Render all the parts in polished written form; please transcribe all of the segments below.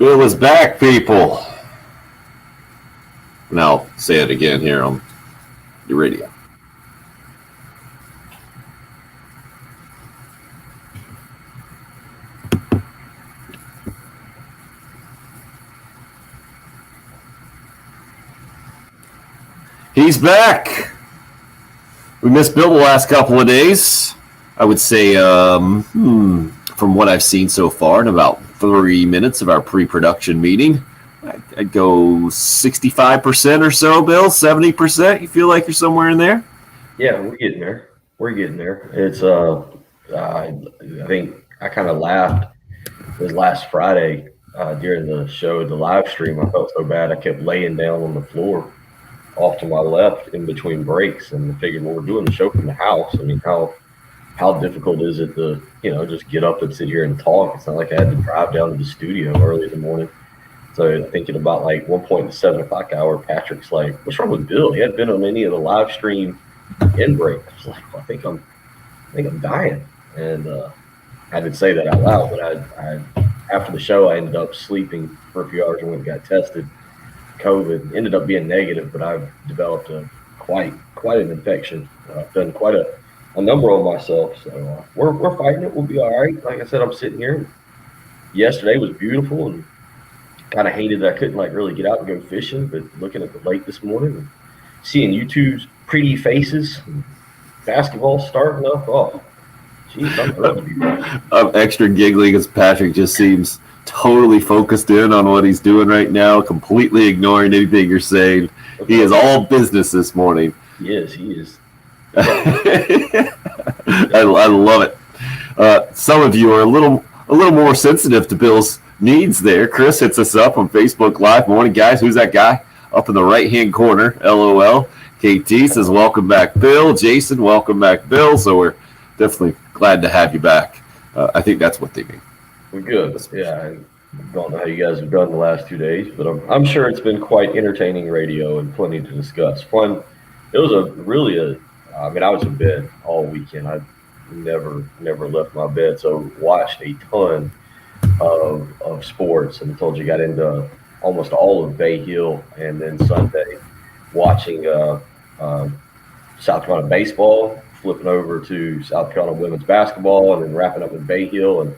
Bill is back, people. Now say it again here on the radio. He's back. We missed Bill the last couple of days. I would say, from what I've seen so far, in about 3 minutes of our pre-production meeting, I'd go 65% or so, Bill, 70%. You feel like you're somewhere in there? Yeah, we're getting there. It's I think I kind of laughed. It was last Friday during the show, the live stream. I felt so bad. I kept laying down on the floor off to my left in between breaks, and I figured, well, we're doing the show from the house. I mean, how difficult is it to just get up and sit here and talk? It's not like I had to drive down to the studio early in the morning. So thinking about like one point in the 7 o'clock hour, Patrick's like, "What's wrong with Bill? He hadn't been on any of the live stream in break." I was like, well, I think I'm dying, and I didn't say that out loud. But I after the show, I ended up sleeping for a few hours and went and got tested. COVID ended up being negative, but I've developed quite an infection. I've done quite a number on myself, so we're fighting it. We'll be all right. Like I said, I'm sitting here. Yesterday was beautiful, and kind of hated that I couldn't really get out and go fishing. But looking at the lake this morning and seeing YouTube's pretty faces, and basketball starting up. Oh, geez, I'm thrilled to be back. I'm extra giggly because Patrick just seems totally focused in on what he's doing right now, completely ignoring anything you're saying. He is all business this morning. He is. I love it. Some of you are a little more sensitive to Bill's needs there. Chris hits us up on Facebook Live. Morning, guys. Who's that guy up in the right-hand corner? LOL. KT says, welcome back, Bill. Jason, welcome back, Bill. So we're definitely glad to have you back. I think that's what they mean. We're good. Yeah, I don't know how you guys have done the last 2 days, but I'm sure it's been quite entertaining radio and plenty to discuss. Fun. It was I was in bed all weekend. I never left my bed, so watched a ton of sports, and told you got into almost all of Bay Hill, and then Sunday watching South Carolina baseball, flipping over to South Carolina women's basketball, and then wrapping up with Bay Hill, and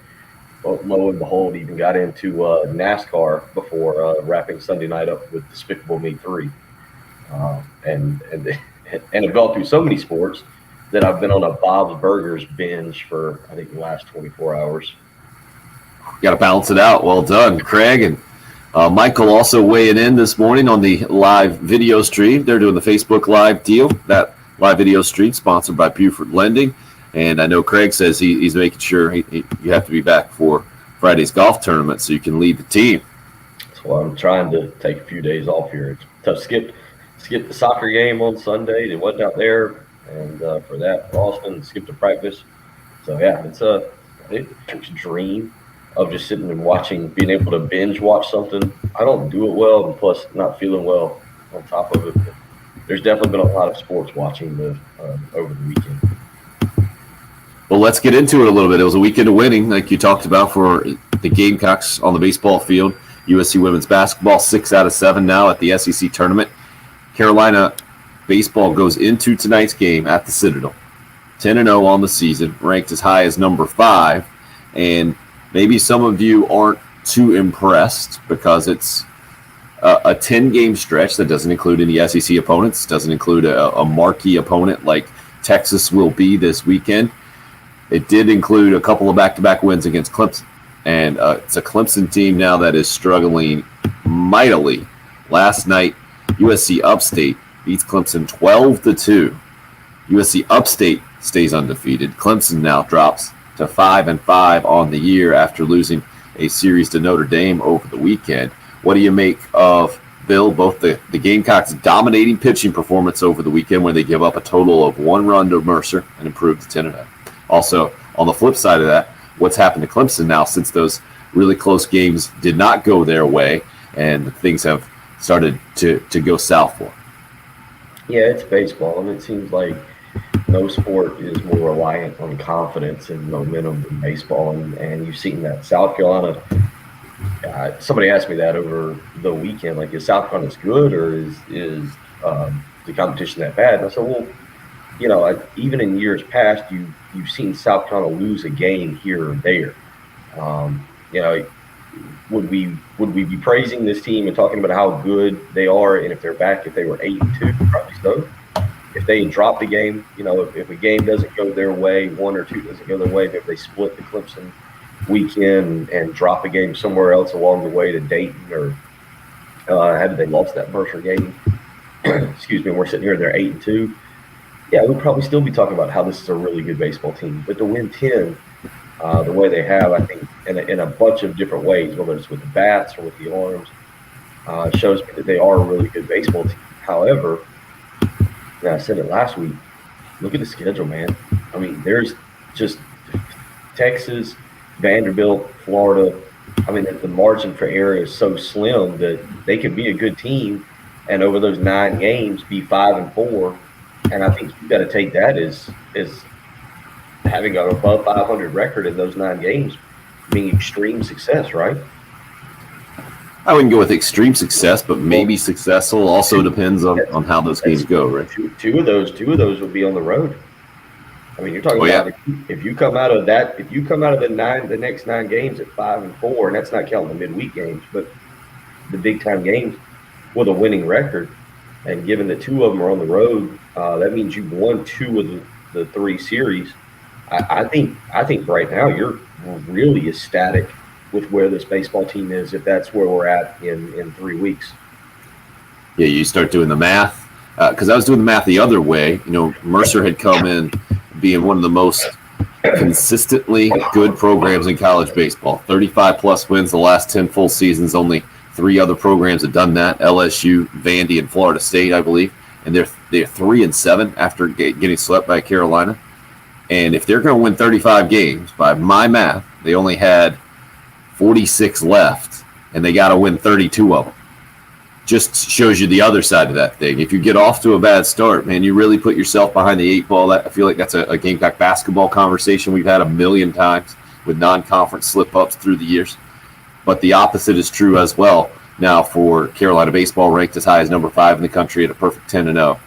lo and behold, even got into NASCAR before wrapping Sunday night up with Despicable Me 3. And have gone through so many sports that I've been on a Bob's Burgers binge for, I think, the last 24 hours. Got to balance it out. Well done, Craig. And Michael also weighing in this morning on the live video stream. They're doing the Facebook Live deal. That live video stream sponsored by Buford Lending. And I know Craig says he's making sure you have to be back for Friday's golf tournament so you can lead the team. So I'm trying to take a few days off here. It's tough. Skip the soccer game on Sunday. It wasn't out there, and for that, Boston skipped a practice. So yeah, it's a dream of just sitting and watching, being able to binge watch something. I don't do it well, and plus not feeling well on top of it. But there's definitely been a lot of sports watching over the weekend. Well, let's get into it a little bit. It was a weekend of winning, like you talked about, for the Gamecocks on the baseball field. USC women's basketball, 6 out of 7 now at the SEC tournament. Carolina baseball goes into tonight's game at the Citadel, 10-0 on the season, ranked as high as number 5. And maybe some of you aren't too impressed because it's a 10-game stretch that doesn't include any SEC opponents, doesn't include a marquee opponent like Texas will be this weekend. It did include a couple of back-to-back wins against Clemson. And it's a Clemson team now that is struggling mightily. Last night, USC Upstate beats Clemson 12-2. USC Upstate stays undefeated. Clemson now drops to 5-5 on the year after losing a series to Notre Dame over the weekend. What do you make of, Bill, both the Gamecocks' dominating pitching performance over the weekend where they give up a total of 1 run to Mercer and improve to 10-0? Also, on the flip side of that, what's happened to Clemson now since those really close games did not go their way and things have started to go south for them? Yeah, it's baseball, and it seems like no sport is more reliant on confidence and momentum than baseball, and you've seen that. South Carolina, Somebody asked me that over the weekend. Like, is South Carolina as good, or is the competition that bad? And I said, well, even in years past, you've seen South Carolina lose a game here or there. Would we be praising this team and talking about how good they are, and if they're back, if they were 8-2, probably so. If they dropped a game, if a game doesn't go their way, one or two doesn't go their way, if they split the Clemson weekend and drop a game somewhere else along the way to Dayton, or had they lost that Mercer game, excuse me, we're sitting here and they're 8-2. Yeah, we'll probably still be talking about how this is a really good baseball team. But to win 10 the way they have, I think, in a bunch of different ways, whether it's with the bats or with the arms, shows me that they are a really good baseball team. However, and I said it last week, look at the schedule, man. I mean, there's just Texas, Vanderbilt, Florida. I mean, the margin for error is so slim that they could be a good team and over those 9 games be 5-4. And I think you've got to take that as having an above 500 record in those 9 games being extreme success, right? I wouldn't go with extreme success, but maybe successful. Also depends on how those games go, right? Two of those would be on the road. I mean, you're talking about if you come out of the next 9 games at 5-4, and that's not counting the midweek games, but the big time games with a winning record, and given that 2 of them are on the road, that means you've won 2 of the 3 series. I think right now you're really ecstatic with where this baseball team is, if that's where we're at in 3 weeks. Yeah, you start doing the math, because I was doing the math the other way. Mercer had come in being one of the most consistently good programs in college baseball. 35-plus wins the last 10 full seasons. Only 3 other programs have done that: LSU, Vandy, and Florida State, I believe. And they're 3-7 after getting swept by Carolina. And if they're going to win 35 games, by my math, they only had 46 left, and they got to win 32 of them. Just shows you the other side of that thing. If you get off to a bad start, man, you really put yourself behind the 8 ball. I feel like that's a Gamecock basketball conversation we've had a million times with non-conference slip-ups through the years. But the opposite is true as well. Now, for Carolina baseball, ranked as high as number 5 in the country at a perfect 10-0,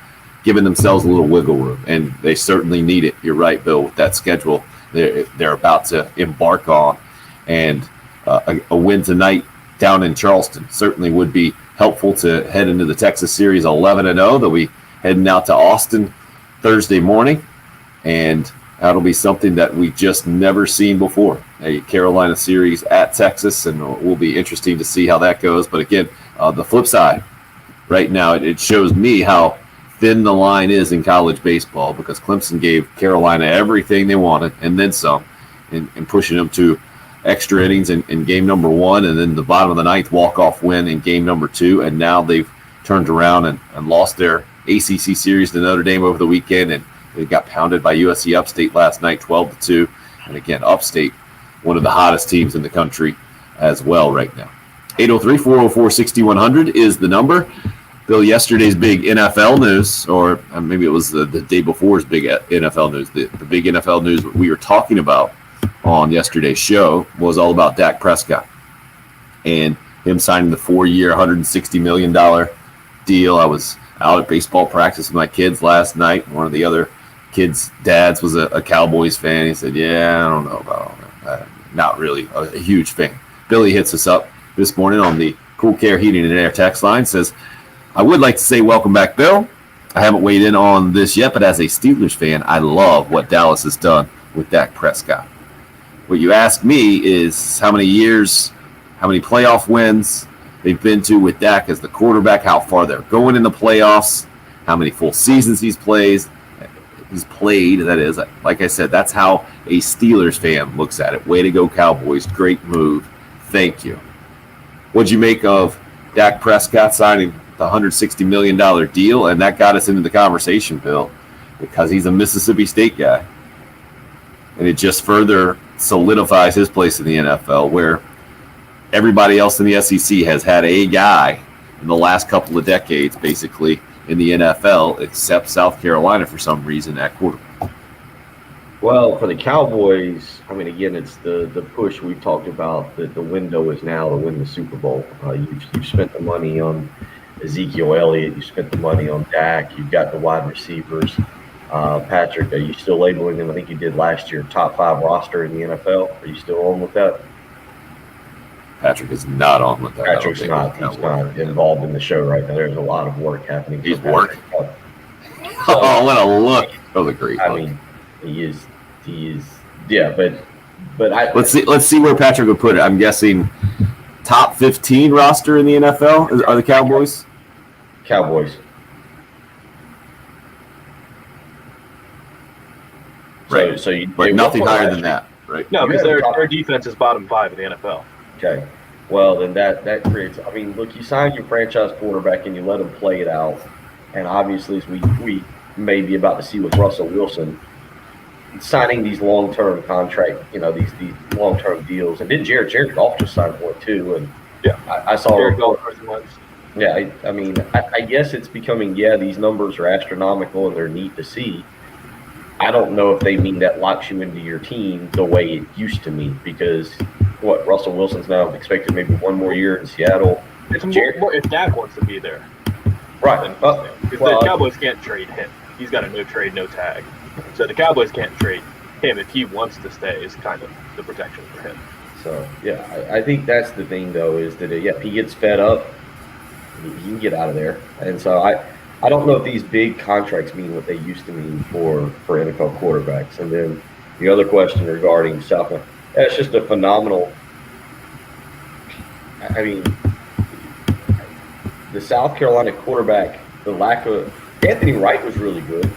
giving themselves a little wiggle room, and they certainly need it. You're right, Bill, with that schedule they're about to embark on. And a win tonight down in Charleston certainly would be helpful to head into the Texas series 11-0. They'll be heading out to Austin Thursday morning, and that'll be something that we just never seen before, a Carolina series at Texas, and it will be interesting to see how that goes. But again, the flip side right now, it shows me how thin the line is in college baseball, because Clemson gave Carolina everything they wanted and then some, in pushing them to extra innings in game number 1, and then the bottom of the 9th walk-off win in game number 2, and now they've turned around and lost their ACC series to Notre Dame over the weekend, and they got pounded by USC Upstate last night 12-2. And again, Upstate, one of the hottest teams in the country as well right now. 803-404-6100 is the number. Bill, yesterday's big NFL news, or maybe it was the day before's big NFL news, the big NFL news we were talking about on yesterday's show was all about Dak Prescott and him signing the 4-year, $160 million deal. I was out at baseball practice with my kids last night. One of the other kids' dads was a Cowboys fan. He said, yeah, I don't know about all that. Not really a huge fan. Billy hits us up this morning on the Cool Care Heating and Air text line, says, I would like to say welcome back, Bill. I haven't weighed in on this yet, but as a Steelers fan, I love what Dallas has done with Dak Prescott. What you ask me is how many years, how many playoff wins they've been to with Dak as the quarterback, how far they're going in the playoffs, how many full seasons he's played, that is. Like I said, that's how a Steelers fan looks at it. Way to go, Cowboys. Great move. Thank you. What'd you make of Dak Prescott signing the $160 million deal? And that got us into the conversation, Bill, because he's a Mississippi State guy. And it just further solidifies his place in the NFL, where everybody else in the SEC has had a guy in the last couple of decades, basically, in the NFL, except South Carolina for some reason at quarterback. Well, for the Cowboys, I mean, again, it's the push we've talked about. That the window is now to win the Super Bowl. You've spent the money on Ezekiel Elliott. You spent the money on Dak. You've got the wide receivers. Patrick, are you still labeling them? I think you did last year, top 5 roster in the NFL. Are you still on with that? Patrick is not on with that. Patrick's not. He's not involved in the show right now. There's a lot of work happening. He's working. Oh, what a look! That was a great look. I mean, he is. Yeah, but let's see where Patrick would put it. I'm guessing top 15 roster in the NFL are the Cowboys. Cowboys. Right. So you, but nothing higher than that, right? No, because their defense is bottom 5 in the NFL. Okay. Well, then that creates. I mean, look, you sign your franchise quarterback and you let him play it out, and obviously, as we may be about to see with Russell Wilson, signing these long-term contract, these long-term deals, and then Jared Goff just signed one too, and yeah, I saw Jared Goff. Yeah, I mean, I guess it's becoming, these numbers are astronomical and they're neat to see. I don't know if they mean that locks you into your team the way it used to mean, because Russell Wilson's now expected maybe one more year in Seattle. It's more if Dak wants to be there. Right. Because the Cowboys can't trade him. He's got a no trade, no tag. So the Cowboys can't trade him if he wants to stay is kind of the protection for him. So, I think that's the thing, though, is that, if he gets fed up, he can get out of there. And so I don't know if these big contracts mean what they used to mean for NFL quarterbacks. And then the other question regarding South Carolina, it's just a phenomenal. I mean, the South Carolina quarterback, the lack of Anthony Wright was really good.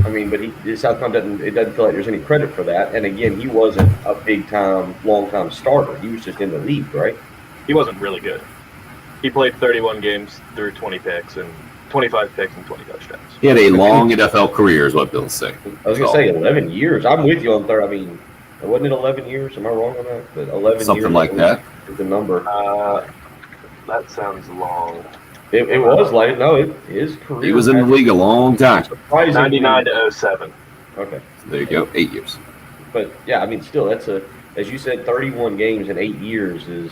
I mean, but South Carolina doesn't feel like there's any credit for that. And again, he wasn't a big time, long time starter. He was just in the league, right? He wasn't really good. He played 31 games, threw 20 picks and 25 picks and 20 touchdowns. He had a long NFL career, is what Bill's saying. I was going to say 11 years. I'm with you on third. I mean, wasn't it 11 years? Am I wrong on that? But 11 something years like that. Is the number. That sounds long. It was like, no, his career. He was in the league a long time. 99 to 07. Okay. So there you go, 8 years. But I mean, still, that's as you said, 31 games in 8 years is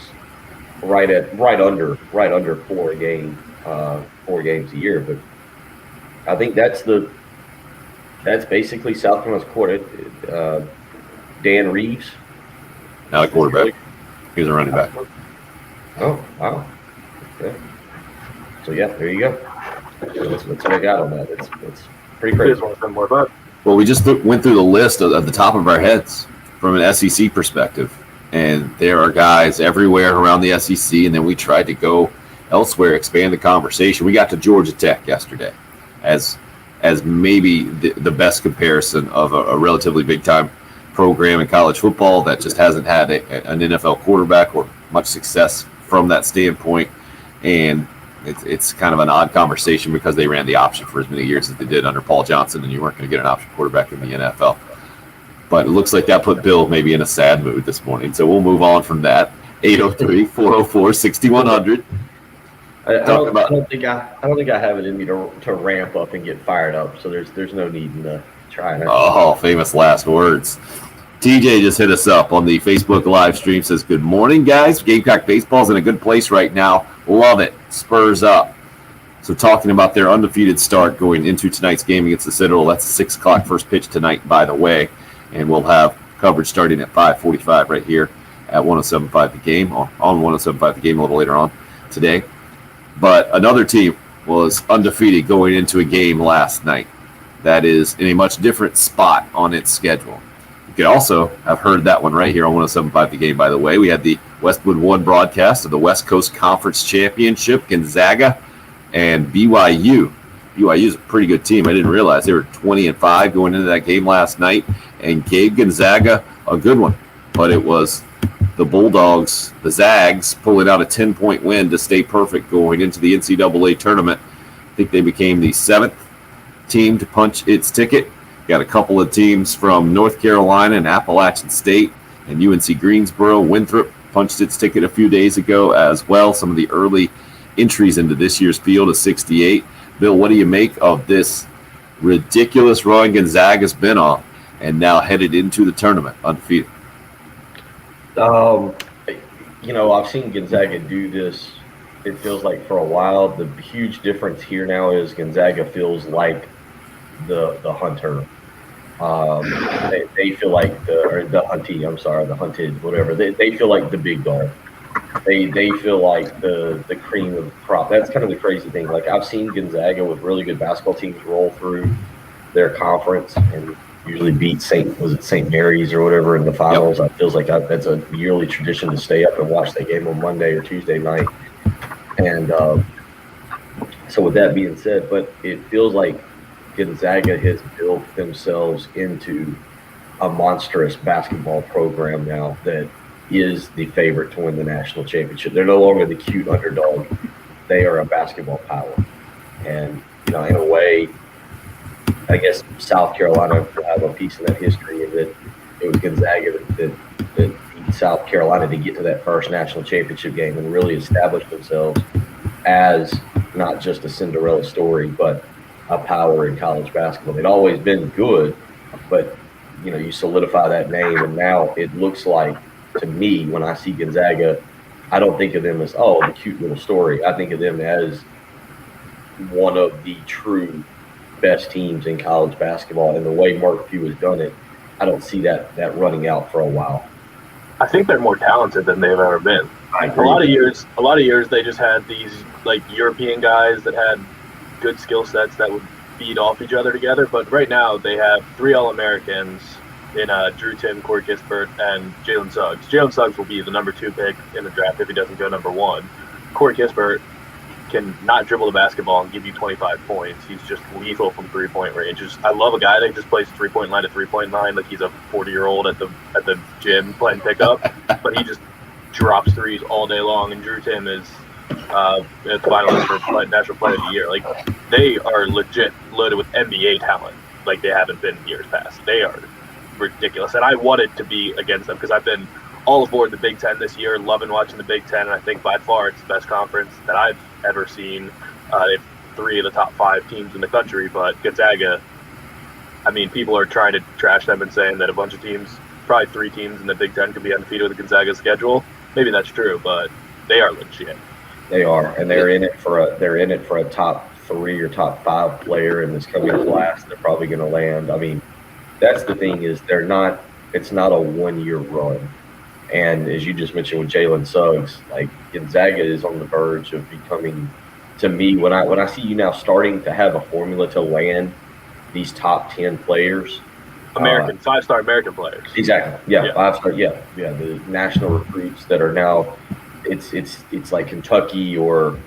right under 4 games a year. But I think that's basically South Carolina's quarter. Dan Reeves. Now a quarterback. He was a running back. Oh, wow. Okay. So, there you go. Let's check out on that. It's pretty crazy. Well, we just went through the list of the top of our heads from an SEC perspective. And there are guys everywhere around the SEC, and then we tried to go elsewhere, expand the conversation. We got to Georgia Tech yesterday as maybe the best comparison of a relatively big-time program in college football that just hasn't had an NFL quarterback or much success from that standpoint. And it's kind of an odd conversation because they ran the option for as many years as they did under Paul Johnson, and you weren't going to get an option quarterback in the NFL. But it looks like that put Bill maybe in a sad mood this morning. So we'll move on from that. 803-404-6100. I don't think I have it in me to ramp up and get fired up. So there's no need to try. Oh, famous last words. TJ just hit us up on the Facebook live stream. Says, good morning, guys. Gamecock baseball's in a good place right now. Love it. Spurs up. So talking about their undefeated start going into tonight's game against the Citadel. That's a 6 o'clock first pitch tonight, by the way. And we'll have coverage starting at 5:45 right here at 107.5 The Game, on 107.5 The Game a little later on today. But another team was undefeated going into a game last night that is in a much different spot on its schedule. You could also have heard that one right here on 107.5 The Game, by the way. We had the Westwood One broadcast of the West Coast Conference Championship, Gonzaga and BYU. BYU is a pretty good team. I didn't realize they were 20-5 going into that game last night, and gave Gonzaga a good one. But it was the Bulldogs, the Zags, pulling out a 10-point win to stay perfect going into the NCAA tournament. I think they became the 7th team to punch its ticket. Got a couple of teams from North Carolina and Appalachian State and UNC Greensboro. Winthrop punched its ticket a few days ago as well. Some of the early entries into this year's field of 68. Bill, what do you make of this ridiculous run Gonzaga's been on? and now headed into the tournament undefeated? I've seen Gonzaga do this. It feels like for a while. The huge difference here now is Gonzaga feels like the hunter. They feel like the huntee. I'm sorry, the hunted, whatever. They feel like the big dog. They feel like the cream of the crop. That's kind of the crazy thing. Like I've seen Gonzaga with really good basketball teams roll through their conference and usually beat St. Mary's or whatever in the finals. Yep. It feels like that's a yearly tradition to stay up and watch that game on Monday or Tuesday night. And so with that being said, but it feels like Gonzaga has built themselves into a monstrous basketball program now that is the favorite to win the national championship. They're no longer the cute underdog. They are a basketball power. And, in a way, I guess South Carolina will have a piece in that history of that it was Gonzaga that beat South Carolina to get to that first national championship game and really establish themselves as not just a Cinderella story, but a power in college basketball. They'd always been good, but, you solidify that name, and now it looks like, to me, when I see Gonzaga, I don't think of them as, the cute little story. I think of them as one of the true best teams in college basketball. And the way Mark Few has done it, I don't see that running out for a while. I think they're more talented than they've ever been. A lot of years they just had these like European guys that had good skill sets that would feed off each other together. But right now they have 3 All-Americans in Drew Timme, Corey Kispert, and Jalen Suggs. Jalen Suggs will be the number 2 pick in the draft if he doesn't go number 1. Corey Kispert can not dribble the basketball and give you 25 points. He's just lethal from three-point range. I love a guy that just plays three-point line to three-point line like he's a 40-year-old at the gym playing pickup, but he just drops threes all day long. And Drew Timme is a finalist for National Player of the Year. Like, they are legit loaded with NBA talent like they haven't been in years past. They are ridiculous, and I wanted to be against them because I've been all aboard the Big Ten this year, loving watching the Big Ten, and I think by far it's the best conference that I've ever seen. They have 3 of the top 5 teams in the country, but Gonzaga, I mean, people are trying to trash them and saying that a bunch of teams, probably 3 teams in the Big Ten could be undefeated with the Gonzaga schedule. Maybe that's true, but they are legit. They are, and they're in it for a top 3 or top 5 player in this coming class. They're probably going to land. I mean, that's the thing is it's not a 1-year run. And as you just mentioned with Jalen Suggs, like Gonzaga is on the verge of becoming, to me, when I see you now starting to have a formula to land these top 10 players. 5-star American players. Exactly. Yeah. 5-star. Yeah. The national recruits that are now, it's like Kentucky or,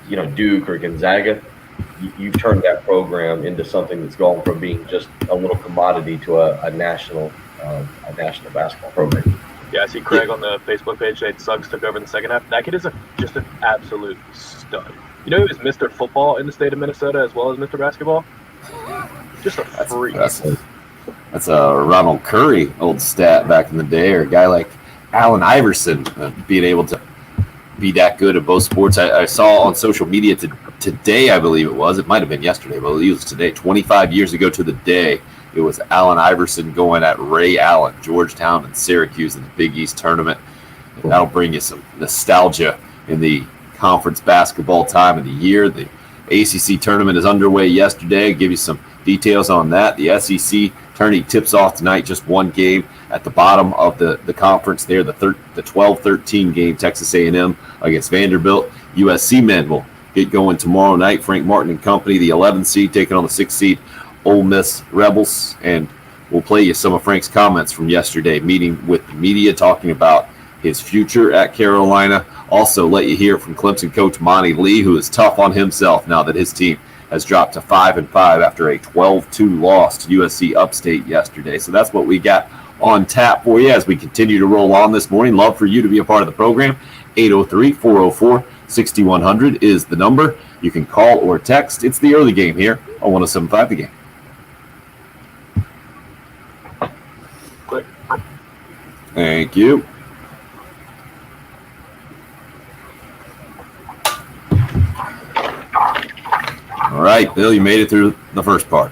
Duke or Gonzaga. You've turned that program into something that's gone from being just a little commodity to a national basketball program. Yeah, I see Craig on the Facebook page saying Suggs took over in the second half. That kid is just an absolute stud. You know, he was Mr. Football in the state of Minnesota as well as Mr. Basketball. Just a freak. That's a Ronald Curry old stat back in the day, or a guy like Allen Iverson being able to be that good at both sports. I saw on social media today, I believe it was. It might have been yesterday, but it was today. 25 years ago to the day, it was Allen Iverson going at Ray Allen, Georgetown and Syracuse in the Big East tournament. And that'll bring you some nostalgia in the conference basketball time of the year. The ACC tournament is underway yesterday. I'll give you some details on that. The SEC tourney tips off tonight, just one game at the bottom of the conference there, the 12-13 game, Texas A&M against Vanderbilt. USC men will get going tomorrow night. Frank Martin and company, the 11th seed, taking on the 6th seed Ole Miss Rebels. And we'll play you some of Frank's comments from yesterday, meeting with the media, talking about his future at Carolina. Also let you hear from Clemson coach Monty Lee, who is tough on himself now that his team has dropped to 5-5 after a 12-2 loss to USC Upstate yesterday. So that's what we got on tap for you as we continue to roll on this morning. Love for you to be a part of the program. 803-404-6100 is the number. You can call or text. It's the early game here on 107.5 The Game. Quick. Thank you. All right, Bill, you made it through the first part.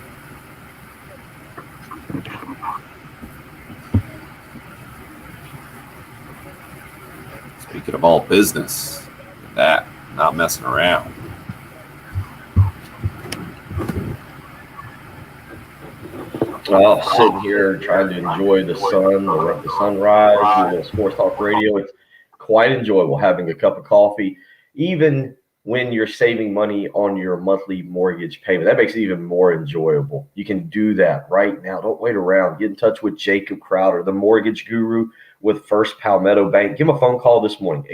Speaking of all business, that not messing around. Well, sitting here trying to enjoy the sun, the sunrise, do a little sports talk radio. It's quite enjoyable having a cup of coffee, even when you're saving money on your monthly mortgage payment. That makes it even more enjoyable. You can do that right now. Don't wait around. Get in touch with Jacob Crowder, the mortgage guru with First Palmetto Bank. Give him a phone call this morning,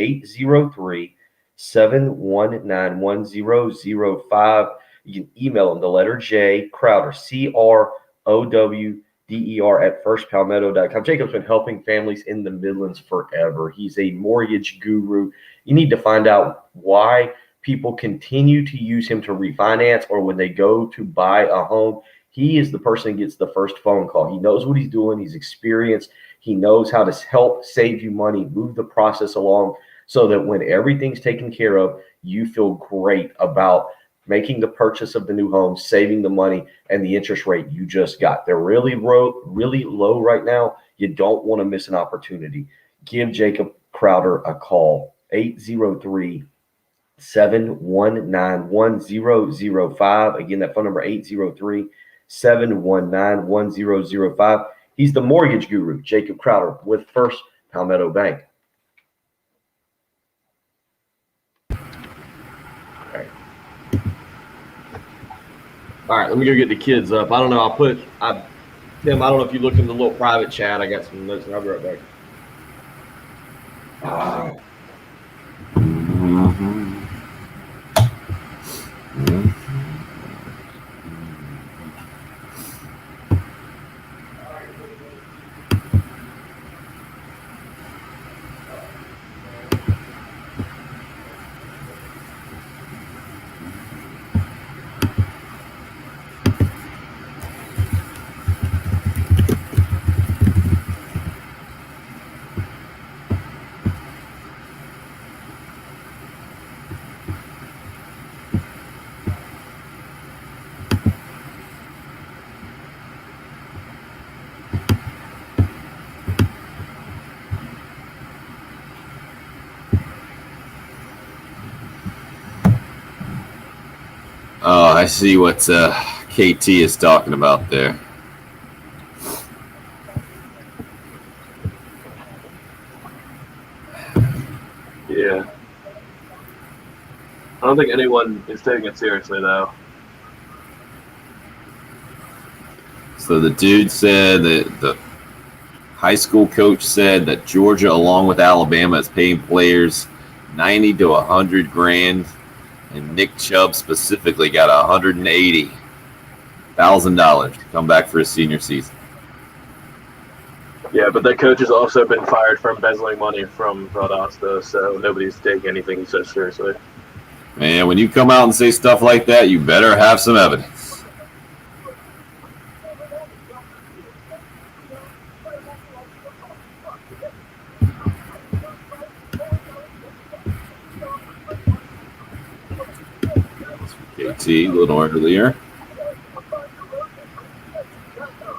803-719-1005. You can email him the letter J, Crowder, CROWDER at firstpalmetto.com. Jacob's been helping families in the Midlands forever. He's a mortgage guru. You need to find out why people continue to use him to refinance or when they go to buy a home. He is the person that gets the first phone call. He knows what he's doing. He's experienced. He knows how to help save you money, move the process along so that when everything's taken care of, you feel great about making the purchase of the new home, saving the money, and the interest rate you just got. They're really low right now. You don't want to miss an opportunity. Give Jacob Crowder a call, 803-719-1005. Again, that phone number, 803-719-1005. He's the mortgage guru, Jacob Crowder, with First Palmetto Bank. All right, let me go get the kids up. I don't know. Tim, I don't know if you looked in the little private chat. I got some notes, and I'll be right back. Oh, I see what KT is talking about there. Yeah. I don't think anyone is taking it seriously, though. So the dude said that the high school coach said that Georgia, along with Alabama, is paying players $90 to $100,000, and Nick Chubb specifically got $180,000 to come back for his senior season. Yeah, but that coach has also been fired for embezzling money from Valdosta, so nobody's taking anything so seriously. Man, when you come out and say stuff like that, you better have some evidence. KT a little earlier.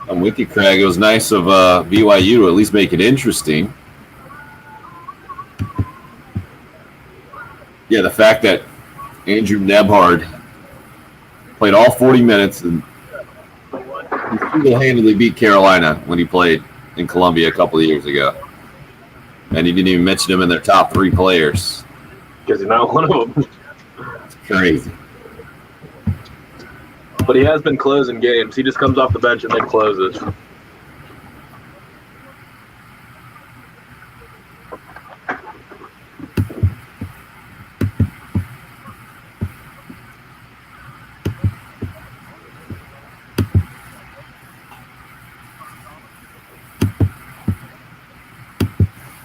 I'm with you, Craig. It was nice of BYU to at least make it interesting. Yeah, the fact that Andrew Nebhard played all 40 minutes and he single-handedly beat Carolina when he played in Columbia a couple of years ago. And he didn't even mention him in their top 3 players. Because he's not one of them. It's crazy. But he has been closing games. He just comes off the bench and then closes.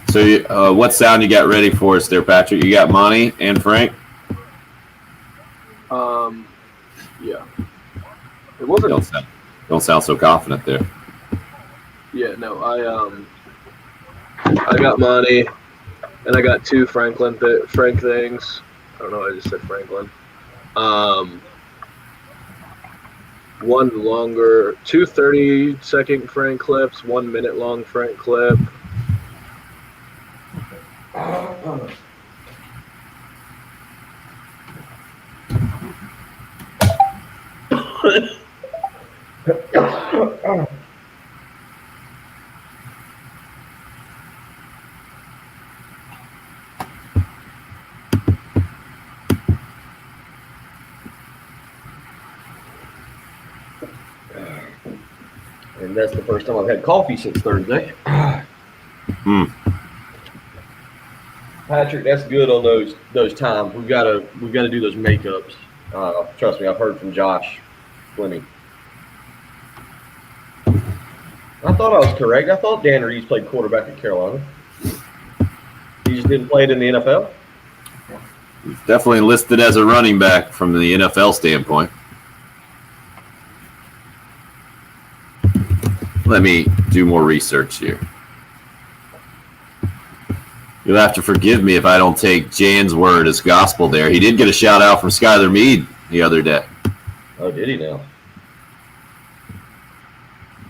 So what sound you got ready for us there, Patrick? You got Monty and Frank? Yeah. It wasn't. Don't sound so confident there. Yeah, no, I got money, and I got 2 Frank things. I don't know. I just said Franklin. One longer, 2 30-second Frank clips, 1 minute long Frank clip. And that's the first time I've had coffee since Thursday. Patrick, that's good on those times. We've got to do those makeups. Trust me, I've heard from Josh plenty. I thought I was correct. I thought Dan Reeves played quarterback at Carolina. He just didn't play it in the NFL. He's definitely listed as a running back from the NFL standpoint. Let me do more research here. You'll have to forgive me if I don't take Jan's word as gospel there. He did get a shout out from Skylar Meade the other day. Oh, did he now?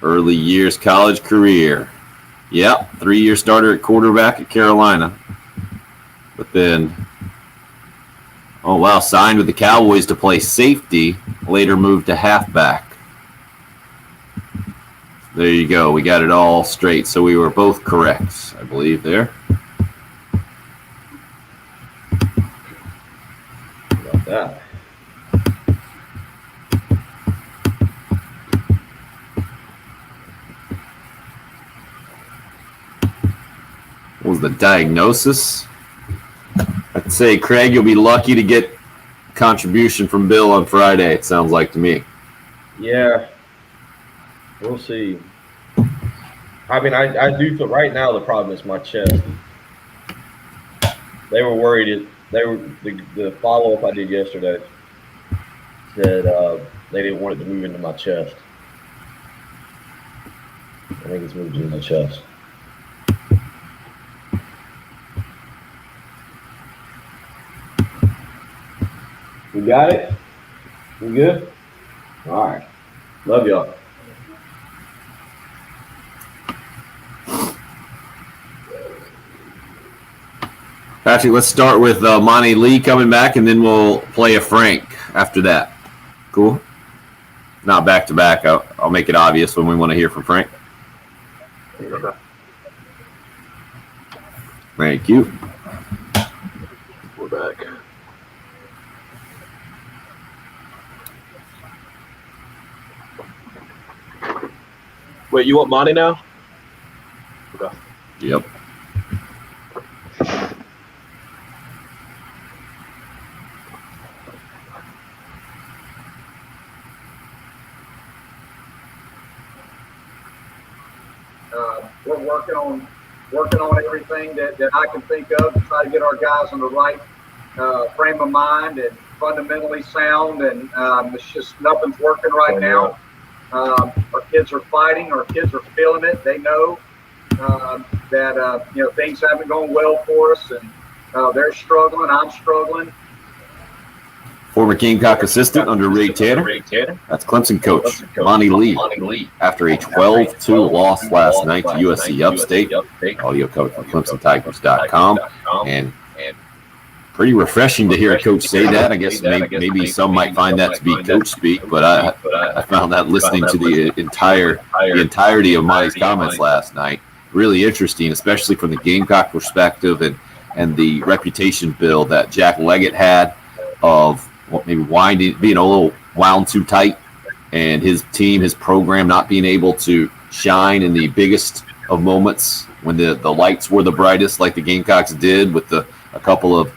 Early years college career. Yep, 3-year starter at quarterback at Carolina. But then, oh wow, signed with the Cowboys to play safety, later moved to halfback. There you go. We got it all straight. So we were both correct, I believe, there. About that. What was the diagnosis? I'd say, Craig, you'll be lucky to get contribution from Bill on Friday, it sounds like to me. Yeah. We'll see. I mean, I do feel right now the problem is my chest. They were worried. The follow-up I did yesterday said they didn't want it to move into my chest. I think it's moved into my chest. We got it? We good? All right. Love y'all. Patrick, let's start with Monty Lee coming back, and then we'll play a Frank after that. Cool? Not back-to-back. I'll make it obvious when we want to hear from Frank. Thank you. We're back. Wait, you want Monty now? Okay. Yep. We're working on everything that I can think of to try to get our guys in the right frame of mind and fundamentally sound. And it's just nothing's working right now. Our kids are fighting. Our kids are feeling it. They know that things haven't gone well for us, and they're struggling. I'm struggling. Former Gamecock assistant under Ray Tanner. That's Clemson coach Monty Lee. After a 12-2 loss last night to USC Upstate. Audio coach from ClemsonTigers.com. And pretty refreshing to hear a coach say that. I guess maybe some might find that to be coach speak, but I found that listening to the entirety of Monty's comments last night really interesting, especially from the Gamecock perspective and the reputation build that Jack Leggett had of maybe being a little wound too tight, and his team, his program not being able to shine in the biggest of moments when the lights were the brightest, like the Gamecocks did with a couple of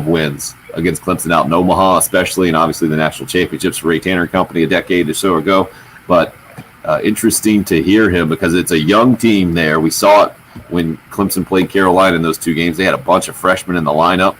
wins against Clemson out in Omaha, especially, and obviously the national championships for Ray Tanner and company a decade or so ago. But interesting to hear him because it's a young team there. We saw it when Clemson played Carolina in those two games. They had a bunch of freshmen in the lineup,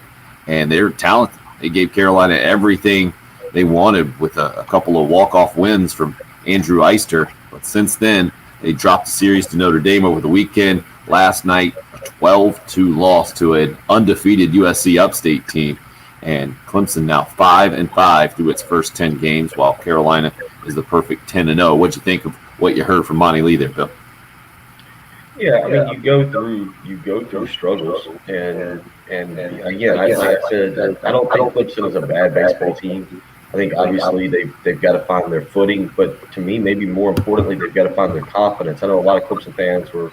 and they're talented. They gave Carolina everything they wanted with a couple of walk-off wins from Andrew Eister. But since then, they dropped the series to Notre Dame over the weekend. Last night, a 12-2 loss to an undefeated USC Upstate team. And Clemson now 5-5 through its first 10 games, while Carolina is the perfect 10-0. What'd you think of what you heard from Monty Lee there, Bill? Yeah, I mean, you go through struggles, and again, I said I don't think Clemson is a bad baseball team. I think obviously they've got to find their footing, but to me, maybe more importantly, they've got to find their confidence. I know a lot of Clemson fans were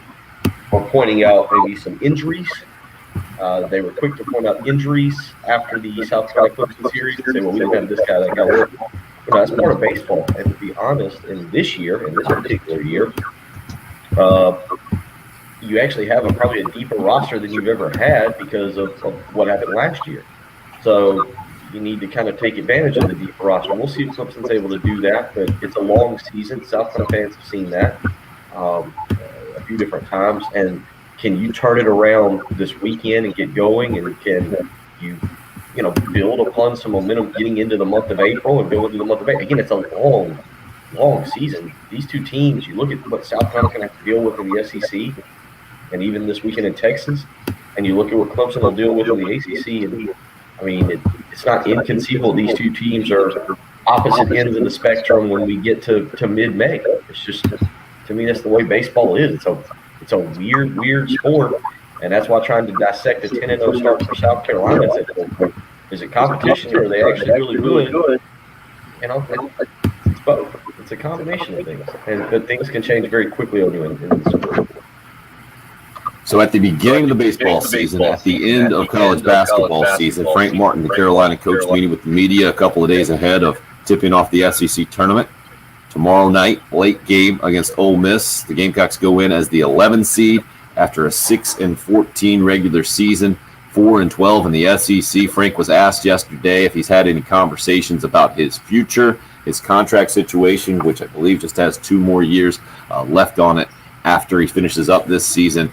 pointing out maybe some injuries. They were quick to point out injuries after the South Carolina Clemson series and say, "Well, we don't have this guy, that guy." Well, that's part of baseball. And to be honest, in this particular year, you actually have probably a deeper roster than you've ever had because of what happened last year. So you need to kind of take advantage of the deeper roster. We'll see if Clemson's able to do that, but it's a long season. South Carolina fans have seen that a few different times. And can you turn it around this weekend and get going? And can you build upon some momentum getting into the month of April and build into the month of April? Again, it's a long season. These two teams, you look at what South Carolina's going to have to deal with in the SEC, and even this weekend in Texas, and you look at what Clemson will deal with in the ACC, and I mean, it's not inconceivable these two teams are opposite ends of the spectrum when we get to mid-May. It's just, to me, that's the way baseball is. It's a weird sport, and that's why trying to dissect a 10-0 start for South Carolina is it competition or are they actually really good? It's both. It's a combination of things, but things can change very quickly on you in the sport. So at the beginning of the baseball season, at the end of college basketball season, Frank Martin, the Carolina coach, meeting with the media a couple of days ahead of tipping off the SEC tournament. Tomorrow night, late game against Ole Miss. The Gamecocks go in as the 11 seed after a 6-14 regular season, 4-12 in the SEC. Frank was asked yesterday if he's had any conversations about his future, his contract situation, which I believe just has 2 more years left on it after he finishes up this season.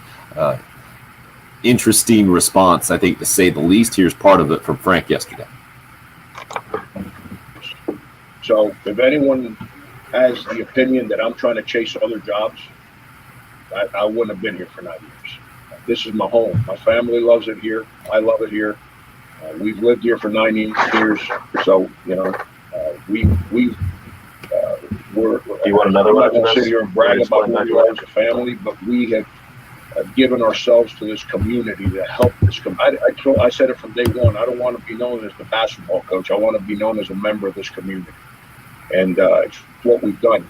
Interesting response, I think, to say the least. Here's part of it from Frank yesterday. So if anyone has the opinion that I'm trying to chase other jobs, I wouldn't have been here for 9 years. This is my home. My family loves it here. I love it here. We've lived here for 9 years. So, we're. Do you want another one? I'm not going to sit here and brag about who we are as a family, but we have given ourselves to this community to help this community. I said it from day one. I don't want to be known as the basketball coach. I want to be known as a member of this community. And it's what we've done.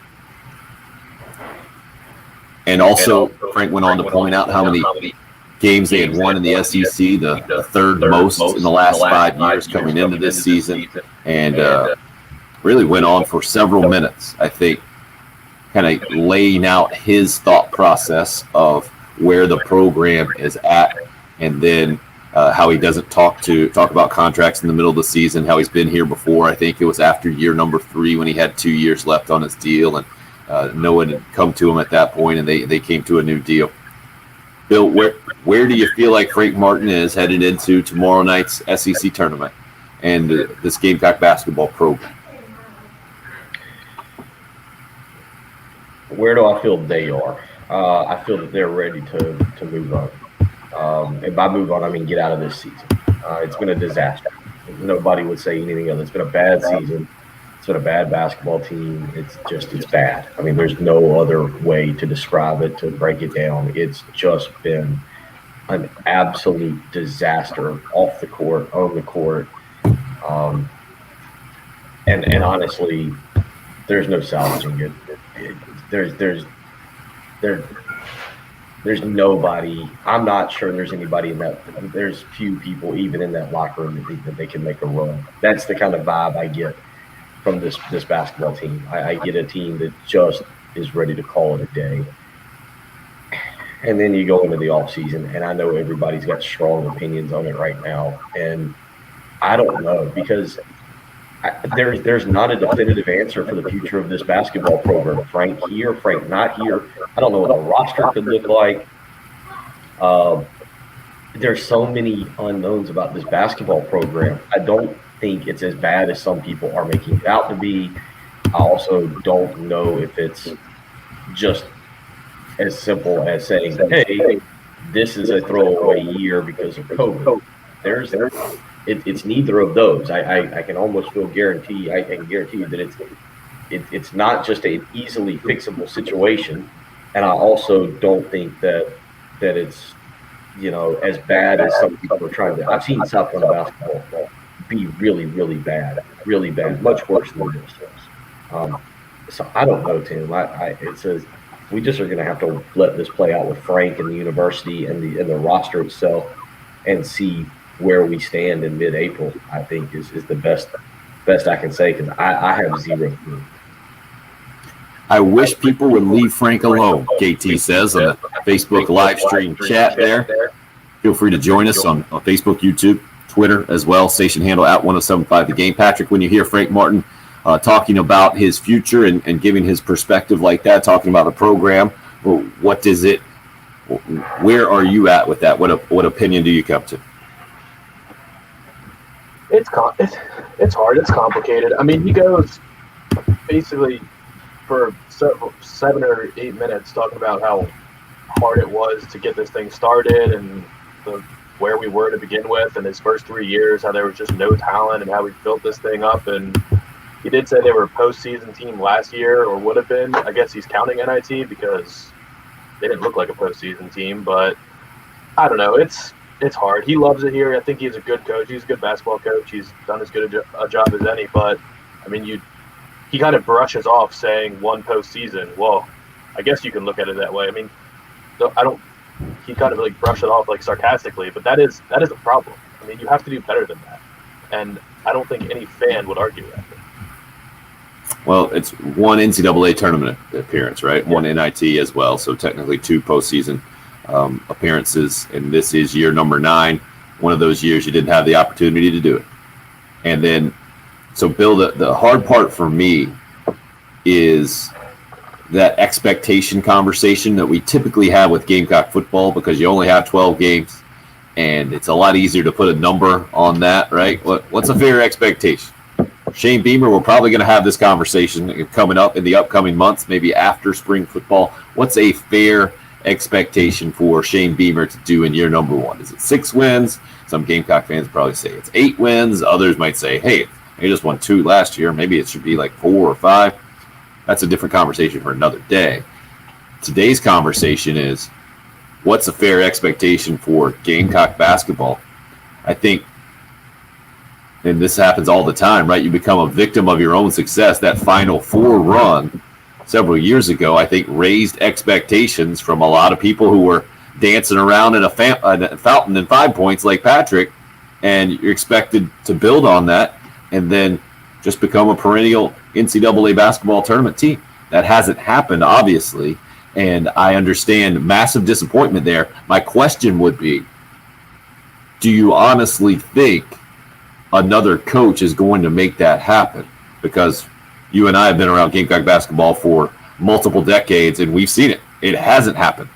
And also, Frank went on to point out how many games they had won in the SEC, the third most in the last 5 years coming into this season, and really went on for several minutes, I think, kind of laying out his thought process of where the program is at, and then how he doesn't talk about contracts in the middle of the season, how he's been here before. I think it was after year number 3 when he had 2 years left on his deal, and no one had come to him at that point, and they came to a new deal. Bill, where do you feel like Frank Martin is headed into tomorrow night's SEC tournament and this Gamecock basketball program? Where do I feel they are? I feel that they're ready to move on. And by move on, I mean get out of this season. It's been a disaster. Nobody would say anything else. It's been a bad season. It's been a bad basketball team. It's bad. I mean, there's no other way to describe it, to break it down. It's just been an absolute disaster off the court, on the court. And honestly, there's no salvaging it. There's nobody. I'm not sure there's anybody in that. There's few people even in that locker room that think that they can make a run. That's the kind of vibe I get from this basketball team. I get a team that just is ready to call it a day. And then you go into the offseason, and I know everybody's got strong opinions on it right now. And I don't know, because there's not a definitive answer for the future of this basketball program. Frank here, Frank not here. I don't know what the roster could look like. There's so many unknowns about this basketball program. I don't think it's as bad as some people are making it out to be. I also don't know if it's just as simple as saying, hey, this is a throwaway year because of COVID. It's neither of those. I can almost guarantee you that it's not just an easily fixable situation. and I also don't think that it's as bad as some people are trying to. I've seen South Carolina basketball be really, really bad, much worse than this. So I don't know, Tim. We just are going to have to let this play out with Frank and the university and the roster itself, and see where we stand in mid-April. I think is the best I can say, because I have zero clue. I wish people would leave Frank alone, KT says on the Facebook live stream chat there. Feel free to join us on Facebook, YouTube, Twitter as well. Station handle at 1075 The Game. Patrick, when you hear Frank Martin talking about his future and giving his perspective like that, talking about the program, what does it? Where are you at with that? What opinion do you come to? It's hard. It's complicated. I mean, he goes basically for 7 or 8 minutes talking about how hard it was to get this thing started and where we were to begin with, and his first 3 years, how there was just no talent and how we built this thing up. And he did say they were a postseason team last year, or would have been. I guess he's counting NIT because they didn't look like a postseason team. But I don't know. It's hard. He loves it here. I think he's a good coach. He's a good basketball coach. He's done as good a job as any. But I mean, he kind of brushes off saying one postseason. Well, I guess you can look at it that way. I mean, he kind of like brushed it off like sarcastically, but that is a problem. I mean, you have to do better than that. And I don't think any fan would argue that. Well, it's one NCAA tournament appearance, right? Yeah. One NIT as well. So technically 2 postseason appearances. And this is year number 9. One of those years you didn't have the opportunity to do it. And then, so Bill, the hard part for me is that expectation conversation that we typically have with Gamecock football, because you only have 12 games and it's a lot easier to put a number on that, right? What's a fair expectation? Shane Beamer, we're probably going to have this conversation coming up in the upcoming months, maybe after spring football. What's a fair expectation for Shane Beamer to do in year number 1? Is it 6 wins? Some Gamecock fans probably say it's 8 wins. Others might say, hey, they just won 2 last year. Maybe it should be like 4 or 5. That's a different conversation for another day. Today's conversation is, what's a fair expectation for Gamecock basketball? I think, and this happens all the time, right? You become a victim of your own success. That Final Four run several years ago, I think, raised expectations from a lot of people who were dancing around in a fountain in 5 points like Patrick, and you're expected to build on that and then just become a perennial NCAA basketball tournament team. That hasn't happened, obviously, and I understand massive disappointment there. My question would be, do you honestly think another coach is going to make that happen? Because you and I have been around Gamecock basketball for multiple decades, and we've seen it. It hasn't happened.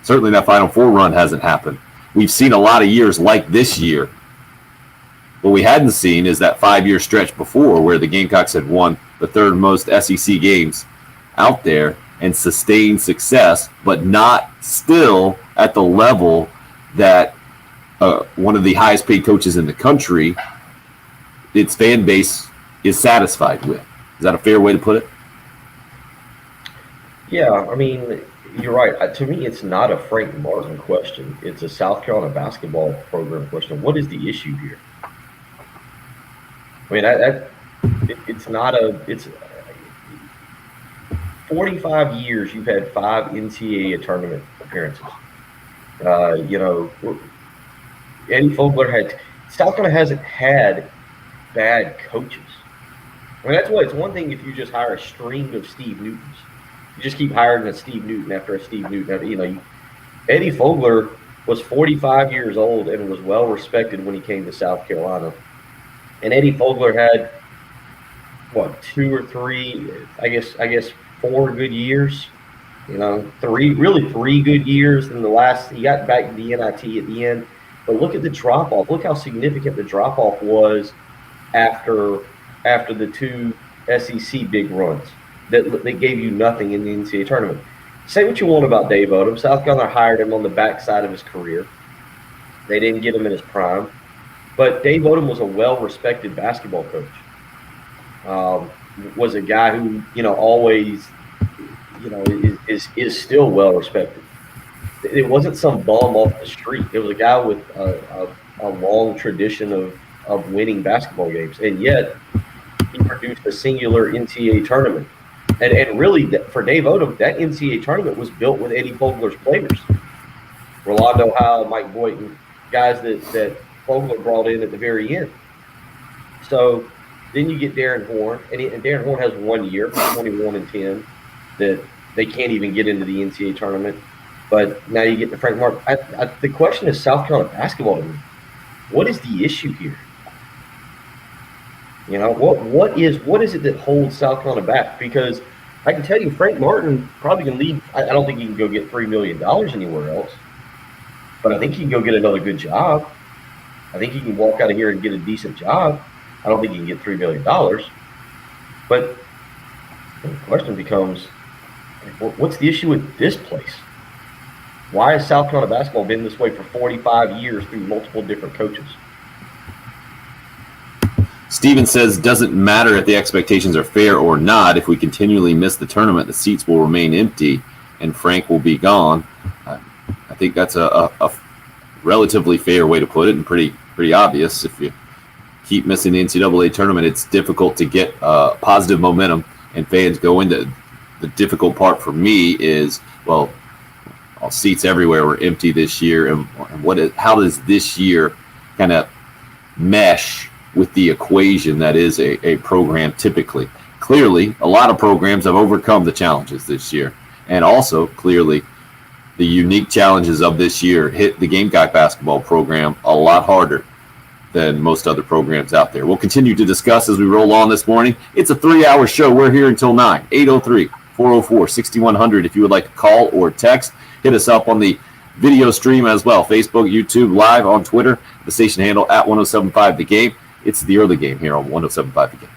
Certainly that Final Four run hasn't happened. We've seen a lot of years like this year. What we hadn't seen is that 5-year stretch before where the Gamecocks had won the 3rd most SEC games out there and sustained success, but not still at the level that one of the highest paid coaches in the country, its fan base, is satisfied with. Is that a fair way to put it? Yeah, I mean, you're right. To me, it's not a Frank Martin question. It's a South Carolina basketball program question. What is the issue here? I mean, it's not it's 45 years you've had 5 NCAA tournament appearances. Eddie Fogler South Carolina hasn't had bad coaches. I mean, that's why it's one thing if you just hire a string of Steve Newtons. You just keep hiring a Steve Newton after a Steve Newton. Eddie Fogler was 45 years old and was well respected when he came to South Carolina. And Eddie Fogler had 2 or 3, I guess 4 good years. 3 good years. And he got back to the NIT at the end. But look at the drop off. Look how significant the drop off was after the 2 SEC big runs that gave you nothing in the NCAA tournament. Say what you want about Dave Odom. South Carolina hired him on the backside of his career. They didn't get him in his prime. But Dave Odom was a well-respected basketball coach. Was a guy who, always, is still well respected. It wasn't some bum off the street. It was a guy with a long tradition of winning basketball games, and yet he produced a singular NCAA tournament. And really, for Dave Odom, that NCAA tournament was built with Eddie Fogler's players. Rolando Howe, Mike Boynton, guys that Fogler brought in at the very end. So then you get Darren Horn, and Darren Horn has 1 year, 21-10, that they can't even get into the NCAA tournament. But now you get to Frank Martin. The question is South Carolina basketball to me. What is the issue here? What is it that holds South Carolina back? Because I can tell you, Frank Martin probably can lead. I don't think he can go get $3 million anywhere else, but I think he can go get another good job. I think he can walk out of here and get a decent job. I don't think he can get $3 million. But the question becomes, what's the issue with this place? Why has South Carolina basketball been this way for 45 years through multiple different coaches? Steven says, doesn't matter if the expectations are fair or not. If we continually miss the tournament, the seats will remain empty and Frank will be gone. I think that's a relatively fair way to put it, and pretty obvious. If you keep missing the NCAA tournament, it's difficult to get positive momentum, and fans go into the difficult part for me is, well, all seats everywhere were empty this year, and how does this year kind of mesh with the equation that is a program typically? Clearly, a lot of programs have overcome the challenges this year, and also clearly the unique challenges of this year hit the Gamecock basketball program a lot harder than most other programs out there. We'll continue to discuss as we roll on this morning. It's a 3-hour show. We're here until 9, 803-404-6100. If you would like to call or text, hit us up on the video stream as well. Facebook, YouTube, live on Twitter, the station handle at 1075 The Game. It's the early game here on 1075 The Game.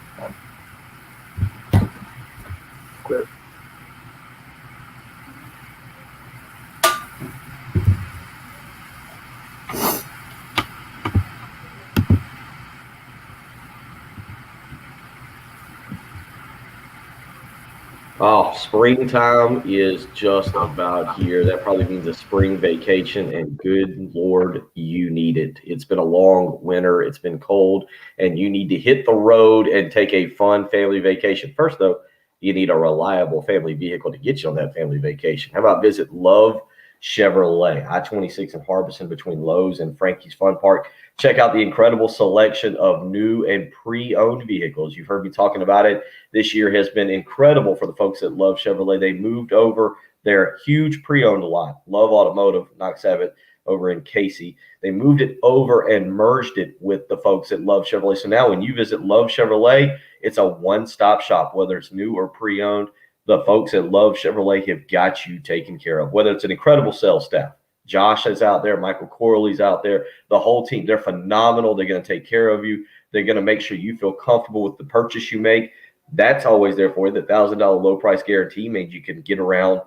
Oh, springtime is just about here. That probably means a spring vacation, and good Lord, you need it. It's been a long winter. It's been cold, and you need to hit the road and take a fun family vacation. First, though, you need a reliable family vehicle to get you on that family vacation. How about visit Love Chevrolet, I-26 in Harbison between Lowe's and Frankie's Fun Park. Check out the incredible selection of new and pre-owned vehicles. You've heard me talking about it. This year has been incredible for the folks at Love Chevrolet. They moved over their huge pre-owned lot, Love Automotive, Knox Abbott, over in Casey. They moved it over and merged it with the folks at Love Chevrolet. So now when you visit Love Chevrolet, it's a one-stop shop, whether it's new or pre-owned. The folks at Love Chevrolet have got you taken care of, whether it's an incredible sales staff. Josh is out there. Michael Corley's out there. The whole team, they're phenomenal. They're going to take care of you. They're going to make sure you feel comfortable with the purchase you make. That's always there for you. The $1,000 low price guarantee means you can get around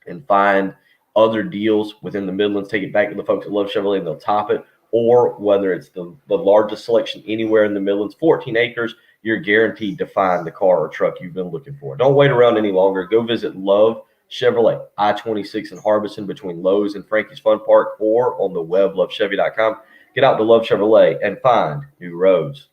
and find other deals within the Midlands, take it back to the folks at Love Chevrolet, and they'll top it. Or whether it's the largest selection anywhere in the Midlands, 14 acres, you're guaranteed to find the car or truck you've been looking for. Don't wait around any longer. Go visit Love Chevrolet, I-26 in Harbison between Lowe's and Frankie's Fun Park, or on the web, lovechevy.com. Get out to Love Chevrolet and find new roads.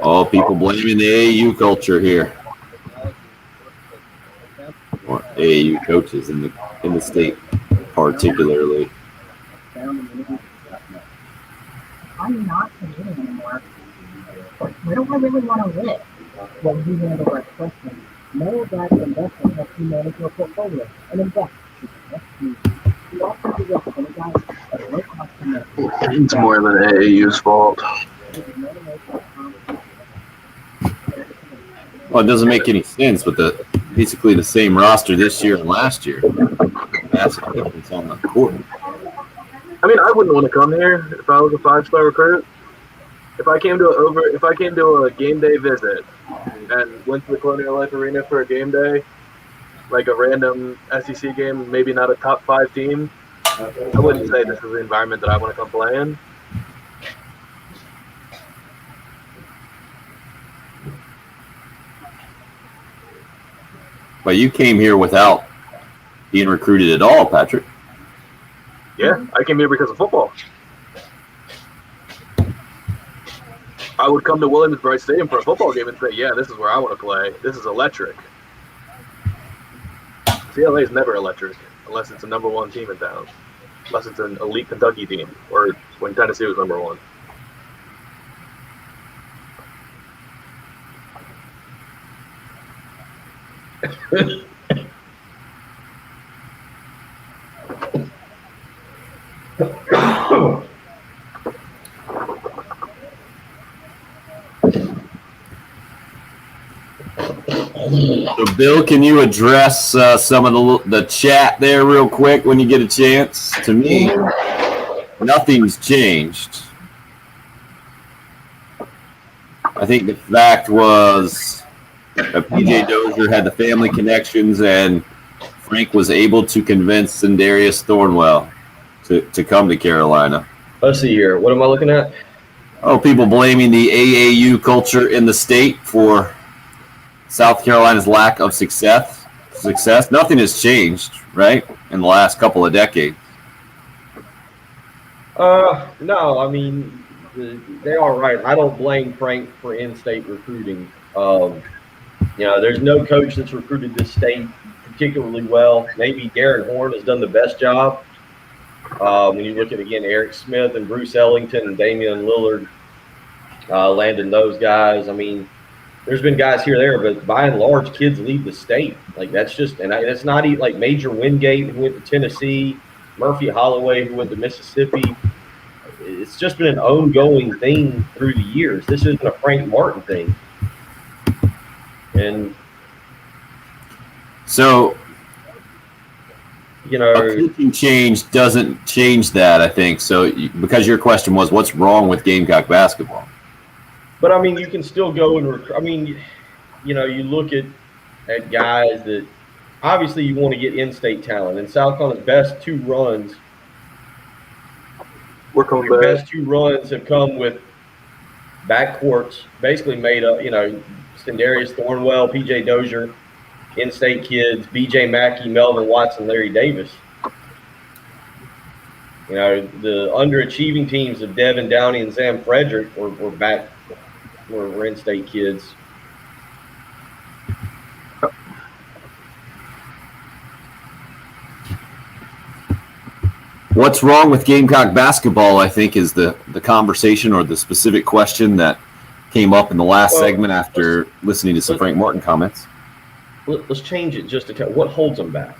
All people blaming the AAU culture here, or AAU coaches in the state, particularly. I'm not committing anymore. Where do I really want to live? Well, you handle that question. Know that investment helps you manage your portfolio and invest. You also do this for the guys at a low cost investment. It's more than AAU's fault. Well, it doesn't make any sense with basically the same roster this year and last year. That's the difference on the court. I mean, I wouldn't want to come here if I was a 5-star recruit. If I came to a game day visit and went to the Colonial Life Arena for a game day, like a random SEC game, maybe not a top 5 team, I wouldn't say this is the environment that I want to come play in. But you came here without being recruited at all, Patrick. Yeah, I came here because of football. I would come to Williams-Brice Stadium for a football game and say, yeah, this is where I want to play. This is electric. CLA is never electric unless it's a number 1 team in town. Unless it's an elite Kentucky team or when Tennessee was number 1. So, Bill, can you address some of the chat there real quick when you get a chance? To me, nothing's changed. I think the fact was that PJ Dozier had the family connections, and Frank was able to convince Sindarius Thornwell to come to Carolina. Let's see here. What am I looking at? Oh, people blaming the AAU culture in the state for South Carolina's lack of success. Nothing has changed, right, in the last couple of decades. No, I mean, they are right. I don't blame Frank for in-state recruiting. There's no coach that's recruited this state particularly well. Maybe Darren Horn has done the best job. When you look at, again, Eric Smith and Bruce Ellington and Damian Lillard, landing those guys. I mean, there's been guys here or there, but by and large, kids leave the state. Like, that's just – and it's not even like Major Wingate who went to Tennessee, Murphy Holloway who went to Mississippi. It's just been an ongoing thing through the years. This isn't a Frank Martin thing. And so, you know, a coaching change doesn't change that, I think. So, because your question was, what's wrong with Gamecock basketball? But, I mean, you can still go and recruit. I mean, you look at guys that obviously you want to get in-state talent. And South Carolina's best 2 runs have come with backcourts basically made up, Sindarius Thornwell, PJ Dozier, in-state kids, BJ Mackey, Melvin Watson, Larry Davis. The underachieving teams of Devin Downey and Sam Frederick were in-state kids. What's wrong with Gamecock basketball, I think, is the conversation or the specific question that came up in the last segment after listening to some Frank Martin comments. Let's change it just to what holds them back.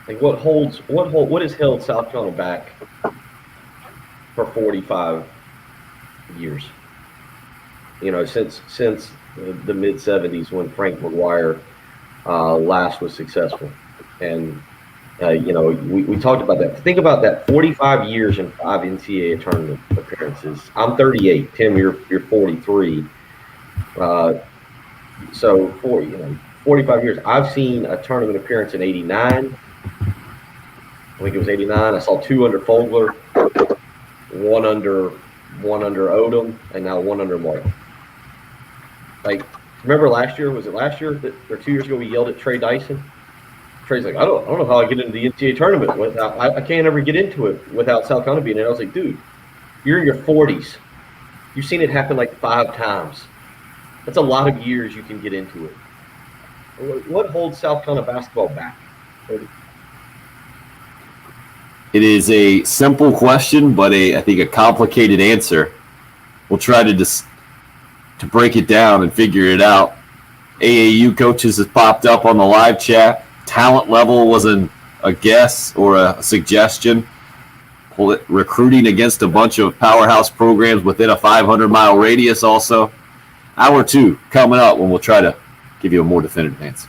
Like what has held South Carolina back for 45 years? Since the mid 70s when Frank McGuire last was successful, and we talked about that. Think about that: 45 years and 5 NCAA tournament appearances. I'm 38. Tim, you're 43. So 45 years. I've seen a tournament appearance in '89. I think it was '89. I saw 2 under Fogler, one under Odom, and now 1 under Martin. Like, remember last year? Was it last year or 2 years ago? We yelled at Trey Dyson. Trey's like, I don't know how I get into the NCAA tournament without. I can't ever get into it without South Carolina being in it. I was like, dude, you're in your 40s. You've seen it happen like 5 times. That's a lot of years you can get into it. What holds South Carolina basketball back? It is a simple question, but I think a complicated answer. We'll try to break it down and figure it out. AAU coaches has popped up on the live chat. Talent level was a guess or a suggestion. Recruiting against a bunch of powerhouse programs within a 500-mile radius also. Hour 2 coming up when we'll try to give you a more definitive answer.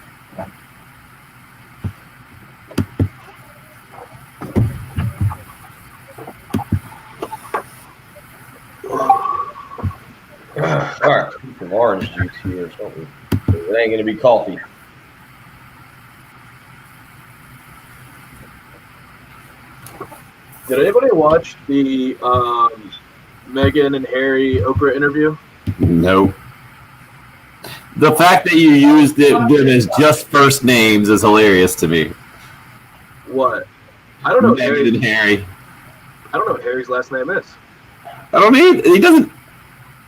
some orange juice here or something. It ain't gonna be coffee. Did anybody watch the Meghan and Harry Oprah interview? No. The fact that you used them as just first names is hilarious to me. What? I don't know. Meghan and Harry. I don't know what Harry's last name is. I don't need. He doesn't.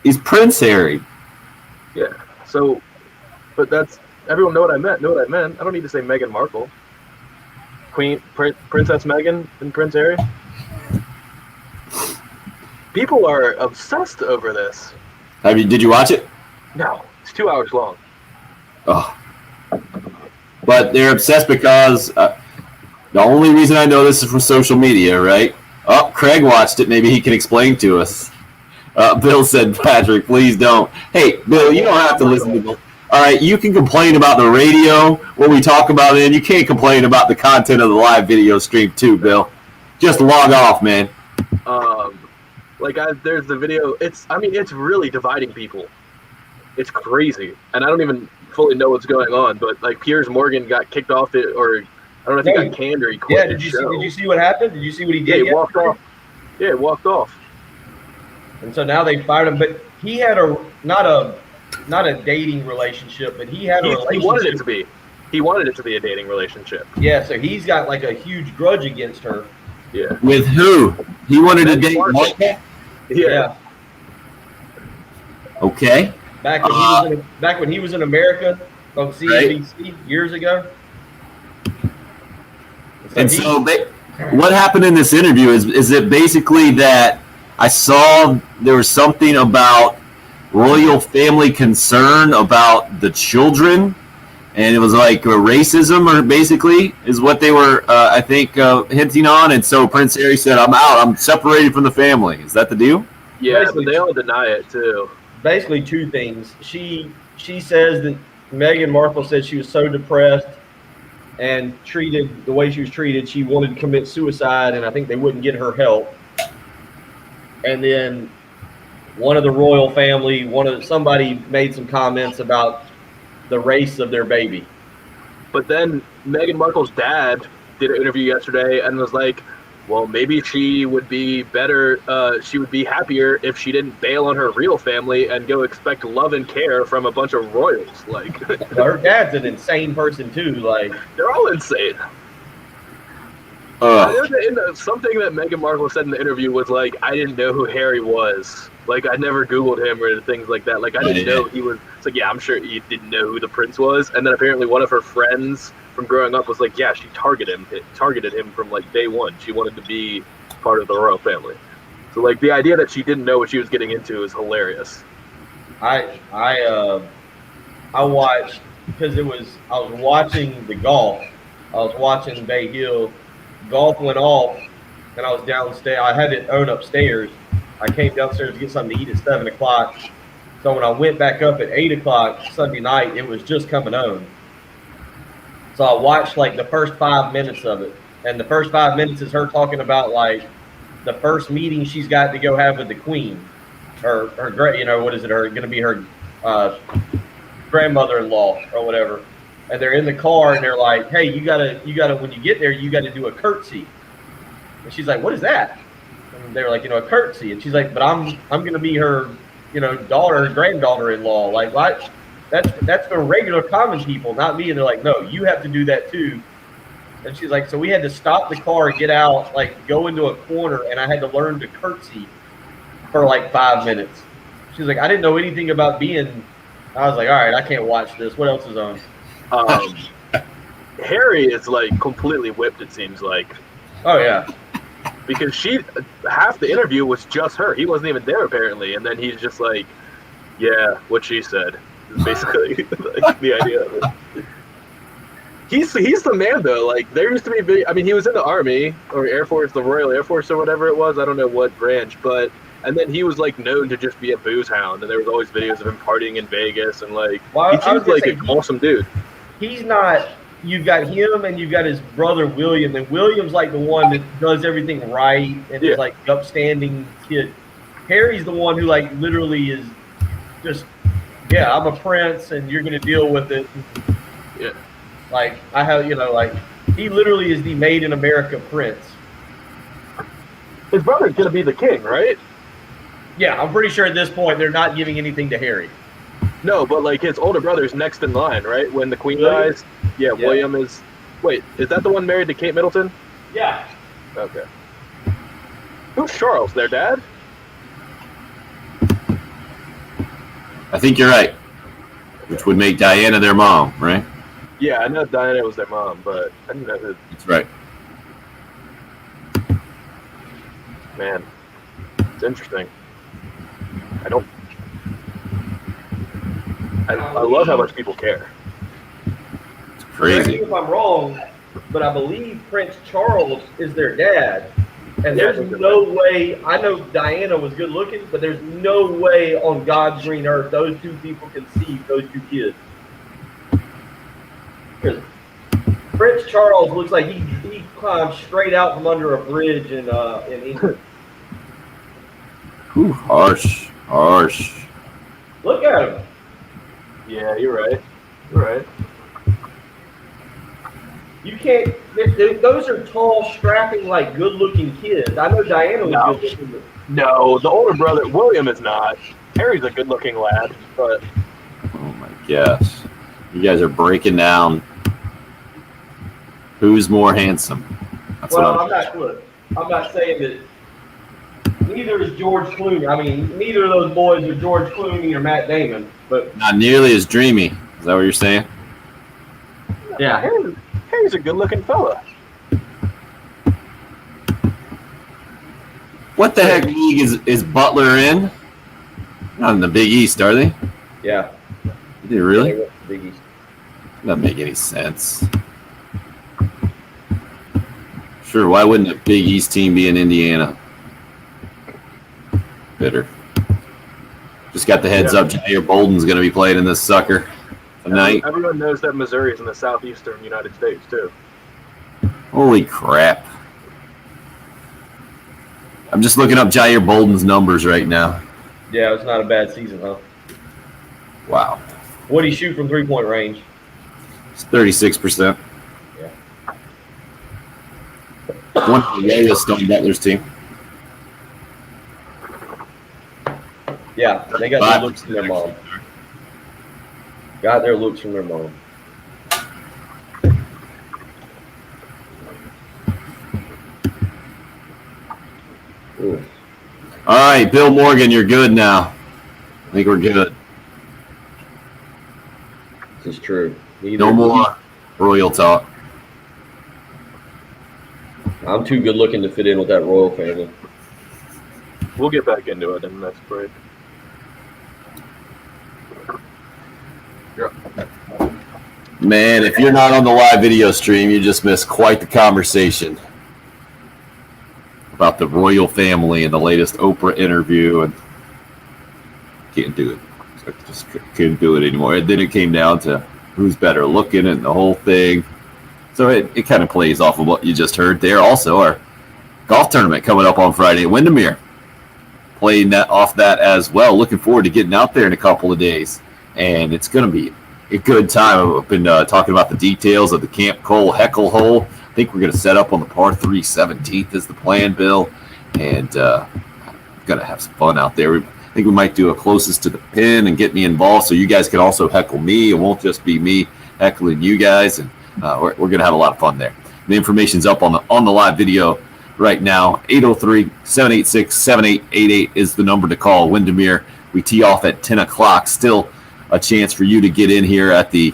He's Prince Harry. Yeah. So, but that's everyone know what I meant. Know what I meant. I don't need to say Meghan Markle. Princess Meghan and Prince Harry. People are obsessed over this. Did you watch it? No, it's 2 hours long. Oh. But they're obsessed because the only reason I know this is from social media, right? Oh, Craig watched it. Maybe he can explain to us. Bill said, Patrick, please don't. Hey, Bill, you don't have to listen to me. All right, you can complain about the radio, what we talk about, and you can't complain about the content of the live video stream too, Bill. Just log off, man. There's the video. It's really dividing people. It's crazy, and I don't even fully know what's going on. But like Piers Morgan got kicked off it, or I don't know if he got canned or he quit. Yeah, did you see what happened? Did you see what he did? Yeah, he walked off. Yeah, he walked off. And so now they fired him. But he had not a dating relationship, but he had a relationship. He wanted it to be. He wanted it to be a dating relationship. Yeah, so he's got like a huge grudge against her. Yeah. With who? He wanted to date Martha? Yeah. Okay. Back when he was in America on CNBC years ago. So what happened in this interview is it basically that I saw there was something about royal family concern about the children, and it was like racism, or basically is what they were, I think, hinting on. And so Prince Harry said, "I'm out. I'm separated from the family." Is that the deal? Yeah, but they all deny it too. Basically, two things. She says that Meghan Markle said she was so depressed and treated the way she was treated, she wanted to commit suicide, and I think they wouldn't get her help. And then one of the royal family, somebody made some comments about the race of their baby. But then Meghan Markle's dad did an interview yesterday and was like, well, maybe she would be better, she would be happier if she didn't bail on her real family and go expect love and care from a bunch of royals. Like, her dad's an insane person too. Like, they're all insane. Something that Meghan Markle said in the interview was like, I didn't know who Harry was. Like, I never Googled him or things like that. Like, I didn't know he was. It's like, yeah, I'm sure you didn't know who the prince was. And then apparently one of her friends from growing up was like, yeah, she targeted him from like day one. She wanted to be part of the royal family. So like the idea that she didn't know what she was getting into is hilarious. I watched because I was watching the golf. I was watching Bay Hill. Golf went off, and I was downstairs. I had it on upstairs. I came downstairs to get something to eat at 7 o'clock. So when I went back up at 8 o'clock Sunday night, it was just coming on. So I watched like the first 5 minutes of it. And the first 5 minutes is her talking about like the first meeting she's got to go have with the queen. Her what is it? Going to be her grandmother-in-law or whatever. And they're in the car and they're like, hey, you gotta, when you get there, you got to do a curtsy. And she's like, what is that? And they were like, a curtsy. And she's like, but I'm going to be her, daughter, granddaughter-in-law. Like, what? That's for regular common people, not me. And they're like, no, you have to do that too. And she's like, so we had to stop the car, get out, like go into a corner, and I had to learn to curtsy for like 5 minutes. She's like, I didn't know anything about being. I was like, all right, I can't watch this. What else is on? Harry is like completely whipped, it seems like. Oh yeah. Because half the interview was just her. He wasn't even there apparently, and then he's just like, yeah, what she said. Basically, like, the idea of it. He's the man though. Like there used to be he was in the Army or Air Force, the Royal Air Force or whatever it was. I don't know what branch, and then he was like known to just be a booze hound, and there was always videos of him partying in Vegas and like he seems like an awesome dude. He's not. You've got him and you've got his brother William, and William's like the one that does everything right and is like upstanding kid. Harry's the one who like literally is just yeah, I'm a prince, and you're gonna deal with it. Yeah. Like I have, like he literally is the made in America prince. His brother's gonna be the king, right? Yeah, I'm pretty sure at this point they're not giving anything to Harry. No, but like his older brother's next in line, right? When the queen William? dies. Yeah, Yeah. William is. Wait, is that the one married to Kate Middleton? Yeah. Okay. Who's Charles? Their dad? I think you're right. Which would make Diana their mom, right? Yeah, I know Diana was their mom, but I didn't know who. That's right. Man, it's interesting. I love how much people care. It's Correct me crazy. if I'm wrong, but I believe Prince Charles is their dad. And there's no way, I know Diana was good looking, but there's no way on God's green earth those two people conceived those two kids. Because Prince Charles looks like he climbed straight out from under a bridge in England. Ooh, harsh. Look at him. Yeah, you're right. You're right. You can't. Those are tall, strapping, like good-looking kids. I know Diana was No. good-looking. But No, the older brother, William, is not. Harry's a good-looking lad, but Oh my gosh. You guys are breaking down who's more handsome. That's well, what I'm not saying that. Neither is George Clooney. I mean, neither of those boys are George Clooney or Matt Damon. But not nearly as dreamy. Is that what you're saying? yeah, Harry's a good-looking fella. What the heck league is Butler in? Not in the Big East, are they? yeah. Are they really? They went to Big East. Doesn't make any sense. Sure, why wouldn't a Big East team be in Indiana? Bitter. Just got the heads up. Jair Bolden's going to be playing in this sucker tonight. Everyone knows that Missouri's in the southeastern United States, too. Holy crap. I'm just looking up Jair Bolden's numbers right now. Yeah, it's not a bad season, huh? Wow. What do you shoot from three-point range? It's 36%. Yeah. One of the lowest on Butler's team. Yeah, they got their looks from their mom. Got their looks from their mom. Ooh. All right, Bill Morgan, you're good now. I think we're good. This is true. No more royal talk. I'm too good looking to fit in with that royal family. We'll get back into it in the next break. Man, if you're not on the live video stream, you just missed quite the conversation about the royal family and the latest Oprah interview, and can't do it. Just couldn't do it anymore. And then it came down to who's better looking and the whole thing. So it kind of plays off of what you just heard there. Also, our golf tournament coming up on Friday at Windermere. Playing that off that as well. Looking forward to getting out there in a couple of days. And it's going to be a good time. I've been talking about the details of the Camp Cole Heckle hole. I think we're going to set up on the par 3 17th is the plan, Bill. And going to have some fun out there. I think we might do a closest to the pin and get me involved so you guys can also heckle me. It won't just be me heckling you guys. And we're going to have a lot of fun there. The information's up on the live video right now. 803-786-7888 is the number to call. Windermere. We tee off at 10 o'clock. Still a chance for you to get in here at the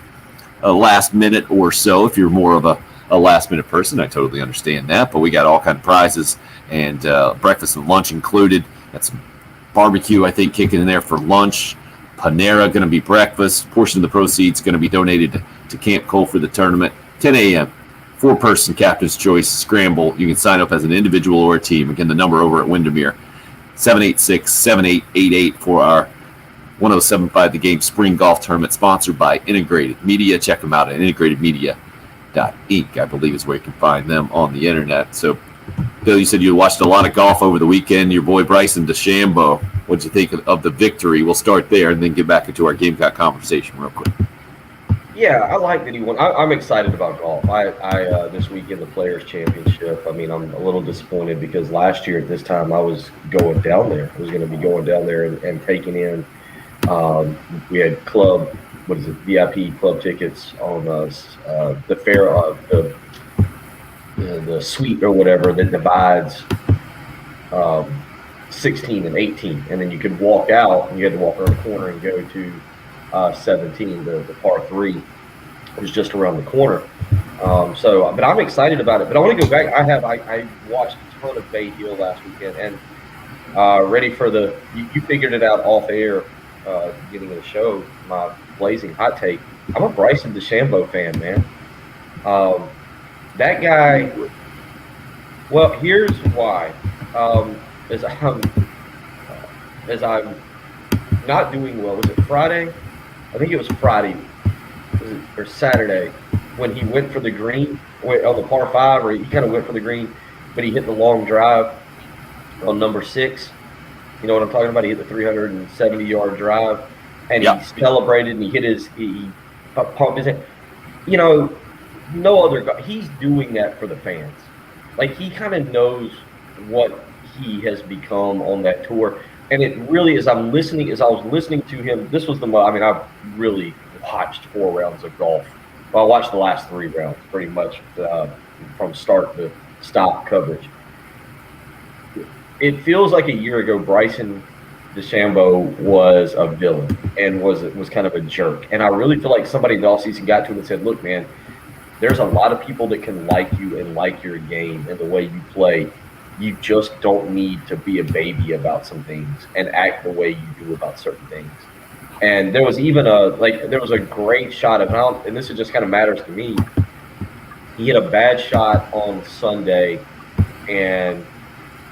last minute or so. If you're more of a last minute person, I totally understand that. But we got all kind of prizes and breakfast and lunch included. Got some barbecue, I think, kicking in there for lunch. Panera going to be breakfast. Portion of the proceeds going to be donated to Camp Cole for the tournament. 10 a.m. 4-person captain's choice scramble. You can sign up as an individual or a team. Again, the number over at Windermere, 786-7888 for our 1075 The Game Spring Golf Tournament, sponsored by Integrated Media. Check them out at integratedmedia.inc, I believe is where you can find them on the internet. So, Bill, you said you watched a lot of golf over the weekend. Your boy Bryson DeChambeau What'd you think of the victory? We'll start there and then get back into our Gamecock conversation real quick. Yeah, I like that he won. I'm excited about golf. I this week in the Players Championship, I mean, I'm a little disappointed because last year at this time I was going down there. I was going to be going down there and taking in. We had VIP club tickets on the fair, the suite or whatever that divides 16 and 18, and then you could walk out and you had to walk around the corner and go to 17, the par 3 was just around the corner. But I'm excited about it. But I want to go back. I watched a ton of Bay Hill last weekend and ready for you figured it out off air at the beginning of the show, my blazing hot take. I'm a Bryson DeChambeau fan, man. That guy, well, here's why. As I'm not doing well, was it Friday? I think it was Friday or Saturday when he went for the green on the par 5, or he kind of went for the green, but he hit the long drive on number 6. You know what I'm talking about? He hit the 370-yard drive, and he celebrated, and he pumped his hand. You know, no other guy. He's doing that for the fans. Like, he kind of knows what he has become on that tour. And it really, as I was listening to him, this was I've really watched 4 rounds of golf. Well, I watched the last 3 rounds pretty much from start to stop coverage. It feels like a year ago, Bryson DeChambeau was a villain and was kind of a jerk. And I really feel like somebody in the offseason got to him and said, look, man, there's a lot of people that can like you and like your game and the way you play. You just don't need to be a baby about some things and act the way you do about certain things. And there was even a great shot of, and this just kind of matters to me. He hit a bad shot on Sunday and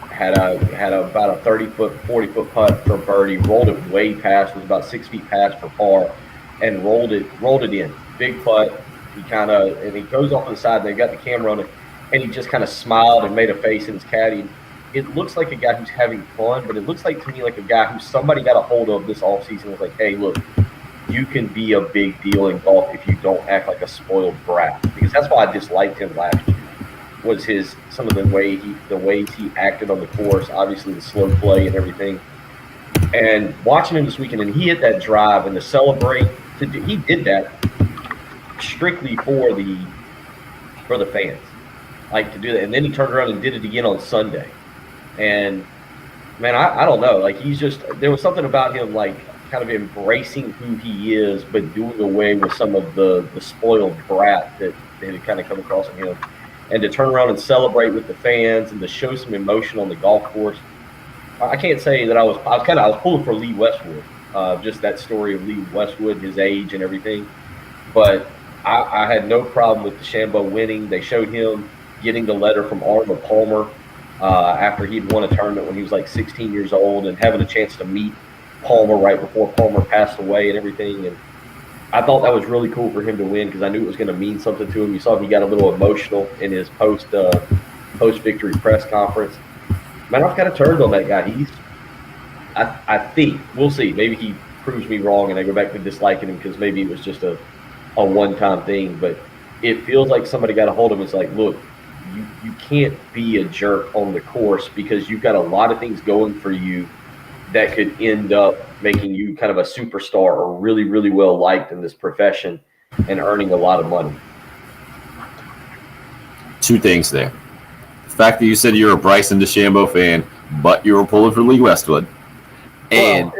had about a 30-foot, 40-foot putt for birdie, rolled it way past, was about 6 feet past for par, and rolled it in. Big putt. And he goes off to the side, and they got the camera on it, and he just kind of smiled and made a face in his caddy. It looks like a guy who's having fun, but it looks like to me like a guy who somebody got a hold of this offseason and was like, hey, look, you can be a big deal in golf if you don't act like a spoiled brat. Because that's why I disliked him last year, was some of the ways he acted on the course, obviously the slow play and everything. And watching him this weekend, and he hit that drive and to celebrate, he did that strictly for the fans, like to do that. And then he turned around and did it again on Sunday. And man, I don't know, like there was something about him, like kind of embracing who he is, but doing away with some of the spoiled brat that had kind of come across in him. And to turn around and celebrate with the fans and to show some emotion on the golf course. I can't say that I was pulling for Lee Westwood, just that story of Lee Westwood, his age and everything. But I had no problem with DeChambeau winning. They showed him getting the letter from Arnold Palmer after he'd won a tournament when he was like 16 years old, and having a chance to meet Palmer right before Palmer passed away and everything. And I thought that was really cool for him to win because I knew it was going to mean something to him. You saw he got a little emotional in his post-victory press conference. Man, I've kind of turned on that guy. I think, we'll see. Maybe he proves me wrong and I go back to disliking him because maybe it was just a one-time thing. But it feels like somebody got a hold of him. It's like, look, you can't be a jerk on the course because you've got a lot of things going for you that could end up making you kind of a superstar or really, really well liked in this profession and earning a lot of money. 2 things there. The fact that you said you're a Bryson DeChambeau fan, but you were pulling for Lee Westwood. And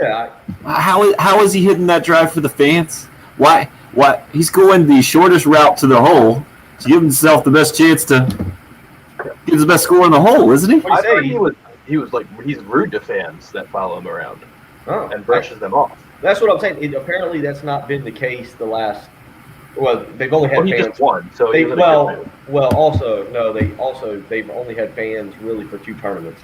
how is he hitting that drive for the fans? Why? He's going the shortest route to the hole to give himself the best chance to get the best score in the hole, isn't he? I thought he's rude to fans that follow him around and brushes them off. That's what I'm saying. Apparently, that's not been the case the last. Well, they've only had he fans. just won, so they've only had fans really for 2 tournaments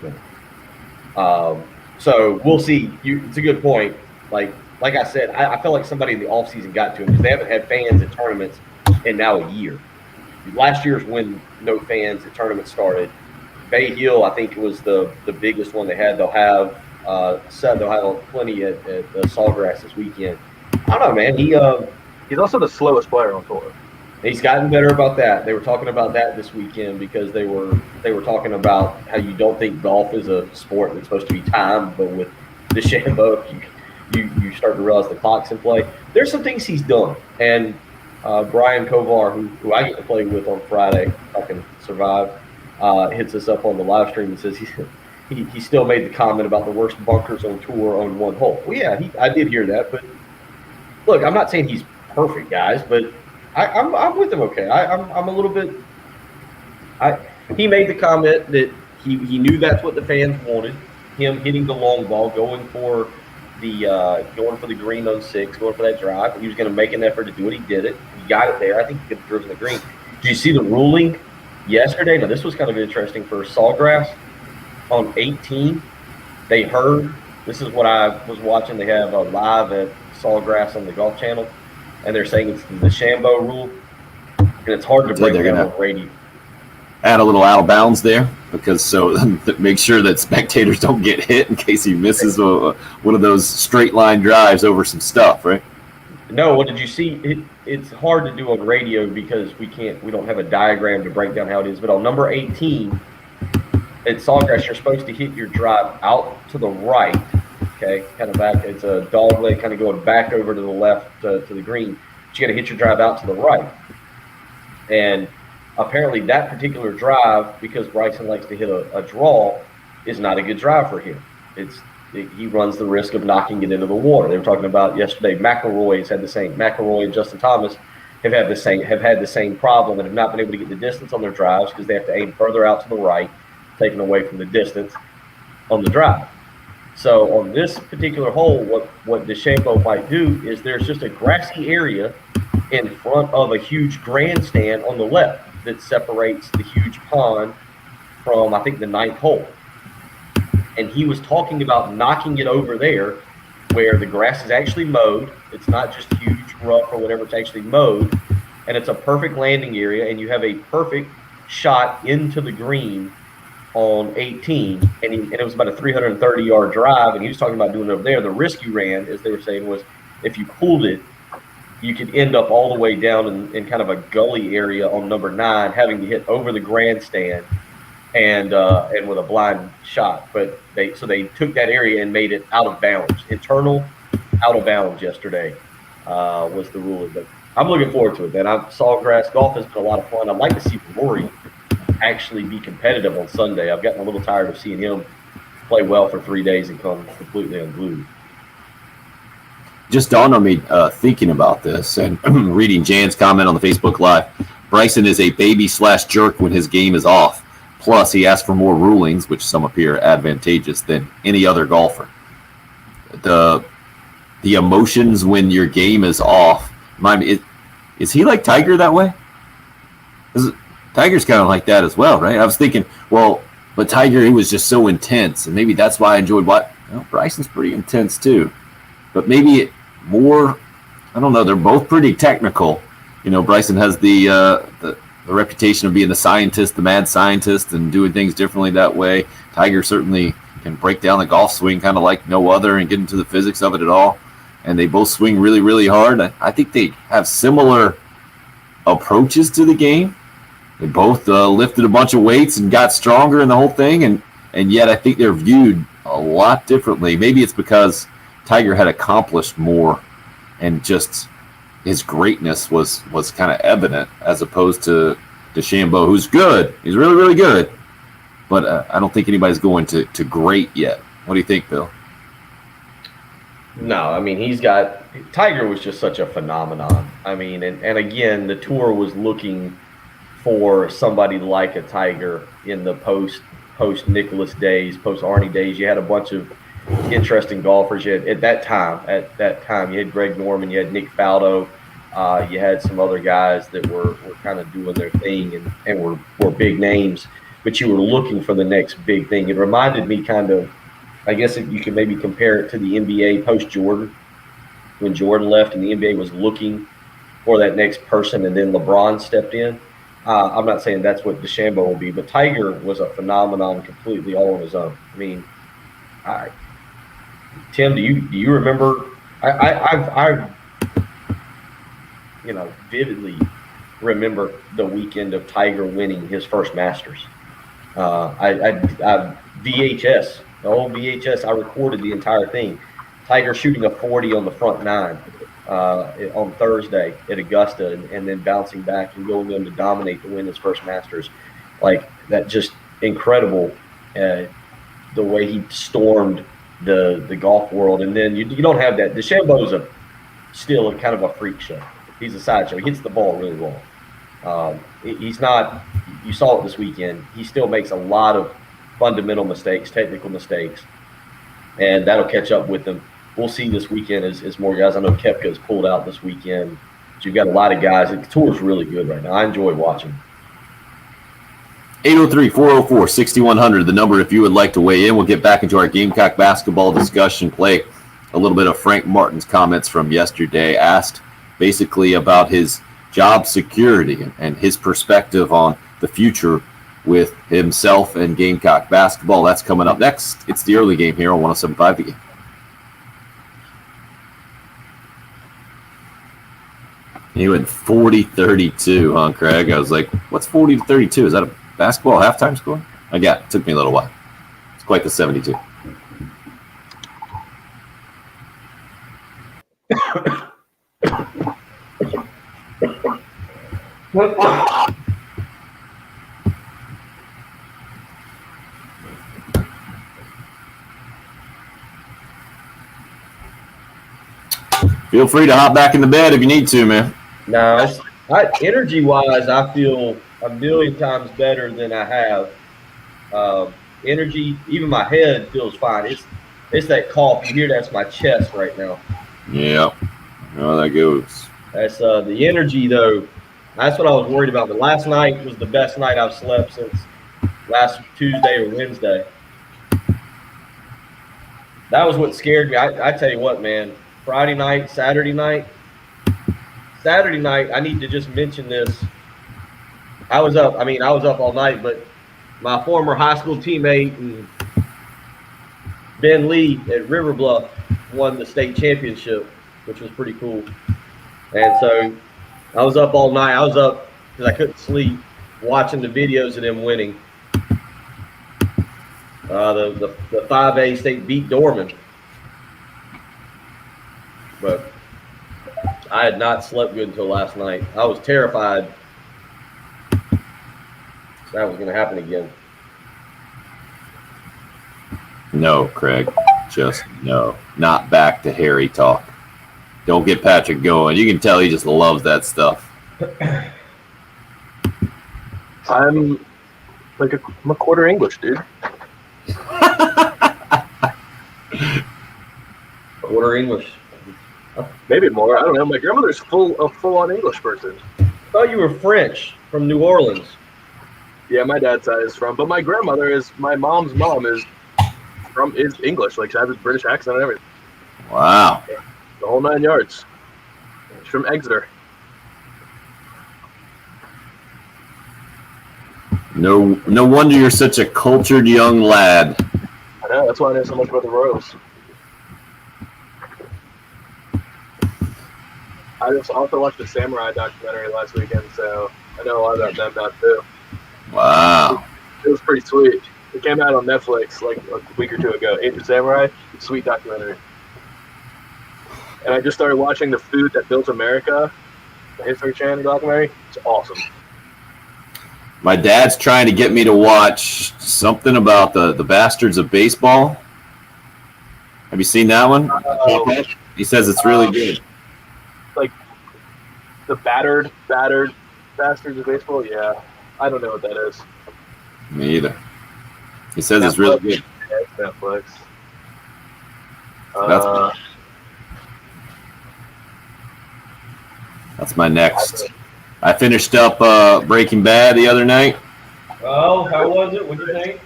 now. So we'll see. It's a good point. Like I said, I feel like somebody in the offseason got to him because they haven't had fans at tournaments in now a year. Last year's when no fans at tournaments started. Bay Hill, I think, was the biggest one they had. They'll have Seth will have plenty at Sawgrass this weekend. I don't know, man. He's also the slowest player on tour. He's gotten better about that. They were talking about that this weekend because they were talking about how you don't think golf is a sport that's supposed to be timed, but with DeChambeau, you start to realize the clock's in play. There's some things he's done, and Brian Kovar, who I get to play with on Friday, if I can survive, hits us up on the live stream and says he still made the comment about the worst bunkers on tour on one hole. Well, yeah, I did hear that, but look, I'm not saying he's perfect, guys, but I'm with him. Okay, I'm a little bit. He made the comment that he knew that's what the fans wanted. Him hitting the long ball, going for the green on 6, going for that drive. He was going to make an effort to do it. He did it. He got it there. I think he could have driven the green. Did you see the ruling yesterday? Now this was kind of interesting for Sawgrass on 18. They heard. This is what I was watching. They have live at Sawgrass on the Golf Channel. And they're saying it's the DeChambeau rule, and it's hard to break down on radio. Add a little out of bounds there, because so make sure that spectators don't get hit in case he misses one of those straight line drives over some stuff, right? No, what did you see? It's hard to do on radio because we don't have a diagram to break down how it is. But on number 18, at Sawgrass, you're supposed to hit your drive out to the right. Okay, kind of back. It's a dog leg kind of going back over to the left to the green. But you got to hit your drive out to the right. And apparently that particular drive, because Bryson likes to hit a draw, is not a good drive for him. He runs the risk of knocking it into the water. They were talking about yesterday. McIlroy and Justin Thomas have had the same problem and have not been able to get the distance on their drives because they have to aim further out to the right, taking away from the distance on the drive. So on this particular hole, what DeChambeau might do is there's just a grassy area in front of a huge grandstand on the left that separates the huge pond from, I think, the 9th hole. And he was talking about knocking it over there where the grass is actually mowed. It's not just huge rough or whatever. It's actually mowed. And it's a perfect landing area, and you have a perfect shot into the green on 18, and it was about a 330-yard drive, and he was talking about doing it over there. The risk you ran, as they were saying, was if you pulled it, you could end up all the way down in kind of a gully area on number 9, having to hit over the grandstand and with a blind shot. But they took that area and made it out of bounds, internal out of bounds yesterday was the ruling. But I'm looking forward to it, man. Sawgrass golf has been a lot of fun. I'd like to see Rory actually be competitive on Sunday. I've gotten a little tired of seeing him play well for 3 days and come completely unglued. Just dawned on me thinking about this and reading Jan's comment on the Facebook Live. Bryson is a baby/jerk when his game is off. Plus, he asks for more rulings, which some appear advantageous than any other golfer. The emotions when your game is off. Is he like Tiger that way? Tiger's kind of like that as well, right? I was thinking, well, but Tiger, he was just so intense, and maybe that's why I enjoyed Bryson's pretty intense too. But maybe more, I don't know, they're both pretty technical. You know, Bryson has the reputation of being the scientist, the mad scientist, and doing things differently that way. Tiger certainly can break down the golf swing kind of like no other and get into the physics of it at all. And they both swing really, really hard. I think they have similar approaches to the game. They both lifted a bunch of weights and got stronger in the whole thing, and yet I think they're viewed a lot differently. Maybe it's because Tiger had accomplished more, and just his greatness was kind of evident, as opposed to DeChambeau, who's good. He's really, really good, but I don't think anybody's going to great yet. What do you think, Bill? No, I mean, Tiger was just such a phenomenon. I mean, and again, the tour was looking for somebody like a Tiger in the post Nicklaus days, post Arnie days. You had a bunch of interesting golfers. You had, at that time, you had Greg Norman, you had Nick Faldo, you had some other guys that were kind of doing their thing and were big names, but you were looking for the next big thing. It reminded me kind of, I guess if you could maybe compare it to the NBA post Jordan, when Jordan left and the NBA was looking for that next person, and then LeBron stepped in. I'm not saying that's what DeChambeau will be, but Tiger was a phenomenon completely all on his own. I mean, Tim, do you remember? I vividly remember the weekend of Tiger winning his first Masters. I VHS, the old VHS. I recorded the entire thing. Tiger shooting a 40 on the front nine on Thursday at Augusta, and then bouncing back and going in to dominate to win his first Masters. Like that, just incredible. The way he stormed the golf world, and then you don't have that. DeChambeau's still a kind of a freak show. He's a sideshow. He hits the ball really well. He's not. You saw it this weekend. He still makes a lot of fundamental mistakes, technical mistakes, and that'll catch up with him. We'll see this weekend as more guys. I know Koepka's pulled out this weekend. So you've got a lot of guys. The tour's really good right now. I enjoy watching. 803-404-6100, the number if you would like to weigh in. We'll get back into our Gamecock basketball discussion, play a little bit of Frank Martin's comments from yesterday, asked basically about his job security and his perspective on the future with himself and Gamecock basketball. That's coming up next. It's the early game here on 107.5 The Game. He went 40-32, huh, Craig? I was like, what's 40-32? Is that a basketball halftime score? It took me a little while. It's quite the 72. Feel free to hop back in the bed if you need to, man. No, energy-wise, I feel a million times better than I have. Energy, even my head feels fine. It's that cough. You hear that's my chest right now. Yeah, how that goes. That's the energy, though. That's what I was worried about. But last night was the best night I've slept since last Tuesday or Wednesday. That was what scared me. I tell you what, man. Friday night, Saturday night, I need to just mention this. I was up all night, but my former high school teammate and Ben Lee at River Bluff won the state championship, which was pretty cool. And so I was up all night. I was up because I couldn't sleep, watching the videos of them winning. The 5A state beat Dorman. But I had not slept good until last night. I was terrified that was going to happen again. No, Craig. Just no. Not back to Harry talk. Don't get Patrick going. You can tell he just loves that stuff. I'm a quarter English, dude. Quarter English. Maybe more. I don't know. My grandmother's full-on English person. I thought you were French from New Orleans. Yeah, my dad's side is from, but my mom's mom is English. Like, she has a British accent and everything. Wow. The whole 9 yards. She's from Exeter. No wonder you're such a cultured young lad. I know. That's why I know so much about the Royals. I just also watched the Samurai documentary last weekend, so I know a lot about them now too. Wow. It was pretty sweet. It came out on Netflix like a week or two ago. Ancient Samurai, sweet documentary. And I just started watching The Food That Built America, the History Channel documentary. It's awesome. My dad's trying to get me to watch something about the Bastards of Baseball. Have you seen that one? He says it's really good. Like the battered Bastards of Baseball. Yeah, I don't know what that is. Me either. He says Netflix. It's really good. Yeah, it's Netflix. That's my next. I finished up Breaking Bad the other night. Oh, how was it? What did you think?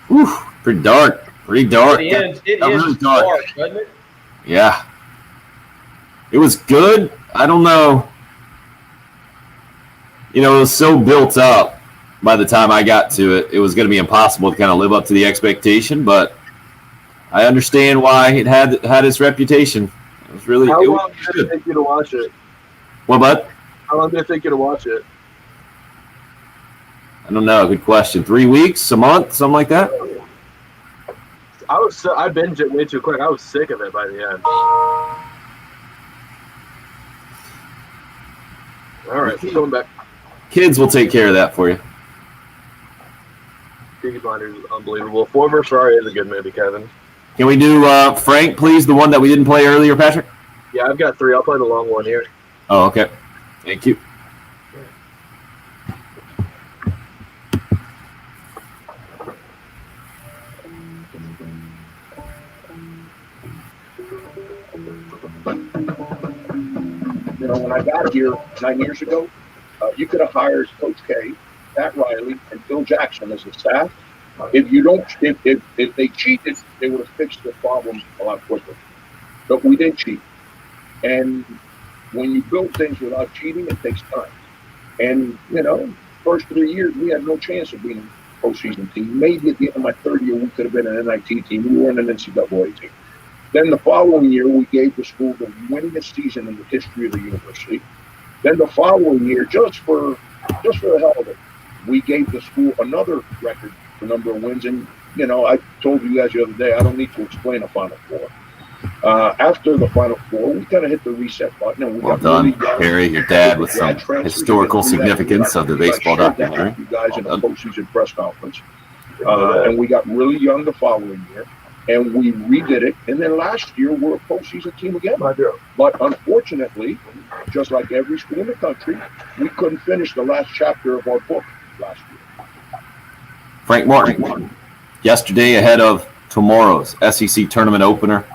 Whew, pretty dark. It is really dark, doesn't it? Yeah. It was good. I don't know. It was so built up by the time I got to it. It was going to be impossible to kind of live up to the expectation, but I understand why it had its reputation. It was really. How It long was did it good. take you to watch it? What, bud? How long did it take you to watch it? I don't know. Good question. 3 weeks, a month, something like that. I binged it way too quick. I was sick of it by the end. All right, coming back. Kids will take care of that for you. Peaky Blinders is unbelievable. Ford vs. Ferrari is a good movie, Kevin. Can we do Frank, please? The one that we didn't play earlier, Patrick? Yeah, I've got 3. I'll play the long one here. Oh, okay. Thank you. You know, when I got here 9 years ago, you could have hired Coach K, Pat Riley, and Phil Jackson as a staff. If they cheated, they would have fixed the problem a lot quicker. But we didn't cheat. And when you build things without cheating, it takes time. And, you know, first 3 years, we had no chance of being a postseason team. Maybe at the end of my third year, we could have been an NIT team. We weren't an NCAA team. Then the following year, we gave the school the winningest season in the history of the university. Then the following year, just for the hell of it, we gave the school another record for number of wins. And, you know, I told you guys the other day, I don't need to explain a Final Four. After the Final Four, we kind of hit the reset button. And we Well got done, really young. Harry, your dad, with We some got transfers. historical We got- significance of the we got baseball shared that documentary. with You guys in Well a done. postseason press conference. And we got really young the following year. And we redid it. And then last year, we're a postseason team again. But unfortunately, just like every school in the country, we couldn't finish the last chapter of our book last year. Frank Martin, yesterday ahead of tomorrow's SEC tournament opener.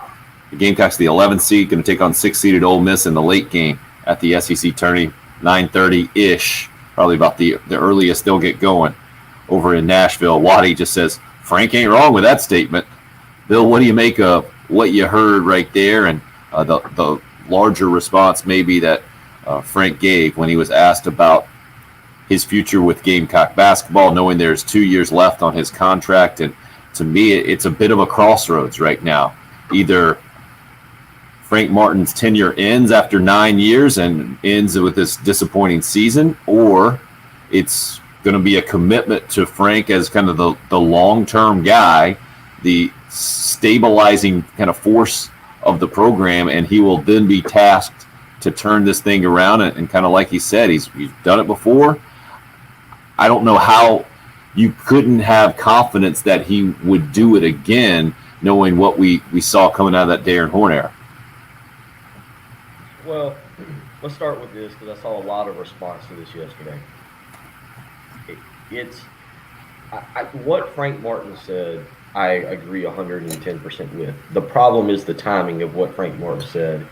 The Gamecocks, the 11th seed, going to take on 6th-seeded Ole Miss in the late game at the SEC tourney, 9:30-ish, probably about the earliest they'll get going over in Nashville. Waddy just says, Frank ain't wrong with that statement. Bill, what do you make of what you heard right there and the larger response maybe that Frank gave when he was asked about his future with Gamecock basketball, knowing there's 2 years left on his contract? And to me, it's a bit of a crossroads right now. Either Frank Martin's tenure ends after 9 years and ends with this disappointing season, or it's going to be a commitment to Frank as kind of the long-term guy, the stabilizing kind of force of the program, and he will then be tasked to turn this thing around. And kind of like he said, he's done it before. I don't know how you couldn't have confidence that he would do it again, knowing what we saw coming out of that Darren Horn era. Well, let's start with this because I saw a lot of response to this yesterday. What Frank Martin said, I agree 110% with. The problem is the timing of what Frank Martin said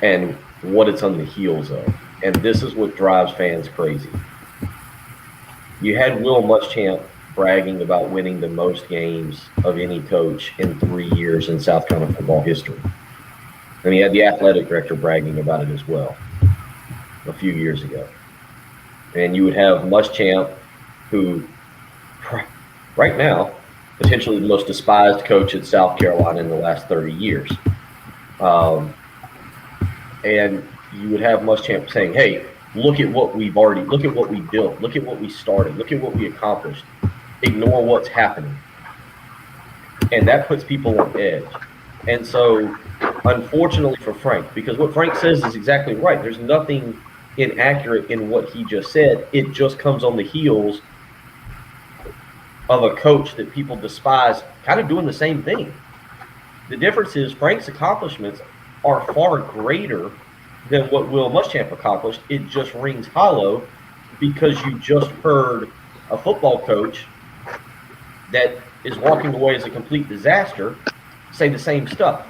and what it's on the heels of. And this is what drives fans crazy. You had Will Muschamp bragging about winning the most games of any coach in 3 years in South Carolina football history. And he had the athletic director bragging about it as well a few years ago. And you would have Muschamp, who right now, potentially the most despised coach at South Carolina in the last 30 years. And you would have Muschamp saying, hey, look at what we built, look at what we started, look at what we accomplished. Ignore what's happening. And that puts people on edge. And so, unfortunately for Frank, because what Frank says is exactly right. There's nothing inaccurate in what he just said. It just comes on the heels of a coach that people despise kind of doing the same thing. The difference is Frank's accomplishments are far greater than what Will Muschamp accomplished. It just rings hollow because you just heard a football coach that is walking away as a complete disaster say the same stuff.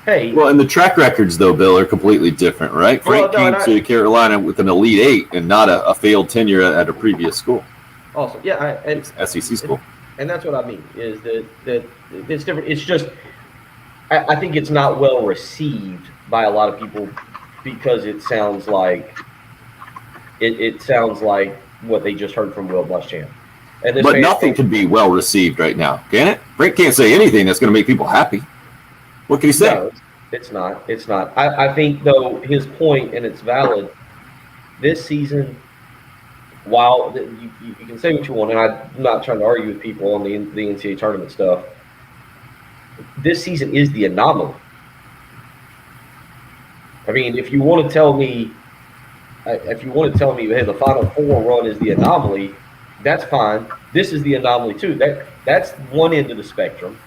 Hey, Well, and the track records, though, Bill, are completely different, right? Well, Frank no, came to Carolina with an Elite Eight and not a failed tenure at a previous school, awesome. Yeah, and SEC school. And that's what I mean, is that it's different. It's just, I think it's not well received by a lot of people because it sounds like what they just heard from Will Muschamp. And this But fan- nothing can be well received right now, can it? Frank can't say anything that's going to make people happy. What can he say? No, it's not. It's not. I think, though, his point, and it's valid, this season, while you can say what you want, and I'm not trying to argue with people on the NCAA tournament stuff, this season is the anomaly. I mean, if you want to tell me, hey, the Final Four run is the anomaly, that's fine. This is the anomaly too. That's one end of the spectrum,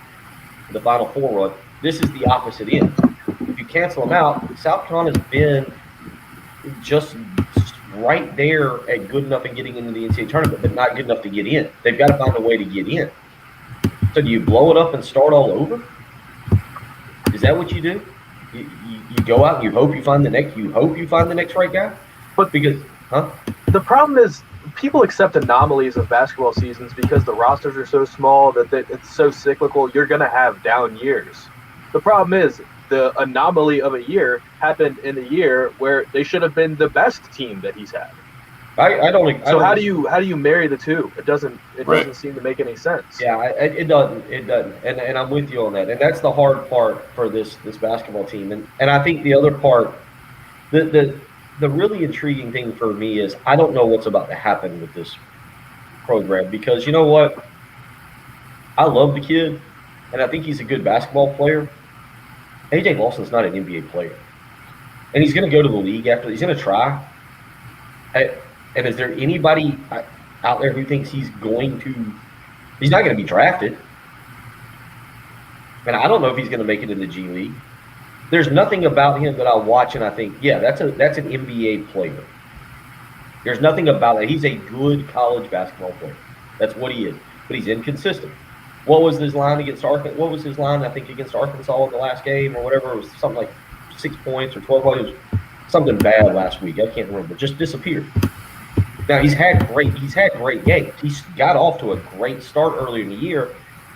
the Final Four run. This is the opposite end. If you cancel them out, South Carolina's been just right there at good enough in getting into the NCAA tournament, but not good enough to get in. They've got to find a way to get in. So do you blow it up and start all over? Is that what you do? You go out and you hope you find the next right guy? But Because the problem is people accept anomalies of basketball seasons because the rosters are so small that it's so cyclical. You're going to have down years. The problem is the anomaly of a year happened in a year where they should have been the best team that he's had. I don't. How do you marry the two? It doesn't seem to make any sense. Yeah, it doesn't. And I'm with you on that. And that's the hard part for this basketball team. And I think the other part, the really intriguing thing for me is I don't know what's about to happen with this program, because you know what? I love the kid, and I think he's a good basketball player. AJ Lawson's not an NBA player, and he's going to go to the league after. He's going to try. And is there anybody out there who thinks he's not going to be drafted? And I don't know if he's going to make it in the G League. There's nothing about him that I watch and I think, yeah, that's an NBA player. There's nothing about it. He's a good college basketball player. That's what he is. But he's inconsistent. What was his line against Arkansas? What was his line, I think, against Arkansas in the last game or whatever? It was something like 6 points or 12 points. It was something bad last week. I can't remember. Just disappeared. Now, he's had great games. He's got off to a great start earlier in the year.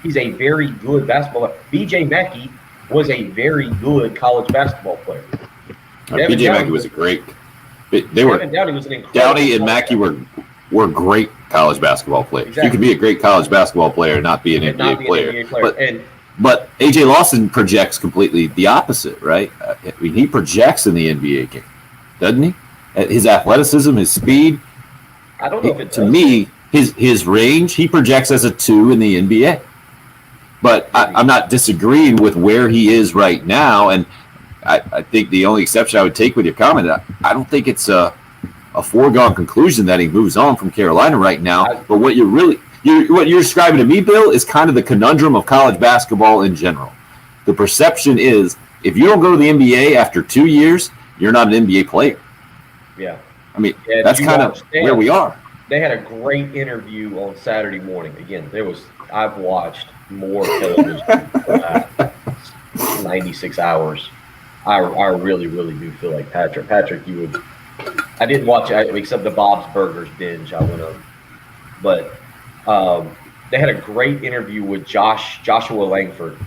He's a very good basketball player. B.J. Mackey was a very good college basketball player. B.J. Mackey was a great. Devin Downey was an incredible. Downey and Mackey were great college basketball players. Exactly. You can be a great college basketball player and not be an NBA player. But AJ Lawson projects completely the opposite, right? I mean, he projects in the NBA game, doesn't he? His athleticism, his speed. I don't know if it to me, his range, he projects as a 2 in the NBA. But I'm not disagreeing with where he is right now, and I think the only exception I would take with your comment, I don't think it's a foregone conclusion that he moves on from Carolina right now. But what you're describing to me, Bill, is kind of the conundrum of college basketball in general. The perception is if you don't go to the NBA after 2 years, you're not an NBA player. Yeah. I mean, that's kind of where we are. They had a great interview on Saturday morning. Again, I've watched more television for 96 hours. I really, really do feel like Patrick. Patrick, I didn't watch it except the Bob's Burgers binge I went on. But they had a great interview with Joshua Langford,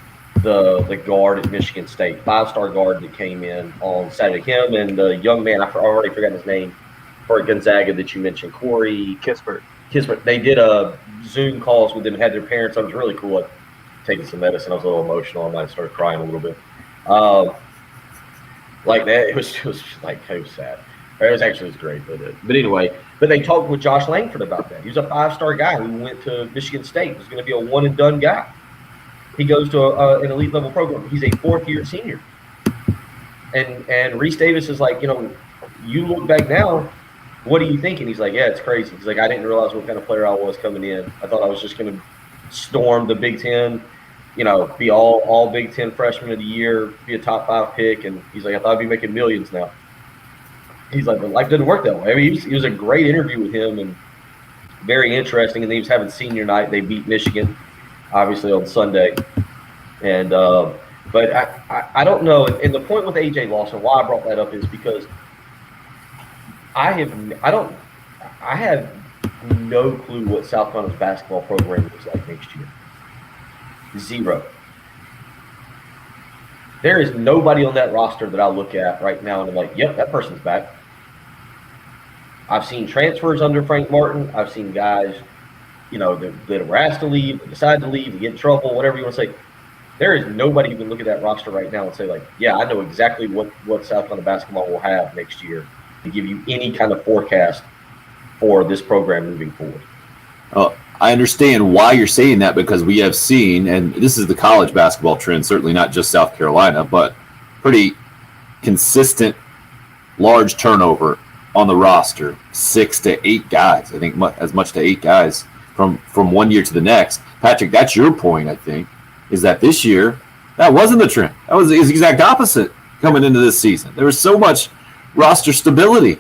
the guard at Michigan State, 5-star guard that came in on Saturday. Him and the young man, I already forgot his name, for Gonzaga that you mentioned, Corey Kispert. They did a Zoom calls with them, had their parents. It was really cool. I'd taken some medicine. I was a little emotional. I might have started crying a little bit. Like that, it was sad. It was great. But anyway, they talked with Josh Langford about that. He was a 5-star guy who went to Michigan State. He was going to be a one-and-done guy. He goes to an elite level program. He's a 4th-year senior. And Reese Davis is like, you look back now, what are you thinking? He's like, yeah, it's crazy. He's like, I didn't realize what kind of player I was coming in. I thought I was just going to storm the Big Ten, be all Big Ten freshman of the year, be a top 5 pick. And he's like, I thought I'd be making millions now. He's like, but life didn't work that way. I mean, it was a great interview with him and very interesting. And then he was having senior night. They beat Michigan, obviously, on Sunday. And but I don't know. And the point with AJ Lawson, why I brought that up is because I have no clue what South Carolina's basketball program looks like next year. Zero. There is nobody on that roster that I look at right now and I'm like, yep, that person's back. I've seen transfers under Frank Martin. I've seen guys that were asked to leave, decide to leave, to get in trouble, whatever you want to say. There is nobody who can look at that roster right now and say, like, yeah, I know exactly what South Carolina basketball will have next year to give you any kind of forecast for this program moving forward. I understand why you're saying that, because we have seen, and this is the college basketball trend, certainly not just South Carolina, but pretty consistent large turnover on the roster, 6 to 8 guys. I think as much to 8 guys from one year to the next. Patrick, that's your point, I think, is that this year that wasn't the trend. That was the exact opposite coming into this season. There was so much roster stability.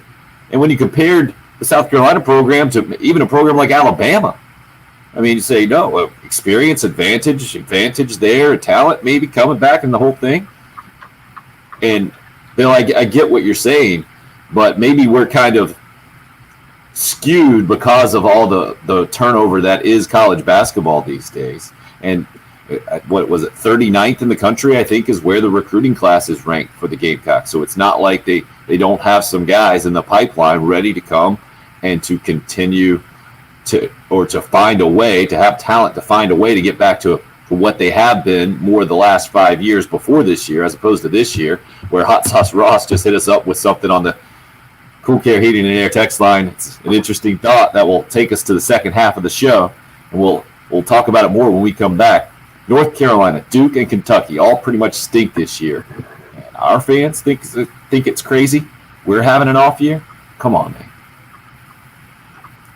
And when you compared the South Carolina program to even a program like Alabama, I mean, you say, no, experience, advantage there, talent maybe coming back and the whole thing. And Bill, I get what you're saying, but maybe we're kind of skewed because of all the turnover that is college basketball these days. And what was it, 39th in the country, I think, is where the recruiting class is ranked for the Gamecocks. So it's not like they don't have some guys in the pipeline ready to come and to continue to find a way, to have talent to find a way to get back to what they have been more the last 5 years before this year, as opposed to this year, where Hot Sauce Ross just hit us up with something on the Cool Care Heating and Air text line. It's an interesting thought that will take us to the second half of the show, and we'll talk about it more when we come back. North Carolina, Duke, and Kentucky all pretty much stink this year. And our fans think it's crazy. We're having an off year. Come on, man.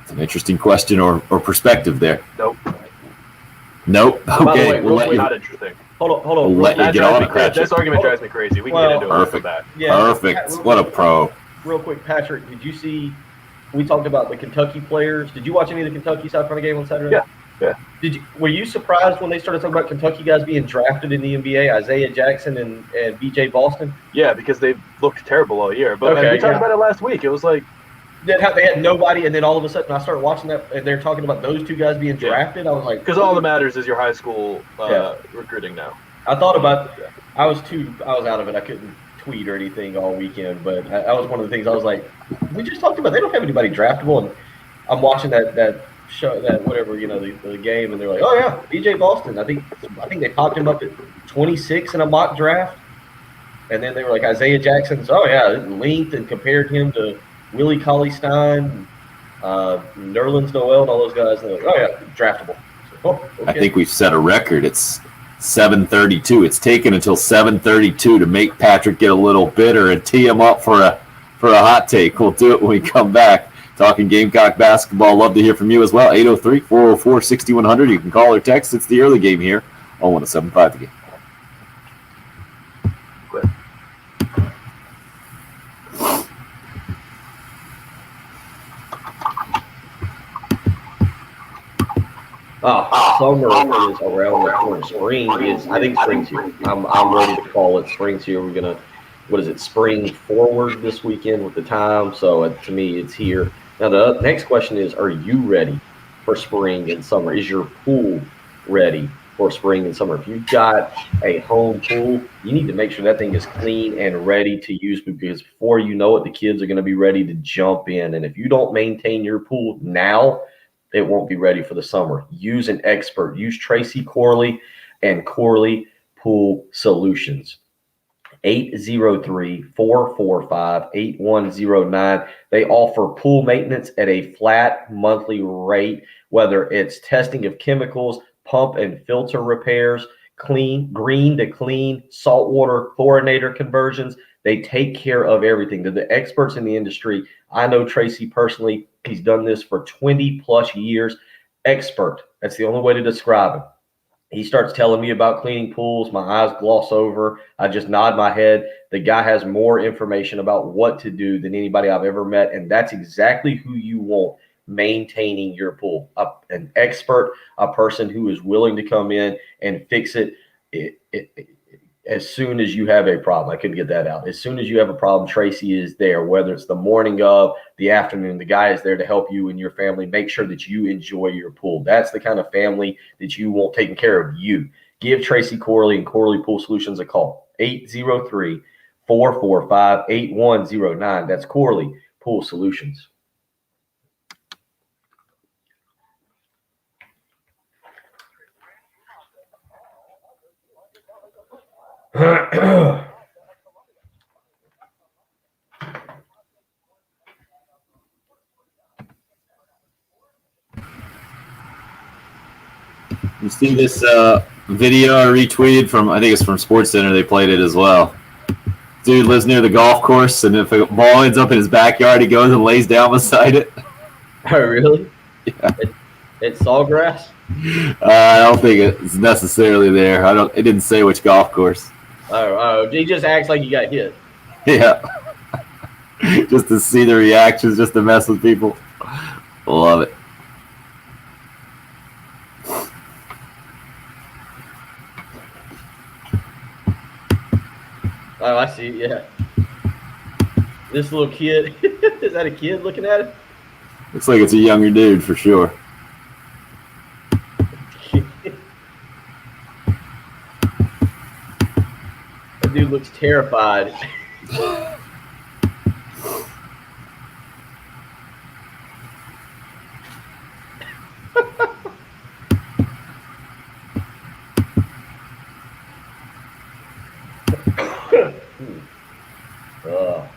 It's an interesting question or perspective there. Nope. Okay, we'll let you. Not interesting. Hold on. We'll let you get on it. This argument drives me crazy. We can get into it. Perfect. Yeah, Perfect. What a pro. Real quick, Patrick, did you see? We talked about the Kentucky players. Did you watch any of the Kentucky South Carolina game on Saturday? Yeah. Were you surprised when they started talking about Kentucky guys being drafted in the NBA, Isaiah Jackson and B.J. Boston? Yeah, because they looked terrible all year. But we talked about it last week. It was like they had nobody, and then all of a sudden I started watching that, and they're talking about those two guys being drafted. I was like, because all that matters is your high school recruiting now. I thought about. I was out of it. I couldn't tweet or anything all weekend, but that was one of the things I was like, we just talked about. They don't have anybody draftable, and I'm watching that show, that whatever, the game, and they're like, oh yeah, BJ Boston. I think they popped him up at 26 in a mock draft, and then they were like Isaiah Jackson. Oh yeah, linked and compared him to Willie Cauley-Stein, Nerlens Noel, and all those guys. And they're like, oh yeah, draftable. So, okay. I think we've set a record. It's 7:32. It's taken until 7:32 to make Patrick get a little bitter and tee him up for a hot take. We'll do it when we come back. Talking Gamecock basketball. Love to hear from you as well. 803-404-6100. You can call or text. It's the early game here on 107.5 The Game. Summer is around the corner. Spring's here. I'm ready to call it. Spring's here. We're gonna, spring forward this weekend with the time. So to me, it's here. Now the next question is: are you ready for spring and summer? Is your pool ready for spring and summer? If you've got a home pool, you need to make sure that thing is clean and ready to use, because before you know it, the kids are going to be ready to jump in. And if you don't maintain your pool now, it won't be ready for the summer. Use an expert. Use Tracy Corley and Corley Pool Solutions. 803-445-8109. They offer pool maintenance at a flat monthly rate, whether it's testing of chemicals, pump and filter repairs, green to clean, saltwater chlorinator conversions. They take care of everything. They're the experts in the industry. I know Tracy personally. He's done this for 20 plus years. Expert. That's the only way to describe him. He starts telling me about cleaning pools. My eyes gloss over. I just nod my head. The guy has more information about what to do than anybody I've ever met. And that's exactly who you want maintaining your pool. An expert, a person who is willing to come in and fix it as soon as you have a problem. I couldn't get that out. As soon as you have a problem, Tracy is there, whether it's the morning of, the afternoon. The guy is there to help you and your family make sure that you enjoy your pool. That's the kind of family that you want taking care of you. Give Tracy Corley and Corley Pool Solutions a call. 803-445-8109. That's Corley Pool Solutions. You see this video I retweeted from, I think it's from SportsCenter. They played it as well. Dude lives near the golf course, and if a ball ends up in his backyard, he goes and lays down beside it. Oh, really? Yeah. It's Sawgrass? I don't think it's necessarily there. It didn't say which golf course. Oh, he just acts like you got hit. Yeah. Just to see the reactions, just to mess with people. Love it. Oh, I see. Yeah. This little kid. Is that a kid looking at it? Looks like it's a younger dude for sure. That dude looks terrified. Ugh.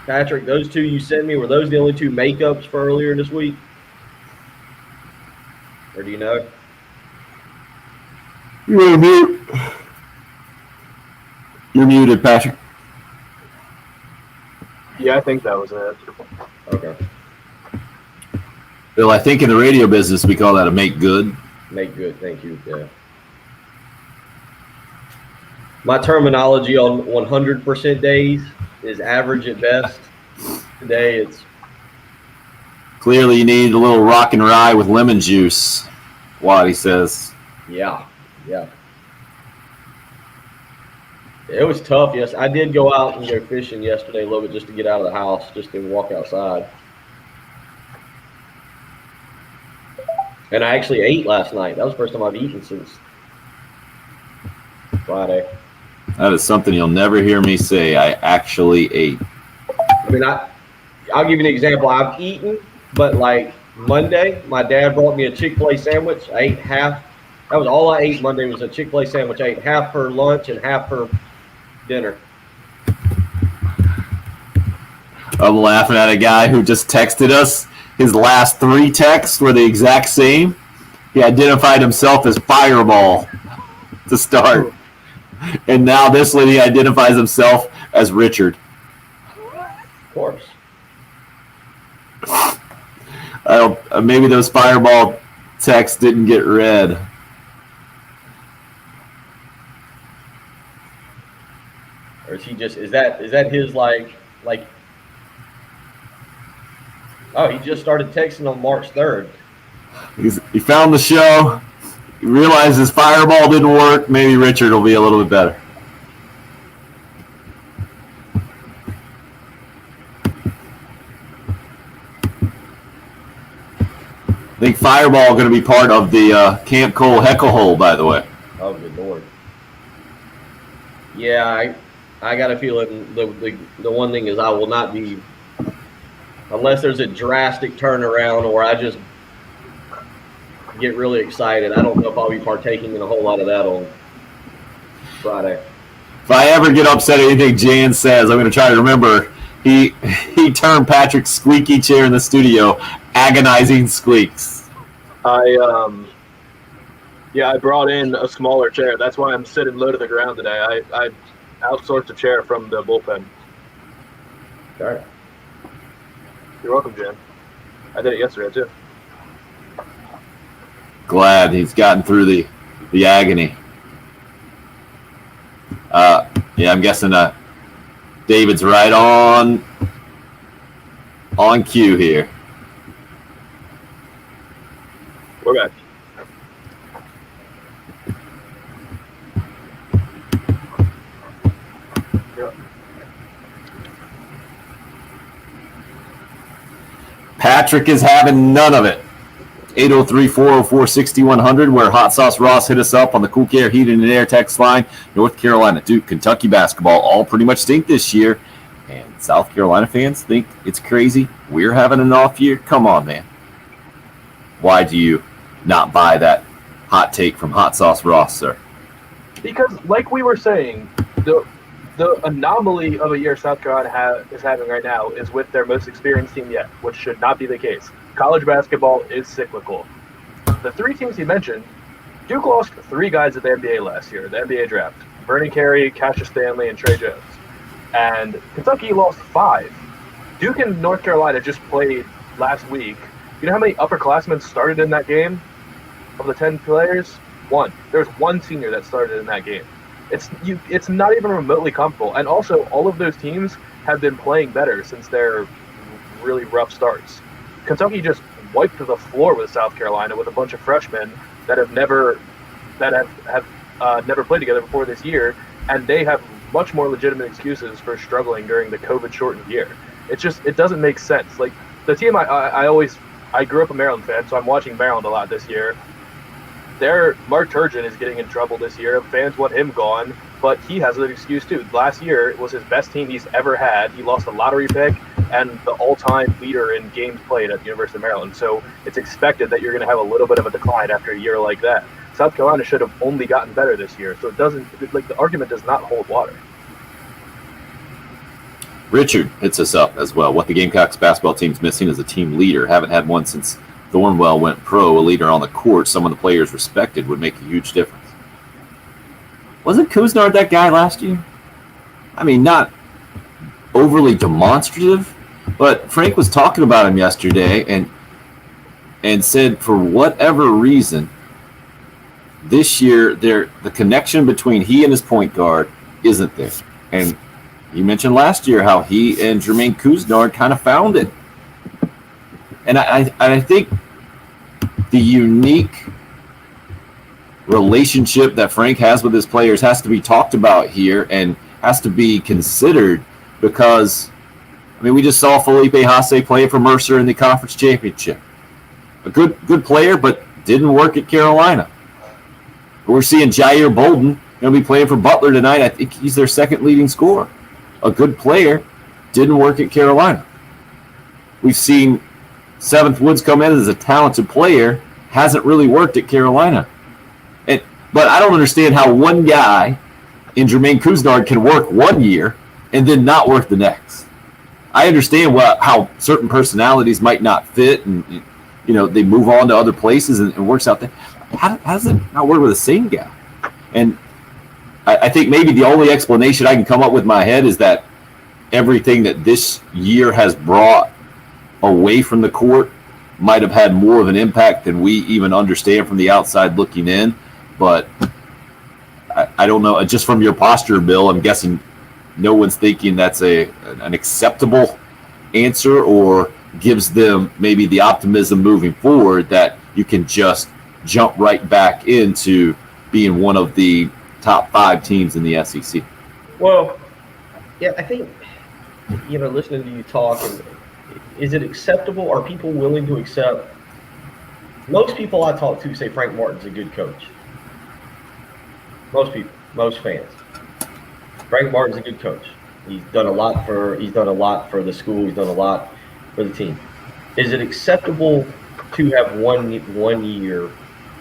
Patrick, those two you sent me, were those the only two makeups for earlier this week? Or do you know? You're mute. You're muted, Patrick. Yeah, I think that was it. Okay. Bill, I think in the radio business we call that a make good. Make good, thank you. Yeah. My terminology on 100% days is average at best. Today it's Clearly you need a little rock and rye with lemon juice, Waddy says. yeah. It was tough. Yes, I did go out and go fishing yesterday a little bit just to get out of the house, just to walk outside. And I actually ate last night. That was the first time I've eaten since Friday. That is something you'll never hear me say. I actually ate. I mean, I'll give you an example. I've eaten, but like Monday, my dad brought me a Chick-fil-A sandwich. I ate half. That was all I ate Monday was a Chick-fil-A sandwich. I ate half for lunch and half for dinner. I'm laughing at a guy who just texted us. His last 3 texts were the exact same. He identified himself as Fireball to start. And now this one, he identifies himself as Richard. Of course. I don't. Maybe those Fireball texts didn't get read. Or is he just is that his like oh, he just started texting on March 3rd. He found the show. He realized his Fireball didn't work. Maybe Richard will be a little bit better. I think Fireball going to be part of the Camp Cole Heckle Hole, by the way. Oh, good Lord. Yeah, I got a feeling the one thing is I will not be, unless there's a drastic turnaround or I just get really excited. I don't know if I'll be partaking in a whole lot of that on Friday. If I ever get upset at anything Jan says, I'm going to try to remember he termed Patrick's squeaky chair in the studio agonizing squeaks. I brought in a smaller chair. That's why I'm sitting low to the ground today. I outsourced a chair from the bullpen. All right. You're welcome, Jen. I did it yesterday too. Glad he's gotten through the agony. Yeah, I'm guessing David's right on cue here. We're back. Patrick is having none of it. 803-404-6100, where Hot Sauce Ross hit us up on the Cool Care Heating and Air text line. North Carolina, Duke, Kentucky basketball all pretty much stink this year. And South Carolina fans think it's crazy. We're having an off year. Come on, man. Why do you not buy that hot take from Hot Sauce Ross, sir? Because, like we were saying, the anomaly of a year South Carolina is having right now is with their most experienced team yet, which should not be the case. College basketball is cyclical. The three teams he mentioned, Duke lost 3 guys at the NBA last year, the NBA draft. Vernon Carey, Cassius Stanley, and Trey Jones. And Kentucky lost 5. Duke and North Carolina just played last week. You know how many upperclassmen started in that game? Of the 10 players? 1. There's 1 senior that started in that game. It's not even remotely comparable. And also, all of those teams have been playing better since their really rough starts. Kentucky just wiped the floor with South Carolina with a bunch of freshmen that have never played together before this year, and they have much more legitimate excuses for struggling during the COVID-shortened year. It doesn't make sense. Like the team, I grew up a Maryland fan, so I'm watching Maryland a lot this year. Mark Turgeon is getting in trouble this year. Fans want him gone, but he has an excuse too. Last year, it was his best team he's ever had. He lost a lottery pick and the all-time leader in games played at the University of Maryland. So it's expected that you're going to have a little bit of a decline after a year like that. South Carolina should have only gotten better this year. So the argument does not hold water. Richard hits us up as well. What the Gamecocks basketball team's missing is a team leader. Haven't had one since Thornwell went pro. A leader on the court, someone the players respected, would make a huge difference. Wasn't Couisnard that guy last year? I mean, not overly demonstrative, but Frank was talking about him yesterday and said for whatever reason, this year the connection between he and his point guard isn't there. And you mentioned last year how he and Jermaine Couisnard kind of found it. And I think the unique relationship that Frank has with his players has to be talked about here and has to be considered because, I mean, we just saw Felipe Haase play for Mercer in the conference championship. A good player, but didn't work at Carolina. We're seeing Jair Bolden going to be playing for Butler tonight. I think he's their second leading scorer. A good player, didn't work at Carolina. We've seen Seventh Woods come in as a talented player, hasn't really worked at Carolina. But I don't understand how one guy in Jermaine Couisnard can work 1 year and then not work the next. I understand how certain personalities might not fit and they move on to other places and it works out there. How does it not work with the same guy? And I think maybe the only explanation I can come up with in my head is that everything that this year has brought away from the court might have had more of an impact than we even understand from the outside looking in. But I don't know. Just from your posture, Bill, I'm guessing no one's thinking that's an acceptable answer or gives them maybe the optimism moving forward that you can just jump right back into being one of the top 5 teams in the SEC. Well, yeah, I think, listening to you talk, is it acceptable? Are people willing to accept? Most people I talk to say Frank Martin's a good coach. Most people, most fans. Frank Martin's a good coach. He's done a lot for the school. He's done a lot for the team. Is it acceptable to have one year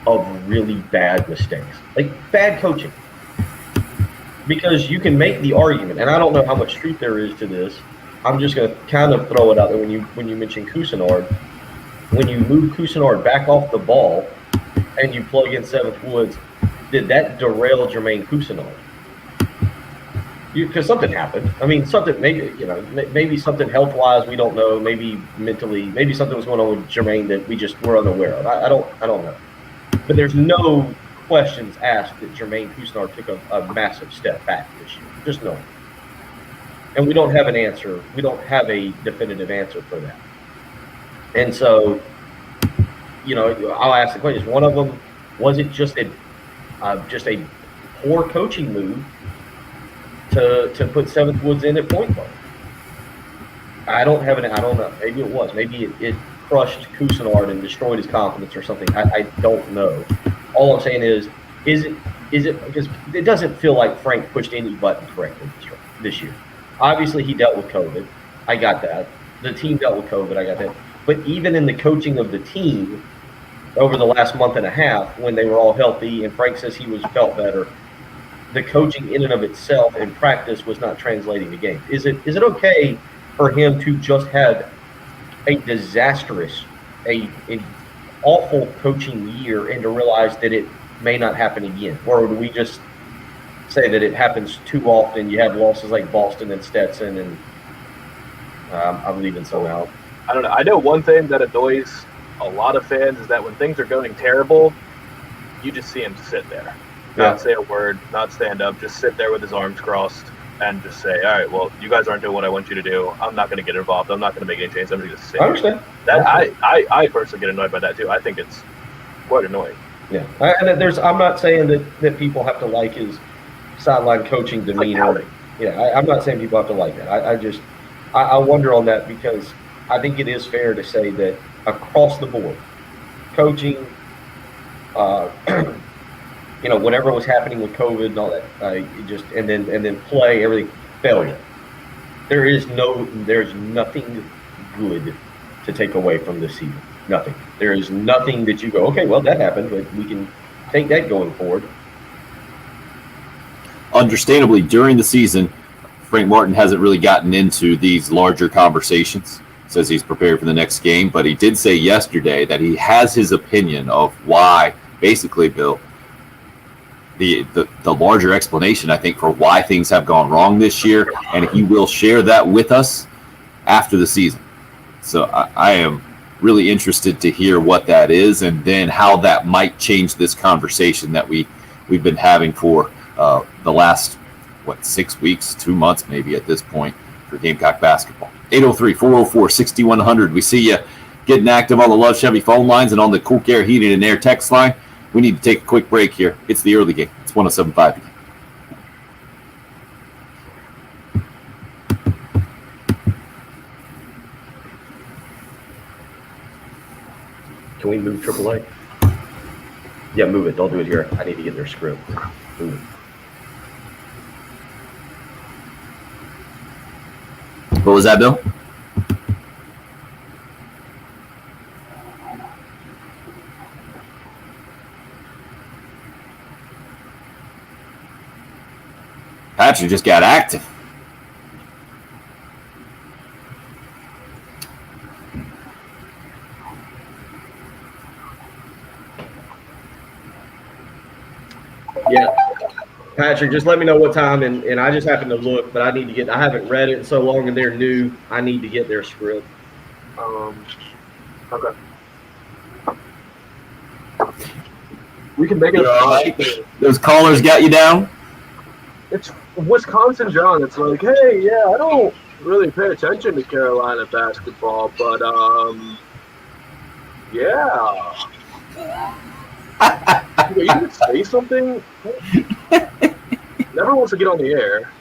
of really bad mistakes, like bad coaching? Because you can make the argument, and I don't know how much truth there is to this. I'm just going to kind of throw it out there. When you mention Couisnard, when you move Couisnard back off the ball and you plug in Seventh Woods, did that derail Jermaine Couisnard? Because something happened. I mean, maybe something health-wise we don't know. Maybe mentally, maybe something was going on with Jermaine that we just were unaware of. I don't know. But there's no questions asked that Jermaine Couisnard took a massive step back this year. Just no. And we don't have an answer. We don't have a definitive answer for that. And so, I'll ask the question. One of them, was it just a poor coaching move to put Seventh Woods in at point guard? I don't know. Maybe it was. Maybe crushed Cousinard and destroyed his confidence or something. I don't know. All I'm saying is it because it doesn't feel like Frank pushed any button correctly this year. Obviously, he dealt with COVID. I got that. The team dealt with COVID. I got that. But even in the coaching of the team over the last month and a half, when they were all healthy and Frank says he felt better, the coaching in and of itself in practice was not translating the game. Is it okay for him to just have a disastrous, an awful coaching year and to realize that it may not happen again? Or do we just say that it happens too often? You have losses like Boston and Stetson, and I'm leaving some out. I don't know. I know one thing that annoys a lot of fans is that when things are going terrible, you just see him sit there, not say a word, not stand up, just sit there with his arms crossed and just say, all right, well, you guys aren't doing what I want you to do. I'm not going to get involved. I'm not going to make any changes. I'm going to just sit. I understand. I personally get annoyed by that too. I think it's quite annoying. Yeah. I'm not saying that people have to like his sideline coaching demeanor. I'm not saying people have to like that. I wonder on that because I think it is fair to say that across the board, coaching, whatever was happening with COVID and all that, and then play, everything, failure. There's nothing good to take away from this season. Nothing. There is nothing that you go, okay, well, that happened, but we can take that going forward. Understandably, during the season, Frank Martin hasn't really gotten into these larger conversations. Says he's prepared for the next game, but he did say yesterday that he has his opinion of why, basically, Bill, the larger explanation, I think, for why things have gone wrong this year, and he will share that with us after the season. So I am really interested to hear what that is and then how that might change this conversation that we've been having for the last, 6 weeks, 2 months maybe at this point for Gamecock basketball. 803-404-6100. We see you getting active on the Love Chevy phone lines and on the Cool Care Heating and Air text line. We need to take a quick break here. It's the early game. It's 107.5. Can we move AAA? Yeah, move it. Don't do it here. I need to get their script. Move it. What was that, Bill? Patrick just got active. Yeah. Patrick, just let me know what time, and I just happened to look, but I haven't read it in so long, and they're new. I need to get their script. Okay. We can make it. Those callers got you down? It's Wisconsin John. It's like, hey, yeah, I don't really pay attention to Carolina basketball, but yeah. You can say something. Never wants to get on the air.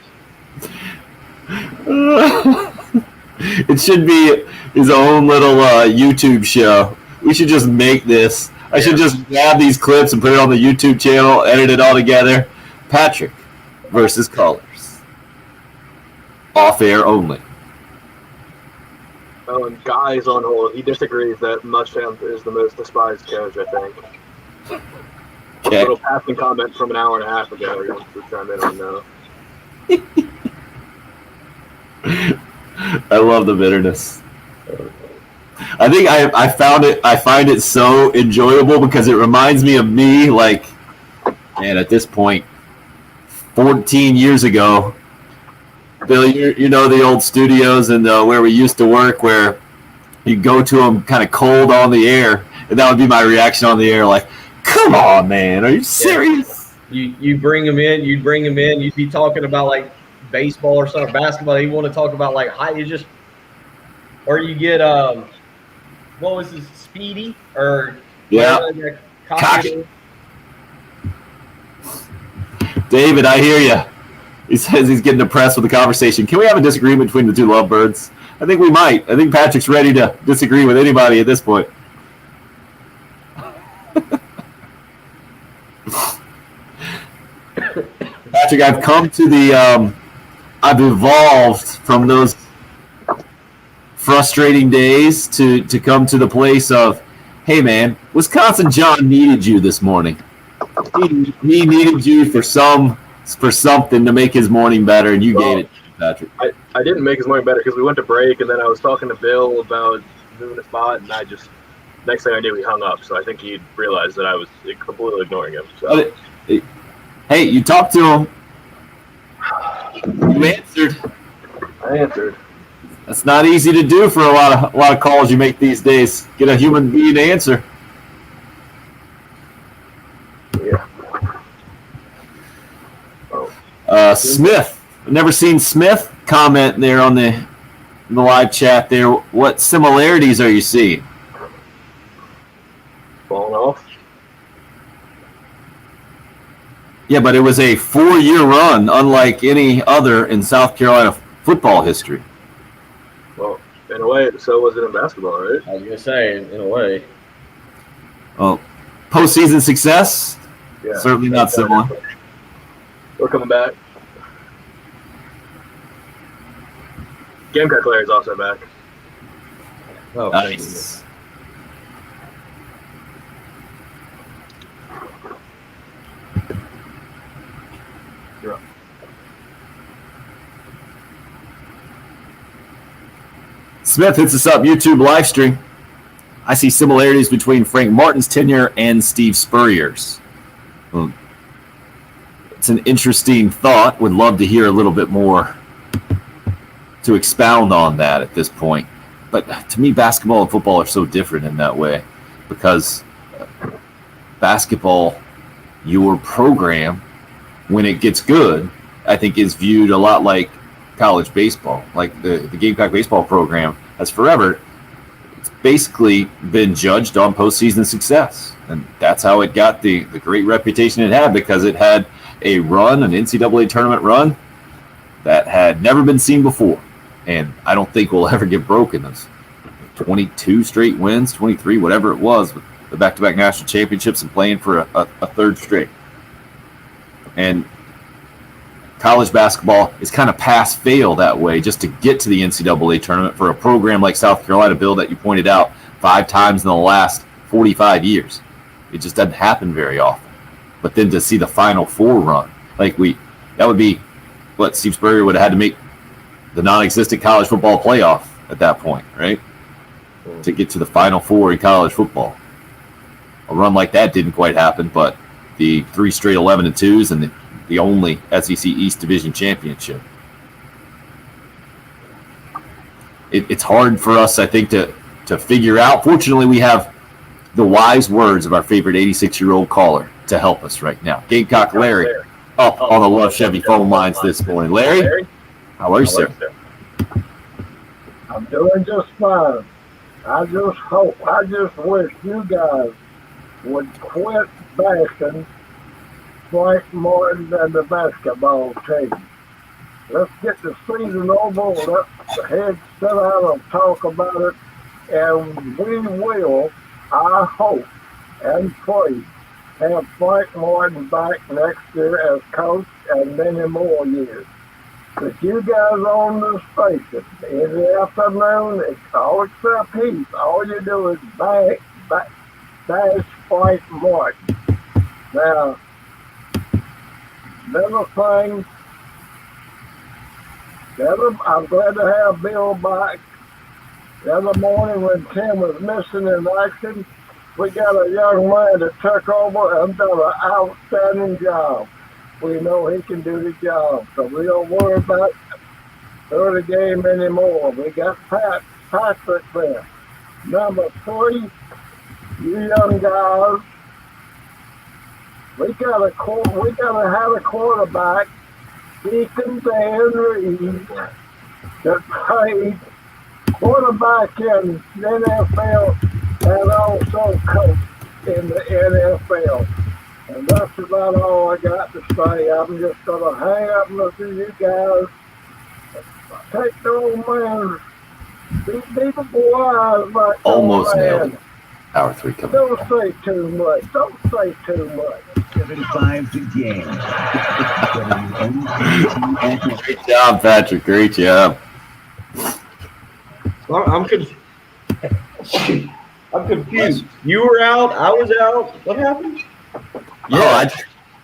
It should be his own little YouTube show. We should just make this. I should just grab these clips and put it on the YouTube channel, edit it all together. Patrick versus callers. Off air only. Oh, and Guy's on hold. He disagrees that Muschamp is the most despised coach, I think. Okay. A little passing comment from an hour and a half ago. He wants to chime in on that. I love the bitterness. I think I find it so enjoyable because it reminds me of me, like, man, at this point, 14 years ago, Bill, you know the old studios and where we used to work, where you go to them kind of cold on the air, and that would be my reaction on the air, like, come on, man, are you serious? You bring them in, you'd be talking about like baseball or something, basketball. You want to talk about like or you get what was his Speedy or Cocky. David, I hear you. He says he's getting depressed with the conversation. Can we have a disagreement between the two lovebirds? I think we might. I think Patrick's ready to disagree with anybody at this point. Patrick, I've come to the I've evolved from those frustrating days to come to the place of, hey man, Wisconsin John needed you this morning. He needed you for something to make his morning better, and you gave it, Patrick. I didn't make his morning better because we went to break, and then I was talking to Bill about moving a spot, and next thing I knew, he hung up. So I think he realized that I was completely ignoring him. So. Hey, you talked to him. You answered. I answered. That's not easy to do for a lot of calls you make these days. Get a human being to answer. Yeah. Smith. I've never seen Smith comment there on the live chat there. What similarities are you seeing? Falling off. Yeah, but it was a 4-year run, unlike any other in South Carolina football history. Well, in a way, so was it in basketball, right? I was gonna say, in a way. Well, postseason success? Yeah. Certainly not similar. We're coming back. Gamecock Larry's also back. Oh, Nice. You're up. Smith hits us up, YouTube live stream. I see similarities between Frank Martin's tenure and Steve Spurrier's. Well, it's an interesting thought. Would love to hear a little bit more to expound on that at this point. But to me, basketball and football are so different in that way because basketball, your program, when it gets good, I think is viewed a lot like college baseball. Like the Gamecock baseball program has forever basically been judged on postseason success. And that's how it got the great reputation it had, because it had a run, an NCAA tournament run, that had never been seen before. And I don't think will ever get broken. Those 22 straight wins, 23, whatever it was, with the back-to-back national championships and playing for a third straight. And college basketball is kind of pass-fail that way, just to get to the NCAA tournament for a program like South Carolina, Bill, that you pointed out 5 times in the last 45 years. It just doesn't happen very often. But then to see the Final Four run, that would be what Steve Spurrier would have had to make the non-existent college football playoff at that point, right? To get to the Final Four in college football. A run like that didn't quite happen, but the 3 straight 11-2s and the only SEC East Division championship. It's hard for us, I think, to figure out. Fortunately, we have the wise words of our favorite 86-year-old caller to help us right now. Gamecock Larry up on the Love Chevy phone lines this morning. Larry, how are you, sir? I'm doing just fine. I just wish you guys would quit bashing Frank Martin and the basketball team. Let's get the season over. Let the heads sit out and talk about it. And we will, I hope and pray, have Frank Martin back next year as coach and many more years. But you guys on the station in the afternoon, it's all except Heath. All you do is bash Frank Martin. Now, another thing, I'm glad to have Bill back. The other morning when Tim was missing in action, we got a young man that took over and done an outstanding job. We know he can do the job, so we don't worry about the game anymore. We got Patrick there. Number 3, you young guys, we gotta have a quarterback, Deacon Dan Reed, that played quarterback in the NFL and also coached in the NFL. And that's about all I got to say. I'm just going to hang up and listen to you guys. Take the old man These people wise like Almost man. nailed it. Hour 3 coming. Don't say too much. Don't say too much. 75 to game. Great job, Patrick. Great job. I'm confused. I'm confused. You were out. I was out. What happened? Yeah,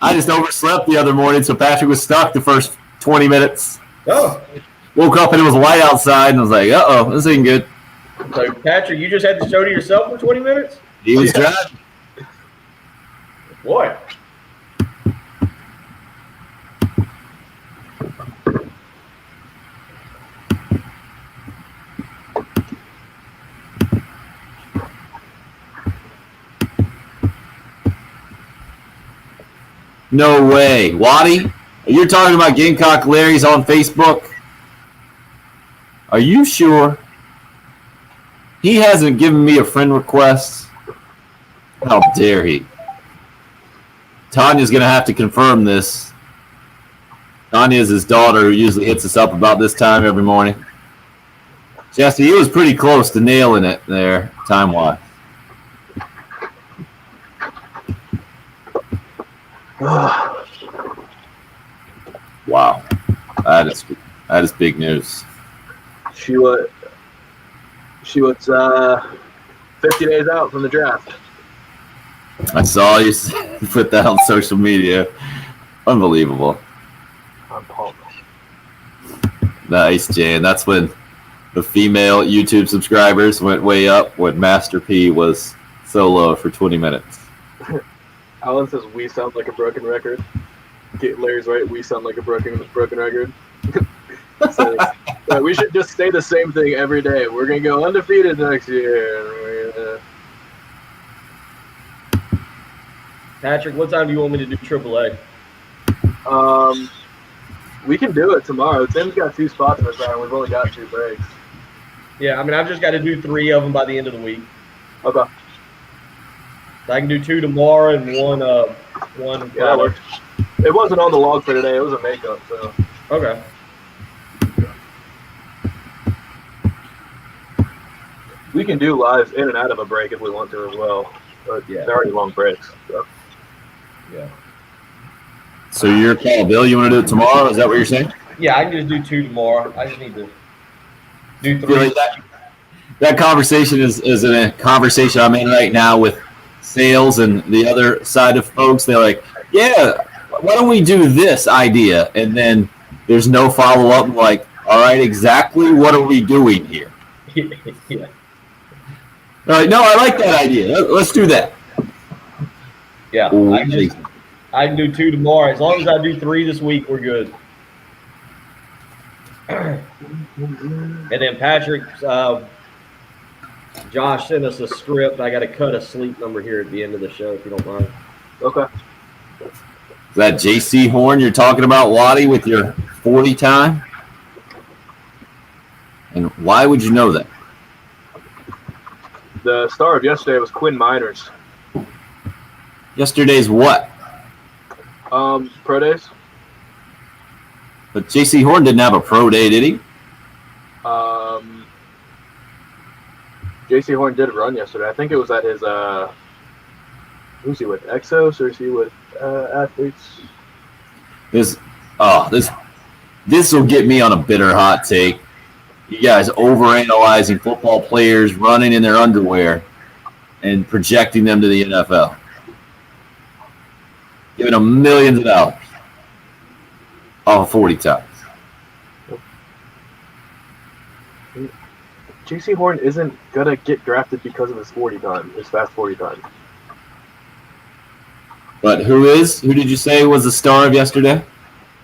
I just overslept the other morning, so Patrick was stuck the first 20 minutes. Oh, Woke up and it was light outside, and I was like, uh-oh, this ain't good. so Patrick, you just had the show to yourself for 20 minutes? He was driving. Boy. No way. Waddy, you're talking about Gamecock Larry's on Facebook? Are you sure? He hasn't given me a friend request. How dare he? Tanya's going to have to confirm this. Tanya's his daughter who usually hits us up about this time every morning. Jesse, he was pretty close to nailing it there, time-wise. Wow. That is big news. She was 50 days out from the draft. I saw you put that on social media. Unbelievable. I'm pumped. Nice, Jan. That's when the female YouTube subscribers went way up when Master P was so low for 20 minutes. Alan says we sound like a broken record. Larry's right. We sound like a broken record. So we should just say the same thing every day. We're gonna go undefeated next year. Patrick, what time do you want me to do AAA? We can do it tomorrow. Tim's got 2 spots in his round. We've only got 2 breaks. Yeah, I mean, I've just got to do 3 of them by the end of the week. Okay. So I can do 2 tomorrow and one Yeah, that works. It wasn't on the log for today. It was a makeup. So Okay. we can do lives in and out of a break if we want to as well. But Yeah. they're already long breaks. So. Yeah. So your call, Bill. You want to do it tomorrow? Is that what you're saying? Yeah, I can just do 2 tomorrow. I just need to do I feel 3. like that conversation is a conversation I'm in right now with sales and the other side of folks. They're like, yeah, why don't we do this idea? And then there's no follow-up. I'm like, all right, exactly what are we doing here? Yeah. They're like, no, I like that idea. Let's do that. Yeah. I can do 2 tomorrow. As long as I do 3 this week, we're good. And then Patrick, Josh sent us a script. I got to cut a sleep number here at the end of the show, if you don't mind. Okay. Is that JC Horn you're talking about, Waddy, with your 40 time? And why would you know that? The star of yesterday was Quinn Miners. Yesterday's what? Pro days. But JC Horn didn't have a pro day, did he? JC Horn did run yesterday. I think it was at his who's he with? Exos, or is he with athletes? This will get me on a bitter hot take. You guys overanalyzing football players running in their underwear and projecting them to the NFL. Giving them millions of dollars off of 40 times. JC Horn isn't gonna get drafted because of his 40 time, his fast 40 time. But who is? Who did you say was the star of yesterday?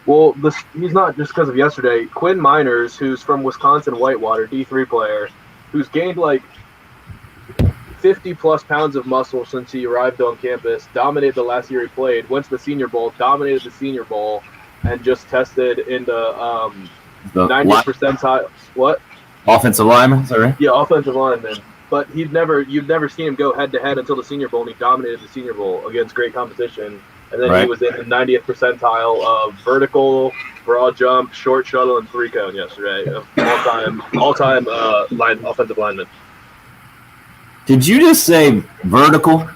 Well, he's not just because of yesterday. Quinn Miners, who's from Wisconsin Whitewater, D3 player, who's gained like 50-plus pounds of muscle since he arrived on campus, dominated the last year he played, went to the Senior Bowl, dominated the Senior Bowl, and just tested in the 90th percentile. What? Offensive lineman, is that right? Yeah, offensive lineman. But you've never seen him go head-to-head until the Senior Bowl, and he dominated the Senior Bowl against great competition. And then Right. he was in the 90th percentile of vertical, broad jump, short shuttle, and 3-cone yesterday. Of all-time offensive lineman. Did you just say vertical?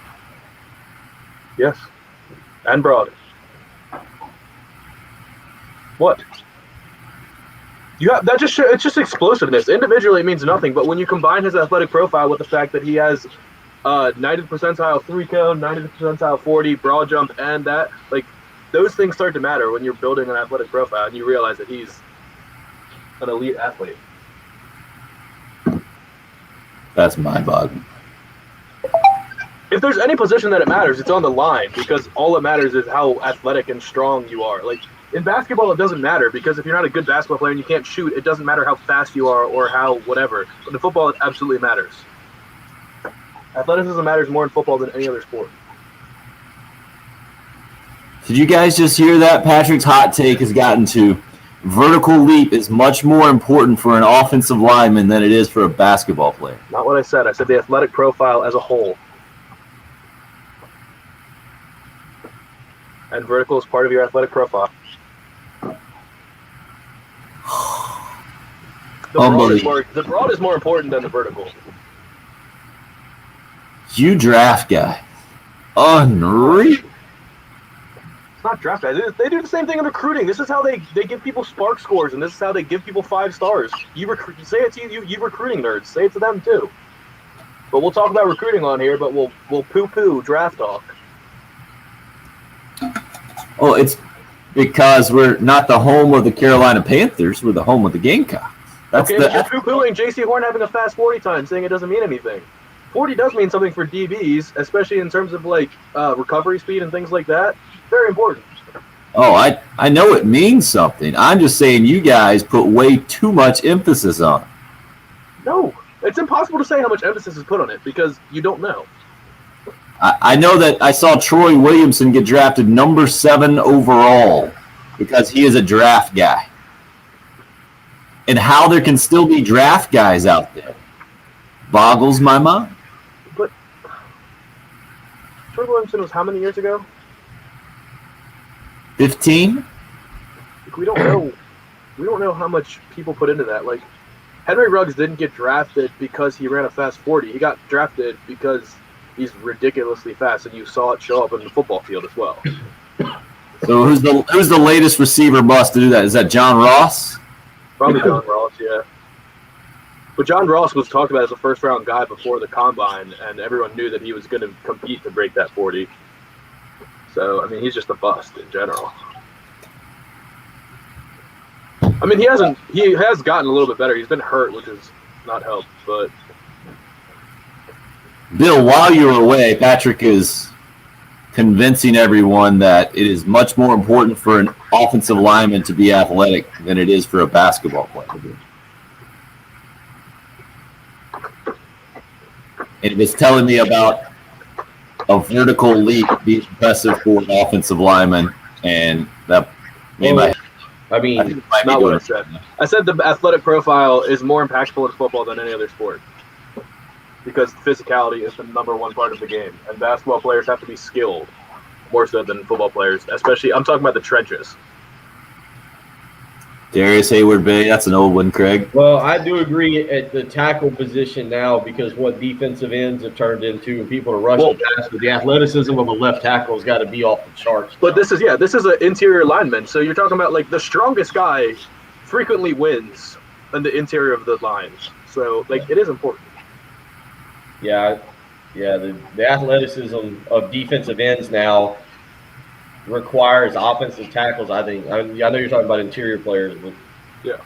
Yes, and broad. What? It's just explosiveness. Individually, it means nothing, but when you combine his athletic profile with the fact that he has 90th percentile 3-cone, 90th percentile 40, broad jump, and that, like, those things start to matter when you're building an athletic profile and you realize that he's an elite athlete. That's mind-boggling. If there's any position that it matters, it's on the line, because all that matters is how athletic and strong you are. Like, in basketball, it doesn't matter, because if you're not a good basketball player and you can't shoot, it doesn't matter how fast you are or how whatever. But in football, it absolutely matters. Athleticism matters more in football than any other sport. Did you guys just hear that? Patrick's hot take has gotten to vertical leap is much more important for an offensive lineman than it is for a basketball player. Not what I said. I said the athletic profile as a whole. And vertical is part of your athletic profile. The broad is more important than the vertical. You draft guy. Unreal. It's not draft guys. They do the same thing in recruiting. This is how they give people spark scores, and this is how they give people 5 stars. Say it to you recruiting nerds. Say it to them too. But we'll talk about recruiting on here, but we'll poo-poo draft talk. Well, it's because we're not the home of the Carolina Panthers. We're the home of the Gamecocks. But you're poo-pooing J.C. Horn having a fast 40 time, saying it doesn't mean anything. 40 does mean something for DBs, especially in terms of like recovery speed and things like that. Very important. Oh, I know it means something. I'm just saying you guys put way too much emphasis on it. No, it's impossible to say how much emphasis is put on it because you don't know. I know that I saw Troy Williamson get drafted number 7 overall because he is a draft guy. And how there can still be draft guys out there boggles my mind. But Troy Williamson was how many years ago? 15? We don't know. We don't know how much people put into that. Like, Henry Ruggs didn't get drafted because he ran a fast 40. He got drafted because he's ridiculously fast, and you saw it show up in the football field as well. So who's the latest receiver bust to do that? Is that John Ross? Probably John Ross, yeah. But John Ross was talked about as a first-round guy before the combine, and everyone knew that he was going to compete to break that 40. So, I mean, he's just a bust in general. I mean, he has gotten a little bit better. He's been hurt, which has not helped, but... Bill, while you were away, Patrick is convincing everyone that it is much more important for an offensive lineman to be athletic than it is for a basketball player. And it was telling me about a vertical leap being impressive for an offensive lineman, and that made my... I mean, That's not what I said. I said the athletic profile is more impactful in football than any other sport because physicality is the number one part of the game, and basketball players have to be skilled more so than football players, especially I'm talking about the trenches. Darius Hayward Bay, that's an old one, Craig. well, I do agree at the tackle position now because what defensive ends have turned into and people are rushing past, but the athleticism of a left tackle has got to be off the charts. But this is an interior lineman, so you're talking about like the strongest guy frequently wins in the interior of the lines. So like it is important. Yeah, the athleticism of defensive ends now requires offensive tackles, I think. I know you're talking about interior players, but Yeah.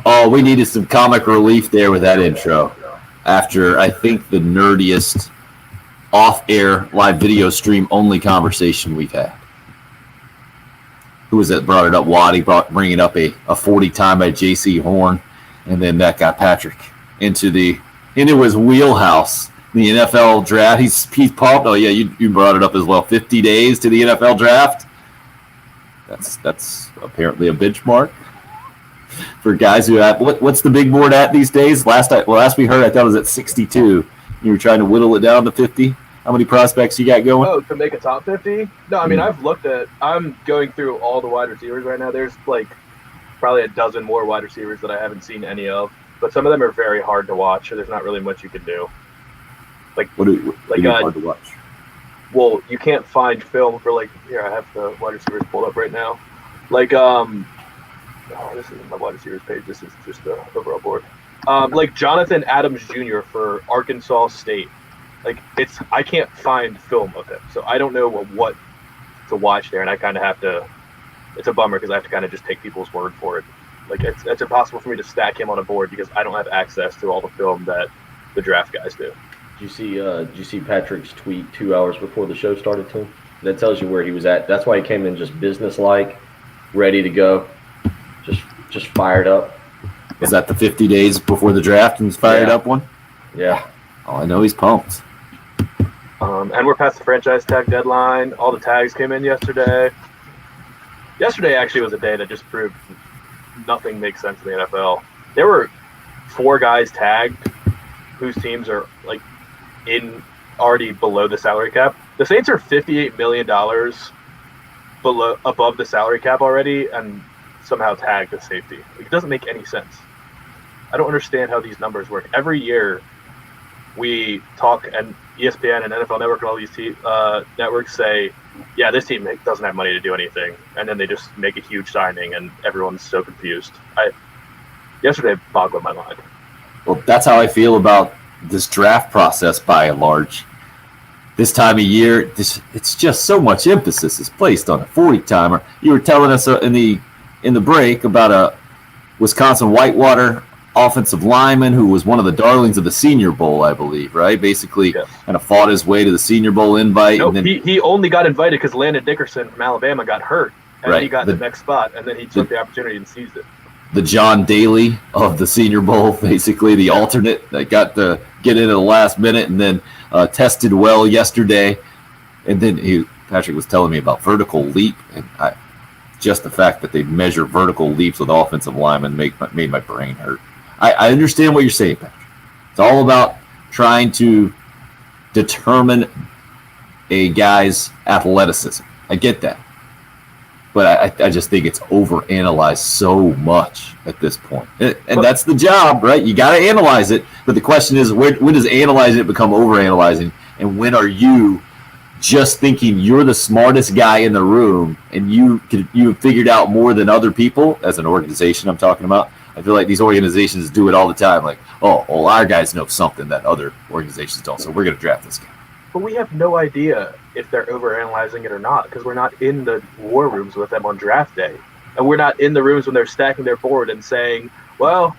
Oh, we needed some comic relief there with that intro. After, I think, the nerdiest off-air live video stream only conversation we've had. Who was that brought it up? Waddy bringing up a 40 time by J.C. Horn, and then that got Patrick into his wheelhouse. the NFL draft. He's pumped. Oh yeah, you brought it up as well. 50 days to the NFL draft. That's apparently a benchmark for guys who have what's the big board at these days? Last we heard, I thought it was at 62. You were trying to whittle it down to 50. How many prospects you got going? Oh, to make a top 50? No, I mean I'm going through all the wide receivers right now. There's like probably a dozen more wide receivers that I haven't seen any of, but some of them are very hard to watch. So there's not really much you can do. Like what do you mean hard to watch? Well, you can't find film for here. I have the wide receivers pulled up right now. This isn't my wide receivers page. This is just the overall board. Like Jonathan Adams Jr. for Arkansas State. I can't find film of him, so I don't know what to watch there, and I kind of have to. It's a bummer because I have to kind of just take people's word for it. It's impossible for me to stack him on a board because I don't have access to all the film that the draft guys do. Did you see Patrick's tweet 2 hours before the show started, Tim? That tells you where he was at. That's why he came in just business-like, ready to go, just fired up. Was that the 50 days before the draft and fired up one? Yeah. Oh, I know he's pumped. And we're past the franchise tag deadline. All the tags came in yesterday. Yesterday actually was a day that just proved nothing makes sense in the NFL. There were 4 guys tagged whose teams are already below the salary cap. The Saints are $58 million above the salary cap already, and somehow tagged as safety. It doesn't make any sense. I don't understand how these numbers work. Every year we talk, and ESPN and NFL Network and all these networks say, yeah, this team doesn't have money to do anything. And then they just make a huge signing, and everyone's so confused. Yesterday boggled my mind. Well, that's how I feel about this draft process by and large. This time of year, it's just so much emphasis is placed on a 40-timer. You were telling us in the break about a Wisconsin Whitewater offensive lineman who was one of the darlings of the Senior Bowl, I believe, right? Basically, kind of fought his way to the Senior Bowl invite. No, and then, he only got invited because Landon Dickerson from Alabama got hurt, and he got the next spot, and then he took the opportunity and seized it. The John Daly of the Senior Bowl, basically the alternate that got to get in at the last minute and then tested well yesterday. And then Patrick was telling me about vertical leap, and just the fact that they measure vertical leaps with offensive linemen made my brain hurt. I understand what you're saying, Patrick. It's all about trying to determine a guy's athleticism. I get that. But I just think it's overanalyzed so much at this point. And that's the job, right? You got to analyze it. But the question is, when does analyzing it become overanalyzing? And when are you just thinking you're the smartest guy in the room and you've figured out more than other people, as an organization I'm talking about? I feel like these organizations do it all the time. Like, oh, our guys know something that other organizations don't, so we're going to draft this guy. But we have no idea if they're overanalyzing it or not because we're not in the war rooms with them on draft day. And we're not in the rooms when they're stacking their board and saying, well,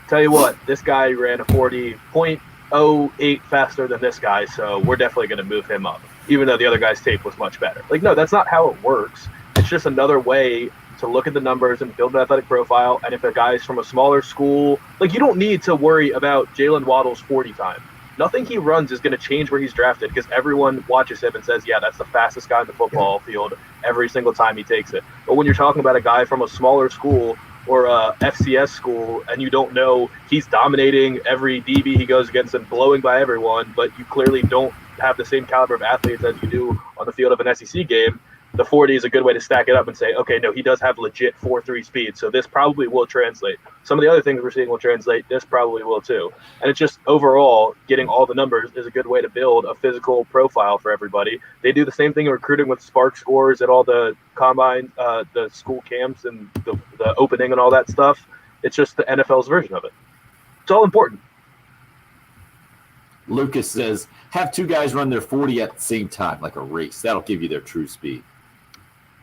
tell you what, this guy ran a 40.08 faster than this guy, so we're definitely going to move him up, even though the other guy's tape was much better. No, that's not how it works. It's just another way to look at the numbers and build an athletic profile. And if a guy's from a smaller school, you don't need to worry about Jalen Waddle's 40 time. Nothing he runs is going to change where he's drafted because everyone watches him and says, yeah, that's the fastest guy in the football field every single time he takes it. But when you're talking about a guy from a smaller school or a FCS school and you don't know he's dominating every DB he goes against and blowing by everyone, but you clearly don't have the same caliber of athletes as you do on the field of an SEC game, the 40 is a good way to stack it up and say, okay, no, he does have legit 4.3 speed, so this probably will translate. Some of the other things we're seeing will translate. This probably will too. And it's just overall getting all the numbers is a good way to build a physical profile for everybody. They do the same thing in recruiting with Spark scores at all the combine, the school camps and the opening and all that stuff. It's just the NFL's version of it. It's all important. Lucas says, have 2 guys run their 40 at the same time, like a race. That'll give you their true speed.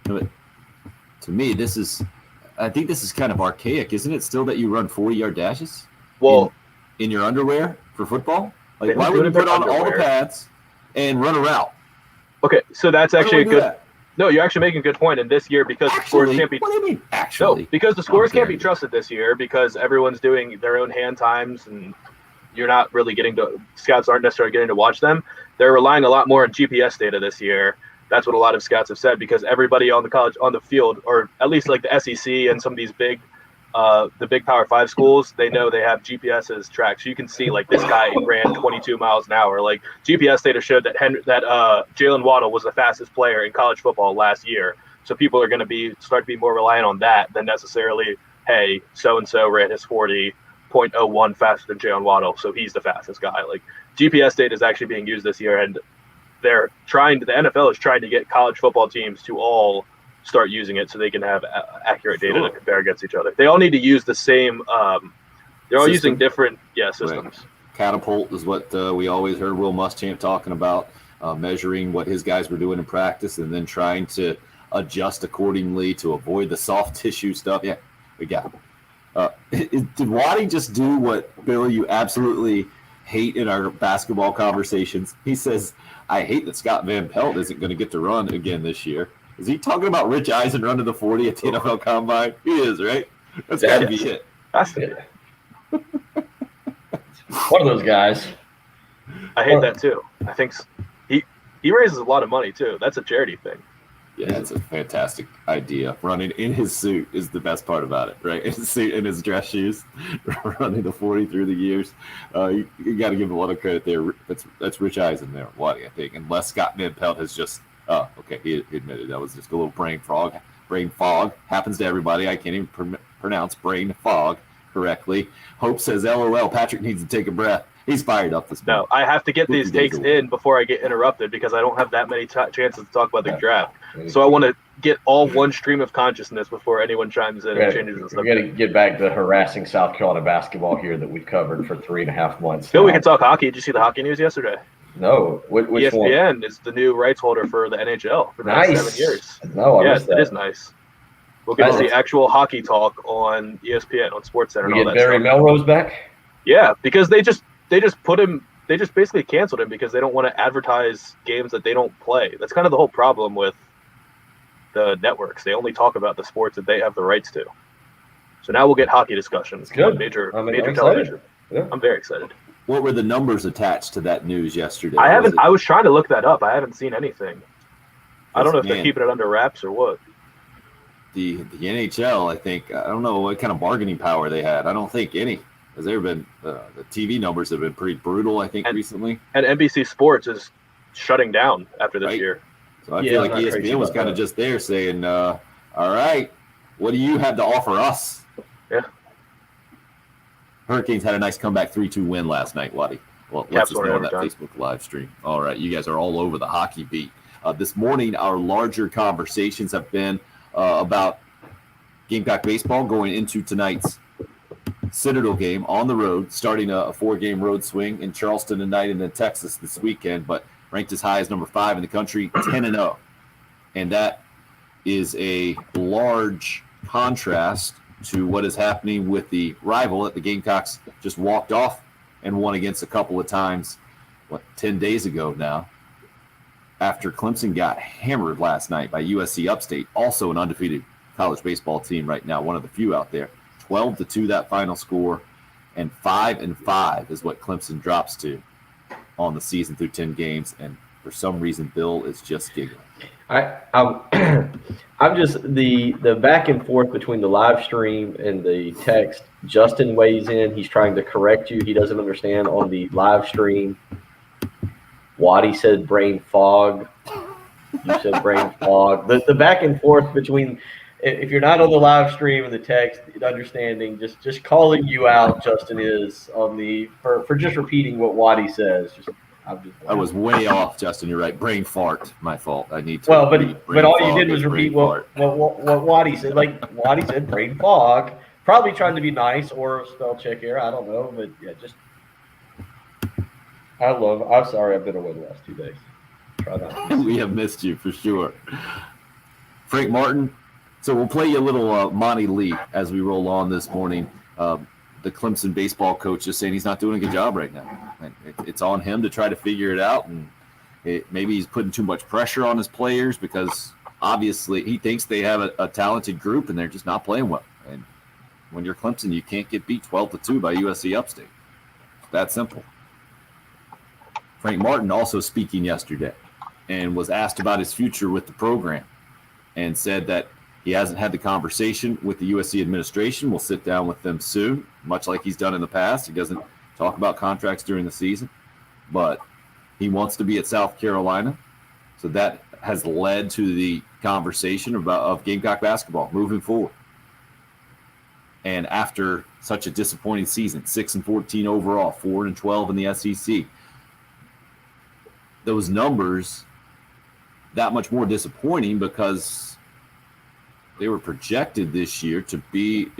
But to me, I think this is kind of archaic, isn't it? Still that you run 40-yard dashes? Well, in your underwear for football? Why would you put on all the pads and run a route? Okay, so that's actually a good. No, you're actually making a good point. And this year, because the scores can't be. What do you mean? Actually, no, because the scores can't be trusted this year because everyone's doing their own hand times and you're not really getting to scouts aren't necessarily getting to watch them. They're relying a lot more on GPS data this year. That's what a lot of scouts have said, because everybody on the field, or at least like the SEC and some of these big Power 5 schools, they know they have GPS's tracked. So you can see like this guy ran 22 miles an hour. Like GPS data showed that Jalen Waddle was the fastest player in college football last year. So people are going to start to be more reliant on that than necessarily, hey, so-and-so ran his 40.01 faster than Jalen Waddle, so he's the fastest guy. Like GPS data is actually being used this year, and the NFL is trying to get college football teams to all start using it so they can have accurate data to compare against each other. They all need to use the same. They're all using different systems. Right. Catapult is what we always heard Will Muschamp talking about, measuring what his guys were doing in practice and then trying to adjust accordingly to avoid the soft tissue stuff. Yeah, we got it. Did Waddy just do what, Billy, you absolutely hate in our basketball conversations? He says, I hate that Scott Van Pelt isn't going to get to run again this year. Is he talking about Rich Eisen running the 40 at the NFL Combine? He is, right? That's got to be it. That's it. One of those guys. I hate that too. I think he raises a lot of money too. That's a charity thing. Yeah, that's a fantastic idea. Running in his suit is the best part about it, right? In his suit, in his dress shoes, running the 40 through the years. You got to give him a lot of credit there. That's Rich Eisen there, Waddy, I think. Unless Scott Van Pelt has just he admitted that was just a little brain fog. Brain fog happens to everybody. I can't even pronounce brain fog correctly. Hope says, LOL, Patrick needs to take a breath. He's fired up this morning. No, I have to get these takes in before I get interrupted because I don't have that many chances to talk about the draft. So I want to get all one stream of consciousness before anyone chimes in and changes the subject. We got to get back to harassing South Carolina basketball here that we've covered for 3.5 months. Phil, we can talk hockey. Did you see the hockey news yesterday? No. Which ESPN one? is the new rights holder for the NHL for the next 7 years. No, I missed that. It is nice. We'll get to see actual hockey talk on ESPN, on SportsCenter. We get Barry Melrose back? Yeah, because they just put him. They just basically canceled him because they don't want to advertise games that they don't play. That's kind of the whole problem with the networks. They only talk about the sports that they have the rights to. So now we'll get hockey discussions. Good. Major television. Yeah. I'm very excited. What were the numbers attached to that news yesterday? I was trying to look that up. I haven't seen anything. I don't know if they're keeping it under wraps or what. The NHL, I think, I don't know what kind of bargaining power they had. I don't think any. Has there been the TV numbers have been pretty brutal, I think, recently. And NBC Sports is shutting down after this year. So I feel like ESPN was kind of just there saying, all right, what do you have to offer us? Yeah. Hurricanes had a nice comeback 3-2 win last night, Waddy. Well, let's just know on that Facebook live stream. All right, you guys are all over the hockey beat. This morning, our larger conversations have been about Gamecock baseball going into tonight's Citadel game on the road, starting a 4-game road swing in Charleston tonight and then Texas this weekend, but ranked as high as number 5 in the country, 10-0. And that is a large contrast to what is happening with the rival that the Gamecocks just walked off and won against a couple of times, 10 days ago now, after Clemson got hammered last night by USC Upstate, also an undefeated college baseball team right now, one of the few out there. 12-2 that final score, and 5-5 is what Clemson drops to on the season through 10 games. And for some reason, Bill is just giggling. I'm just the back and forth between the live stream and the text. Justin weighs in. He's trying to correct you. He doesn't understand on the live stream. Waddy said brain fog. You said brain fog. The back and forth between. If you're not on the live stream and the text, understanding, just calling you out, Justin, is on for just repeating what Waddy says. I was way off, Justin. You're right. Brain fart. My fault. I need to. Well, but all you did was repeat what Waddy said. Like Waddy said, brain fog. Probably trying to be nice or spell check error. I don't know, but yeah, just. I'm sorry. I've been away the last 2 days. Try not. We have missed you for sure, Frank Martin. So we'll play you a little Monty Lee as we roll on this morning. The Clemson baseball coach just saying he's not doing a good job right now. And it's on him to try to figure it out. And maybe he's putting too much pressure on his players because obviously he thinks they have a talented group and they're just not playing well. And when you're Clemson, you can't get beat 12-2 by USC Upstate. That simple. Frank Martin also speaking yesterday and was asked about his future with the program and said that he hasn't had the conversation with the USC administration. We'll sit down with them soon, much like he's done in the past. He doesn't talk about contracts during the season, but he wants to be at South Carolina. So that has led to the conversation of Gamecock basketball moving forward. And after such a disappointing season, 6-14 overall, 4-12 in the SEC, those numbers that much more disappointing because they were projected this year to be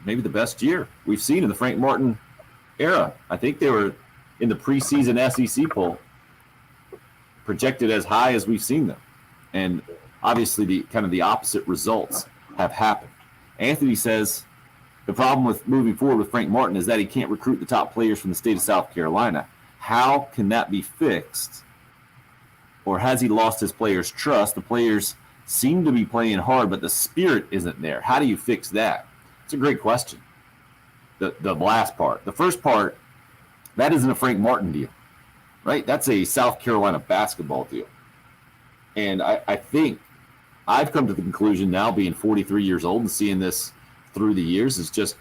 maybe the best year we've seen in the Frank Martin era. I think they were in the preseason SEC poll projected as high as we've seen them. And obviously the opposite results have happened. Anthony says the problem with moving forward with Frank Martin is that he can't recruit the top players from the state of South Carolina. How can that be fixed? Or has he lost his players' trust? The players seem to be playing hard, but the spirit isn't there. How do you fix that? It's a great question. The last part. The first part, that isn't a Frank Martin deal, right? That's a South Carolina basketball deal. And I think I've come to the conclusion now, being 43 years old and seeing this through the years, is just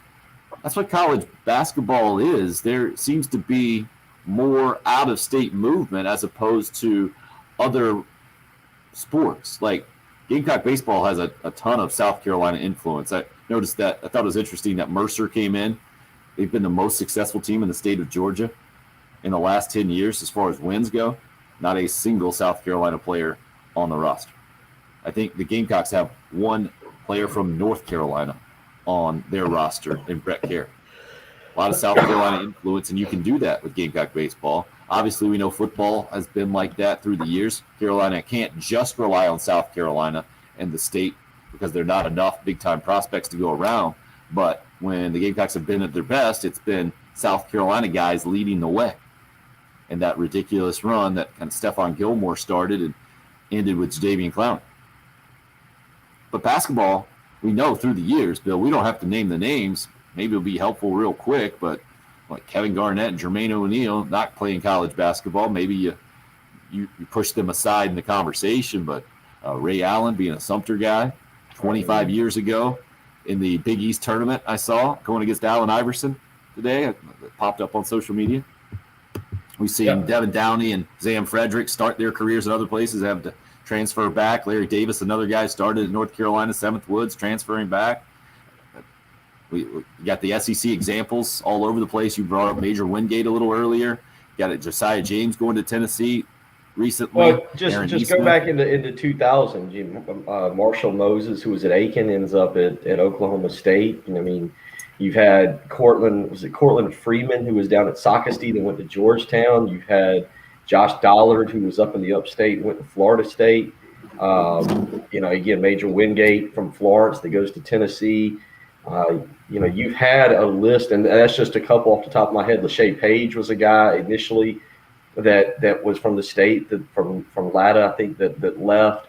that's what college basketball is. There seems to be more out-of-state movement as opposed to other sports. Like Gamecock baseball has a ton of South Carolina influence. I noticed that. I thought it was interesting that Mercer came in. They've been the most successful team in the state of Georgia in the last 10 years as far as wins go. Not a single South Carolina player on the roster. I think the Gamecocks have one player from North Carolina on their roster in Brett Kerr. A lot of South Carolina influence, and you can do that with Gamecock baseball. Obviously, we know football has been like that through the years. Carolina can't just rely on South Carolina and the state because there are not enough big-time prospects to go around. But when the Gamecocks have been at their best, it's been South Carolina guys leading the way. And that ridiculous run that kind of Stephon Gilmore started and ended with Jadeveon Clowney. But basketball, we know through the years, Bill, we don't have to name the names. Maybe it'll be helpful real quick, but like Kevin Garnett and Jermaine O'Neal not playing college basketball, maybe you push them aside in the conversation, but Ray Allen being a Sumter guy 25 years ago in the Big East tournament I saw going against Allen Iverson today. It popped up on social media. We've seen Devin Downey and Zam Frederick start their careers in other places, have to transfer back. Larry Davis, another guy, started at North Carolina, Seventh Woods, transferring back. We got the SEC examples all over the place. You brought up Major Wingate a little earlier. You got Josiah James going to Tennessee recently. Well, just go back into 2000. Marshall Moses, who was at Aiken, ends up at Oklahoma State. And I mean, you've had Cortland Freeman, who was down at Sockasty, that went to Georgetown. You've had Josh Dollard, who was up in the upstate, went to Florida State. Again, Major Wingate from Florence that goes to Tennessee. You've had a list, and that's just a couple off the top of my head. Lachey Page was a guy initially that was from the state, from Latta, I think, that left.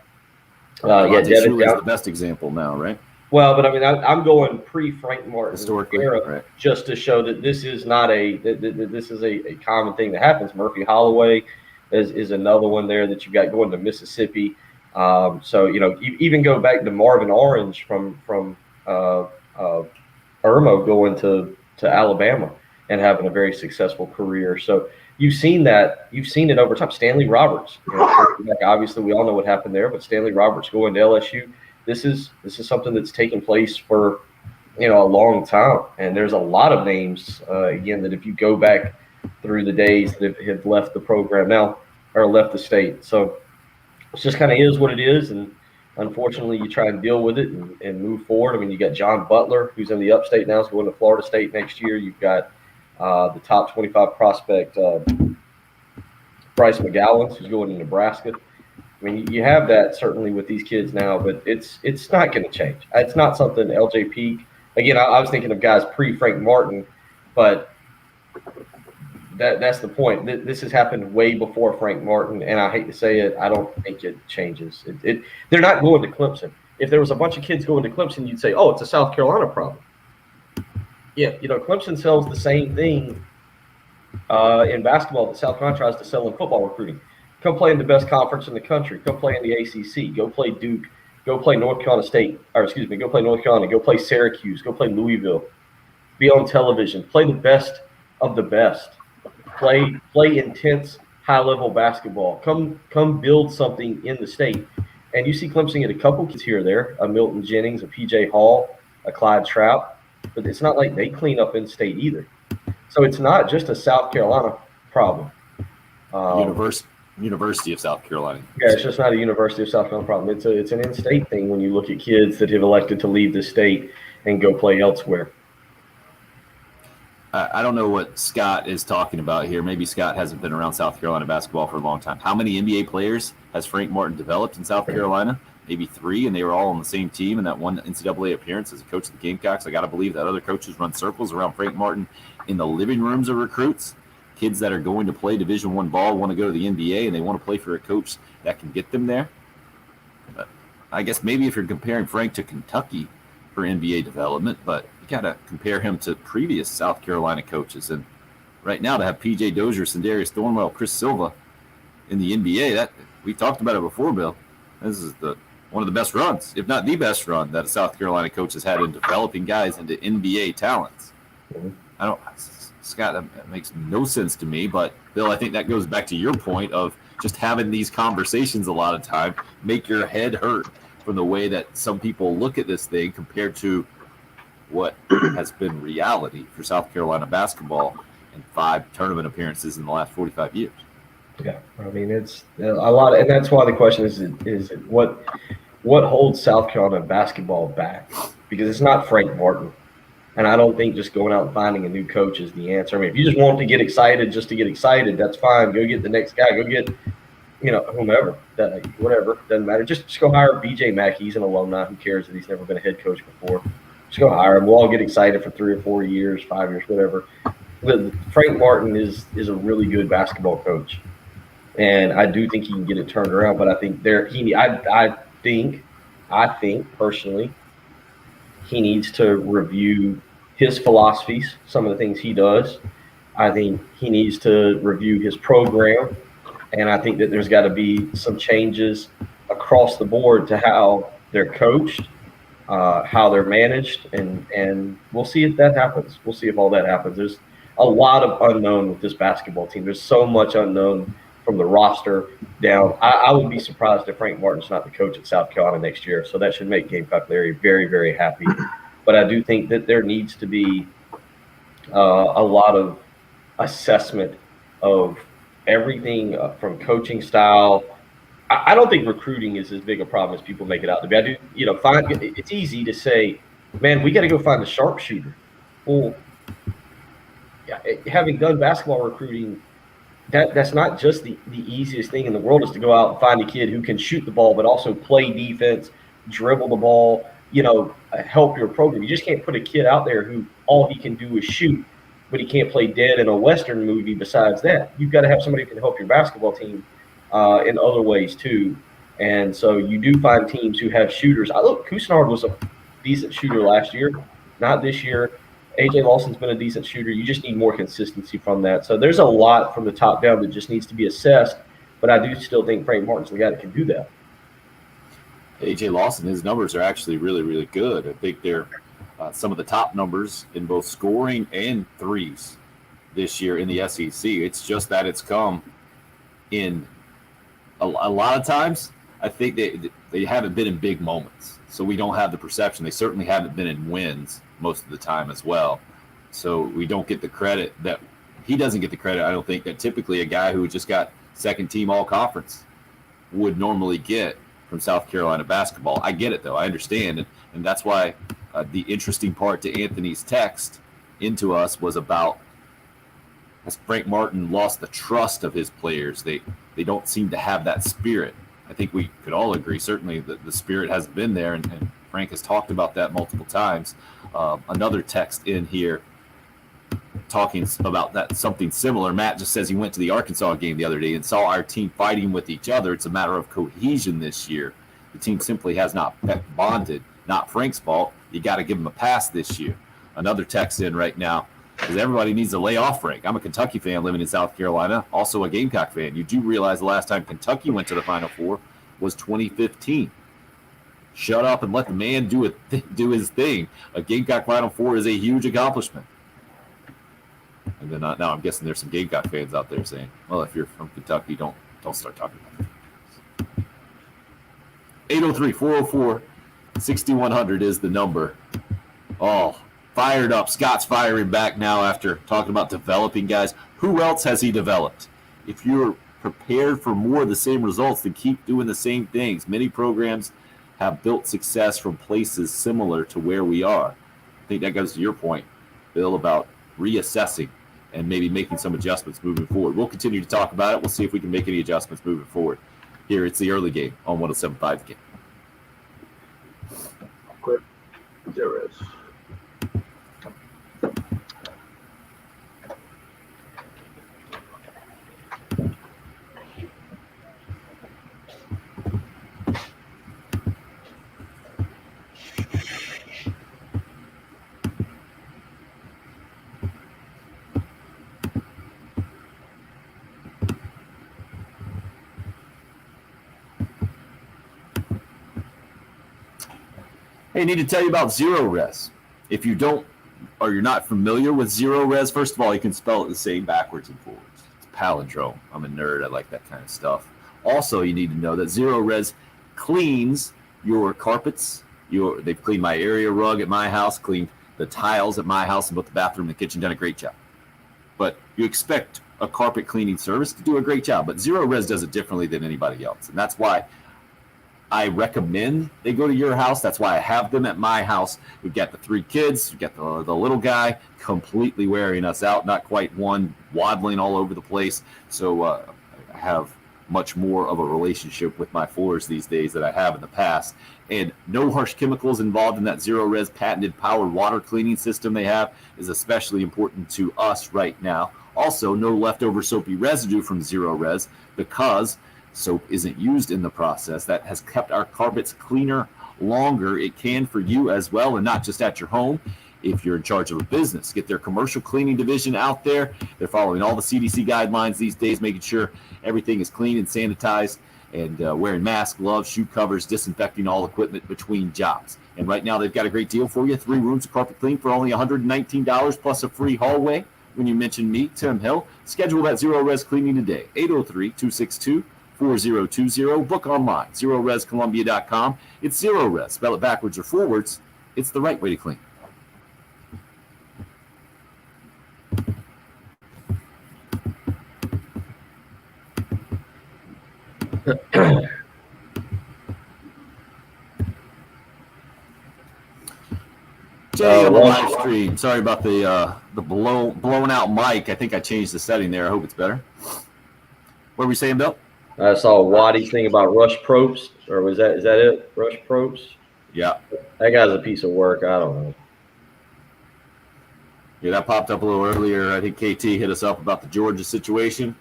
Devin is the best example now, right? Well, but I mean, I'm going pre-Frank Martin historically, era, right, just to show that this is not this is a common thing that happens. Murphy Holloway is another one there that you got going to Mississippi. Even go back to Marvin Orange from Irmo going to Alabama and having a very successful career. So you've seen it over time. Stanley Roberts, obviously we all know what happened there, but Stanley Roberts going to LSU. This is something that's taken place for a long time, and there's a lot of names again that if you go back through the days that have left the program now or left the state. So it just kind of is what it is, and unfortunately, you try and deal with it and move forward. I mean, you got John Butler, who's in the upstate now, is going to Florida State next year. You've got the top 25 prospect, Bryce McGowan, who's going to Nebraska. I mean, you have that certainly with these kids now, but it's not going to change. It's not something LJ Peak. Again, I was thinking of guys pre-Frank Martin, but that's the point. This has happened way before Frank Martin, and I hate to say it, I don't think it changes. They're not going to Clemson. If there was a bunch of kids going to Clemson, you'd say, oh, it's a South Carolina problem. Yeah, Clemson sells the same thing in basketball that South Carolina tries to sell in football recruiting. Come play in the best conference in the country. Come play in the ACC. Go play Duke. Go play North Carolina State. Or excuse me, go play North Carolina. Go play Syracuse. Go play Louisville. Be on television. Play the best of the best. Play intense, high-level basketball. Come build something in the state. And you see Clemson get a couple kids here or there, a Milton Jennings, a P.J. Hall, a Clyde Trout. But it's not like they clean up in state either. So it's not just a South Carolina problem. University of South Carolina. Yeah, it's just not a University of South Carolina problem. It's an in-state thing when you look at kids that have elected to leave the state and go play elsewhere. I don't know what Scott is talking about here. Maybe Scott hasn't been around South Carolina basketball for a long time. How many NBA players has Frank Martin developed in South Carolina? Maybe 3, and they were all on the same team in that one NCAA appearance as a coach of the Gamecocks. I got to believe that other coaches run circles around Frank Martin in the living rooms of recruits. Kids that are going to play Division I ball want to go to the NBA, and they want to play for a coach that can get them there. But I guess maybe if you're comparing Frank to Kentucky for NBA development, but you got to compare him to previous South Carolina coaches. And right now to have P.J. Dozier, Sindarius Thornwell, Chris Silva in the NBA, that we talked about it before, Bill. This is one of the best runs, if not the best run, that a South Carolina coach has had in developing guys into NBA talents. Scott, that makes no sense to me. But, Bill, I think that goes back to your point of just having these conversations a lot of time make your head hurt from the way that some people look at this thing compared to what has been reality for South Carolina basketball in 5 tournament appearances in the last 45 years. Yeah, I mean, it's a lot, and that's why the question is what holds South Carolina basketball back? Because it's not Frank Martin, and I don't think just going out and finding a new coach is the answer. I mean, if you just want to get excited just to get excited, that's fine. Go get the next guy. Go get, whomever, whatever, doesn't matter. Just go hire B.J. Mackey. He's an alumni. Who cares that he's never been a head coach before? Just go hire him. We'll all get excited for 3 or 4 years, 5 years, whatever. But Frank Martin is a really good basketball coach. And I do think he can get it turned around, but I think I think personally, he needs to review his philosophies, some of the things he does. I think he needs to review his program, and I think that there's got to be some changes across the board to how they're coached, how they're managed, and we'll see if that happens. We'll see if all that happens. There's a lot of unknown with this basketball team. There's so much unknown from the roster down. I would be surprised if Frank Martin's not the coach at South Carolina next year. So that should make Gamecock Larry very, very happy. But I do think that there needs to be a lot of assessment of everything from coaching style. I don't think recruiting is as big a problem as people make it out to be. I do, it's easy to say, man, we got to go find a sharpshooter. Well, yeah, having done basketball recruiting, that's not just the easiest thing in the world is to go out and find a kid who can shoot the ball, but also play defense, dribble the ball, help your program. You just can't put a kid out there who all he can do is shoot, but he can't play dead in a Western movie besides that. You've got to have somebody who can help your basketball team in other ways too. And so you do find teams who have shooters. Cousinard was a decent shooter last year, not this year. A.J. Lawson's been a decent shooter. You just need more consistency from that. So there's a lot from the top down that just needs to be assessed, but I do still think Frank Martin's the guy that can do that. A.J. Lawson, his numbers are actually really, really good. I think they're some of the top numbers in both scoring and threes this year in the SEC. It's just that it's come in a lot of times. I think they haven't been in big moments, so we don't have the perception. They certainly haven't been in wins most of the time as well. So we don't get the credit that he doesn't get the credit, I don't think, that typically a guy who just got second team all conference would normally get from South Carolina basketball. I get it though. I understand. And that's why the interesting part to Anthony's text into us was about as Frank Martin lost the trust of his players. They don't seem to have that spirit. I think we could all agree, certainly, that the spirit has been there, and Frank has talked about that multiple times. Another text in here talking about that, something similar. Matt just says he went to the Arkansas game the other day and saw our team fighting with each other. It's a matter of cohesion this year. The team simply has not bonded. Not Frank's fault. You got to give him a pass this year. Another text in right now. because everybody needs to lay off Frank. I'm a Kentucky fan living in South Carolina, also a Gamecock fan. You do realize the last time Kentucky went to the Final Four was 2015. Shut up and let the man do his thing. A Gamecock Final Four is a huge accomplishment. And then now I'm guessing there's some Gamecock fans out there saying, well, if you're from Kentucky, don't start talking about it. 803-404-6100 is the number. Oh, fired up. Scott's firing back now after talking about developing guys. Who else has he developed? If you're prepared for more of the same results, then keep doing the same things. Many programs have built success from places similar to where we are. I think that goes to your point, Bill, about reassessing and maybe making some adjustments moving forward. We'll continue to talk about it. We'll see if we can make any adjustments moving forward. Here, it's the early game on 107.5 Game. Quick. There is. Hey, I need to tell you about Zero Res. If you don't, or you're not familiar with Zero Res, first of all, you can spell it the same backwards and forwards. It's palindrome. I'm a nerd. I like that kind of stuff. Also, you need to know that Zero Res cleans your carpets. They've cleaned my area rug at my house, cleaned the tiles at my house, and both the bathroom and the kitchen, done a great job. But you expect a carpet cleaning service to do a great job, but Zero Res does it differently than anybody else, and that's why I recommend they go to your house. That's why I have them at my house. We've got the 3 kids. We've got the little guy completely wearing us out, not quite one, waddling all over the place. So I have much more of a relationship with my floors these days than I have in the past. And no harsh chemicals involved in that Zero Res patented powered water cleaning system they have is especially important to us right now. Also, no leftover soapy residue from Zero Res because soap isn't used in the process. That has kept our carpets cleaner longer. It can for you as well, and not just at your home. If you're in charge of a business, get their commercial cleaning division out there. They're following all the CDC guidelines these days, making sure everything is clean and sanitized, and wearing masks, gloves, shoe covers, disinfecting all equipment between jobs. And right now they've got a great deal for you. 3 rooms of carpet clean for only $119 plus a free hallway. When you mention me, Tim Hill, schedule that Zero Res cleaning today. 803-262-4020. Book online, ZeroResColumbia.com. It's Zero Res. Spell it backwards or forwards. It's the right way to clean. Jay on the live stream. Sorry about the blown out mic. I think I changed the setting there. I hope it's better. What were we saying, Bill? I saw Waddy's thing about Rush Probst, or is that it? Rush Probst? Yeah. That guy's a piece of work. I don't know. Yeah, that popped up a little earlier. I think KT hit us up about the Georgia situation.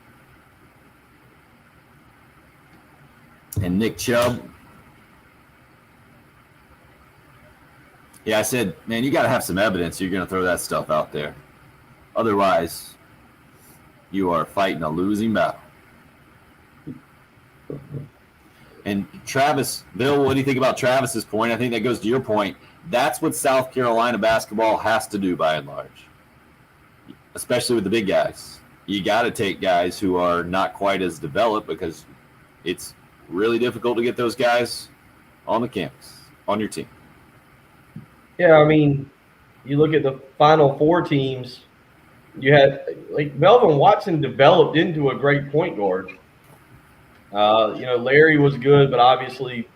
And Nick Chubb. Yeah, I said, man, you got to have some evidence. You're going to throw that stuff out there. Otherwise, you are fighting a losing battle. And Travis, Bill, what do you think about Travis's point? I think that goes to your point. That's what South Carolina basketball has to do by and large, especially with the big guys. You got to take guys who are not quite as developed because it's really difficult to get those guys on the campus, on your team. Yeah, I mean, you look at the Final Four teams, you had, like, Melvin Watson developed into a great point guard. Larry was good, but obviously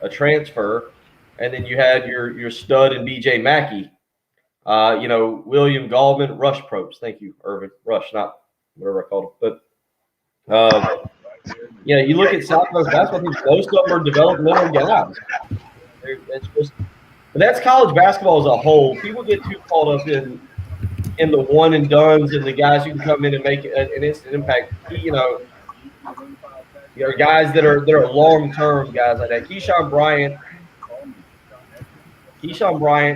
a transfer. And then you had your stud in BJ Mackey. William Gallman, Rush Probst. Thank you, Irvin. Rush, not whatever I called him. But, you look at Southwest basketball teams, most of them are developmental guys. But that's college basketball as a whole. People get too caught up in the one and dones and the guys who can come in and make an instant impact. There are guys that are long term guys like that. Keyshawn Bryant,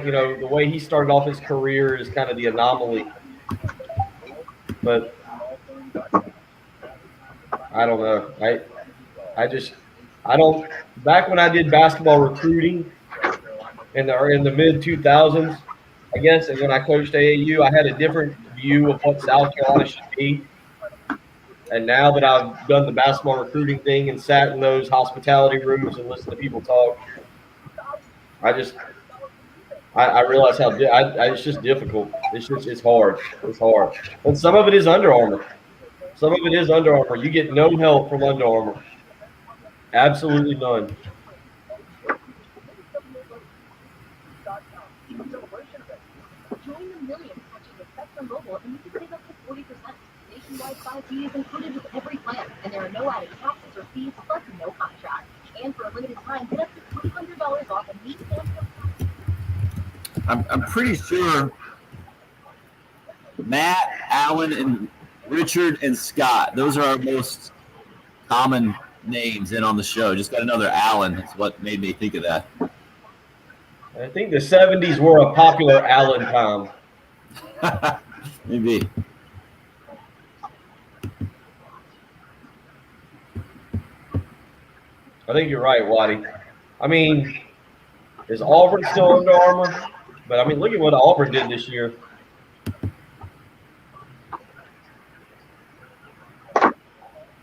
the way he started off his career is kind of the anomaly. but I don't know. I don't. Back when I did basketball recruiting in the mid 2000s, I guess, and when I coached AAU, I had a different view of what South Carolina should be. And now that I've done the basketball recruiting thing and sat in those hospitality rooms and listened to people talk, I realize how it's just difficult. It's hard. It's hard. And some of it is Under Armour. You get no help from Under Armour. Absolutely none. Join the millions switching to Spectrum Mobile, and you can save up to 40%. Nationwide 5G is included with every plan, and there are no added taxes or fees, plus no contract. And for a limited time, get up to $300 off a meet and I'm pretty sure Matt, Alan, and Richard and Scott, those are our most common names in on the show. Just got another Alan. That's what made me think of that. I think the 70s were a popular Allen time. Maybe. I think you're right, Waddy. I mean, is Auburn still Under Armour? But, I mean, look at what Auburn did this year.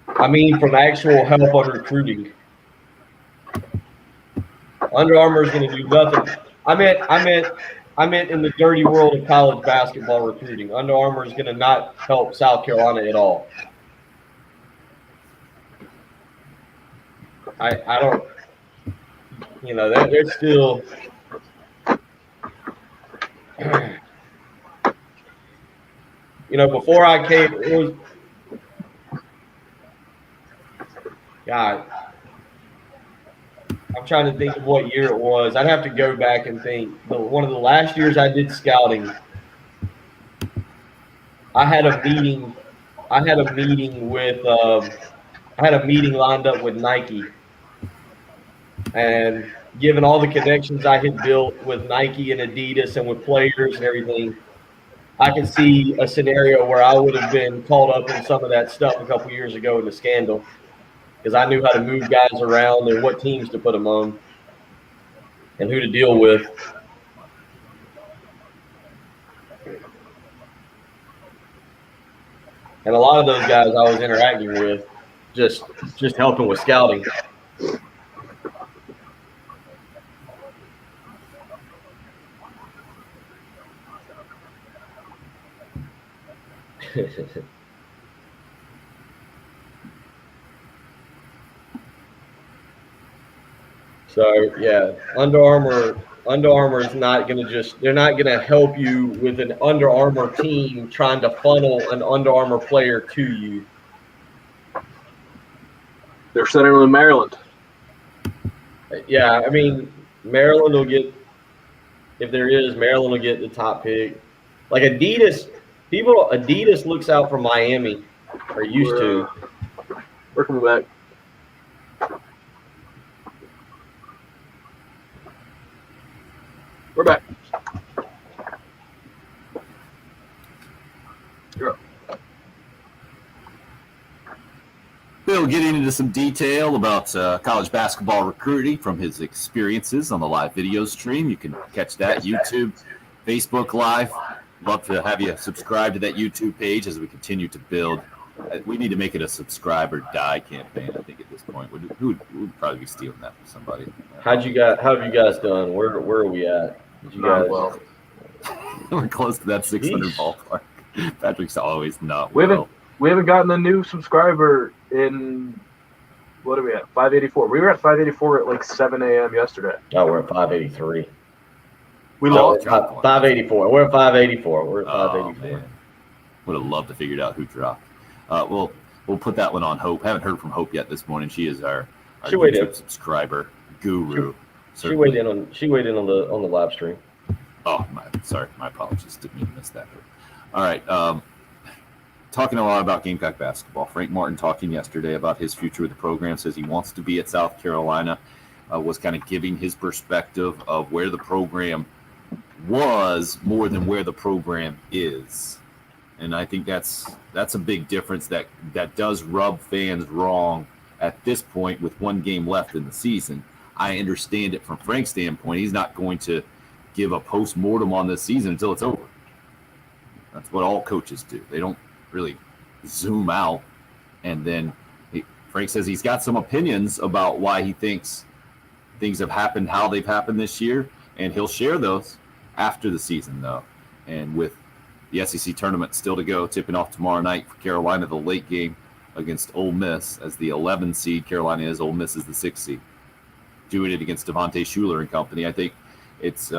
I mean, from actual help on recruiting. Under Armour is going to do nothing. I meant in the dirty world of college basketball recruiting. Under Armour is going to not help South Carolina at all. I don't, you know, they're still. You know, before I came, it was. God, I'm trying to think of what year it was. I'd have to go back and think. One of the last years I did scouting, I had a meeting lined up with Nike, and given all the connections I had built with Nike and Adidas and with players and everything, I could see a scenario where I would have been caught up in some of that stuff a couple years ago in the scandal. Because I knew how to move guys around and what teams to put them on and who to deal with. And a lot of those guys I was interacting with, just helping with scouting. So yeah, Under Armour is not going to they're not going to help you with an Under Armour team trying to funnel an Under Armour player to you. They're sending them to Maryland. Yeah, I mean, Maryland will get, if there is, Maryland will get the top pick. Like Adidas looks out for Miami, or used to. We're coming back. We're back. You're up. Bill getting into some detail about college basketball recruiting from his experiences on the live video stream. You can catch that YouTube, Facebook Live. Love to have you subscribe to that YouTube page as we continue to build. We need to make it a subscribe or die campaign, I think, at this point. Who would probably be stealing that from somebody? How have you guys done? Where are we at? Did you guys? Well, We're close to that 600 ballpark. Patrick's always not we well. haven't gotten a new subscriber in, what are we at? 584. We were at 584 at like 7 a.m. yesterday. Oh, we're at 583. We No, lost. 584. We're at 584. We're at 584. Man. Would have loved to figure out who dropped. We'll put that one on Hope. Haven't heard from Hope yet this morning. She is our YouTube subscriber guru. She weighed in on the live stream. Oh, my apologies. Didn't mean to miss that. All right. Talking a lot about Gamecock basketball. Frank Martin talking yesterday about his future with the program. Says he wants to be at South Carolina. Was kind of giving his perspective of where the program was more than where the program is. And I think that's a big difference that does rub fans wrong at this point with one game left in the season. I understand it from Frank's standpoint. He's not going to give a post-mortem on this season until it's over. That's what all coaches do. They don't really zoom out. And then Frank says he's got some opinions about why he thinks things have happened, how they've happened this year, and he'll share those after the season, though. And with the SEC tournament still to go, tipping off tomorrow night for Carolina, the late game against Ole Miss as the 11 seed. Carolina is, Ole Miss is the 6 seed. Doing it against Devontae Shuler and company. I think it's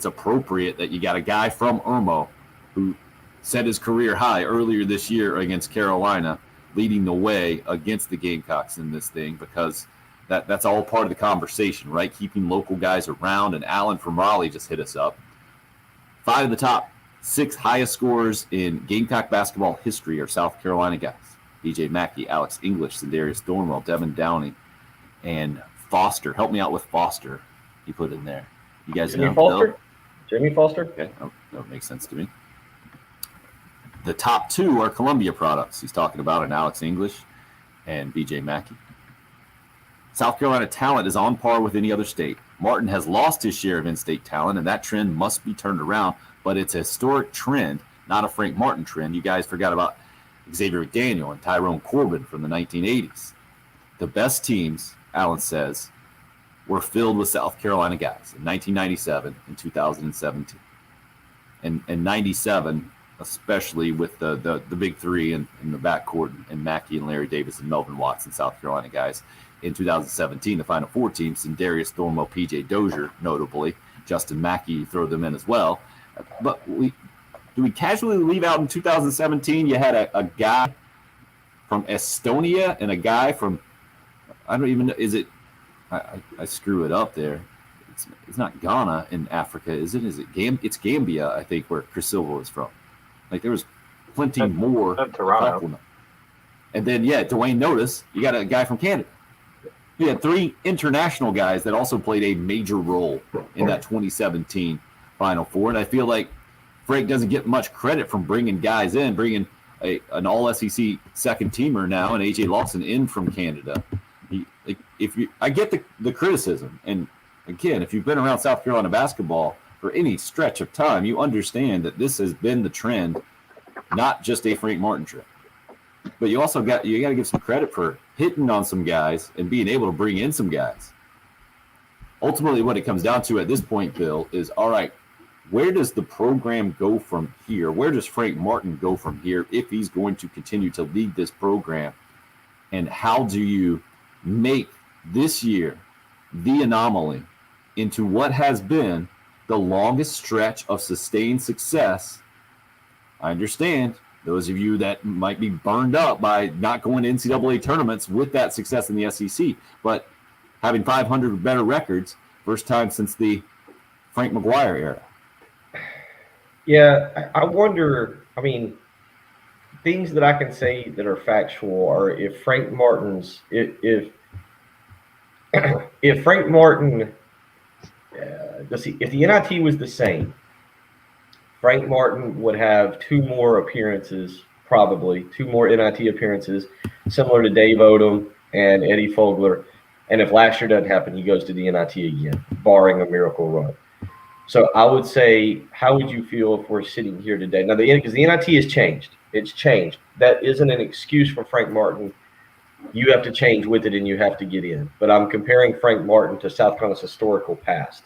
appropriate that you got a guy from Irmo who set his career high earlier this year against Carolina, leading the way against the Gamecocks in this thing, because that's all part of the conversation, right? Keeping local guys around. And Alan from Raleigh just hit us up. 5 of the top 6 highest scorers in Gamecock basketball history are South Carolina guys. BJ Mackey, Alex English, Sindarius Thornwell, Devin Downey, and Foster. Help me out with Foster. He put in there. You guys Jimmy know Foster? Bill? Jimmy Foster? Okay, that makes sense to me. The top 2 are Columbia products. He's talking about an Alex English and BJ Mackey. South Carolina talent is on par with any other state. Martin has lost his share of in-state talent, and that trend must be turned around, but it's a historic trend, not a Frank Martin trend. You guys forgot about Xavier McDaniel and Tyrone Corbin from the 1980s. The best teams, Allen says, were filled with South Carolina guys in 1997 and 2017. And 97, especially with the big 3 in the backcourt, and Mackey and Larry Davis and Melvin Watson, South Carolina guys. In 2017, the Final Four teams, and Darius Thornwell, P.J. Dozier, notably. Justin Mackey, throw them in as well. But do we casually leave out in 2017? You had a guy from Estonia and a guy from, I don't even know, is it, I screw it up there. It's not Ghana in Africa, is it? It's Gambia, I think, where Chris Silva is from. Like, there was plenty more. Toronto. And then, Dwayne Notice, you got a guy from Canada. You had 3 international guys that also played a major role in that 2017 Final Four. And I feel like Frank doesn't get much credit from bringing guys in, bringing an all-SEC second-teamer now, and A.J. Lawson in from Canada. I get the criticism. And, again, if you've been around South Carolina basketball for any stretch of time, you understand that this has been the trend, not just a Frank Martin trend. But you also got to give some credit for hitting on some guys and being able to bring in some guys. Ultimately, what it comes down to at this point, Bill, is, all right, where does the program go from here? Where does Frank Martin go from here if he's going to continue to lead this program? And how do you make this year the anomaly into what has been the longest stretch of sustained success? I understand those of you that might be burned up by not going to NCAA tournaments with that success in the SEC, but having 500 better records, first time since the Frank McGuire era. Yeah, I wonder, things that I can say that are factual are if Frank Martin's, if Frank Martin, if the NIT was the same, Frank Martin would have 2 more appearances, probably 2 more NIT appearances, similar to Dave Odom and Eddie Fogler. And if last year doesn't happen, he goes to the NIT again, barring a miracle run. So I would say, how would you feel if we're sitting here today? Now, because the NIT has changed. It's changed. That isn't an excuse for Frank Martin. You have to change with it and you have to get in. But I'm comparing Frank Martin to South Carolina's historical past.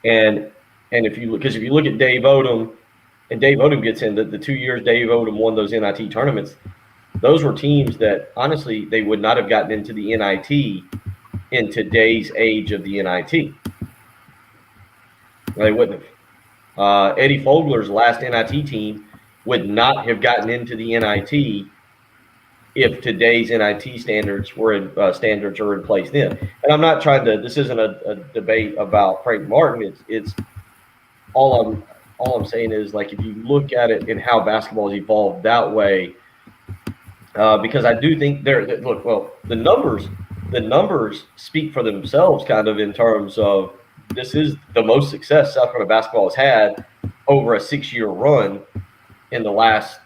And if you look at Dave Odom, and Dave Odom gets in, the 2 years Dave Odom won those NIT tournaments, those were teams that, honestly, they would not have gotten into the NIT in today's age of the NIT. They wouldn't have. Eddie Fogler's last NIT team would not have gotten into the NIT if today's NIT standards are in place then. And I'm not trying to. This isn't a debate about Frank Martin. It's all I'm saying is, like, if you look at it and how basketball has evolved that way, because I do think the numbers speak for themselves, kind of, in terms of this is the most success South Carolina basketball has had over a 6-year run in the last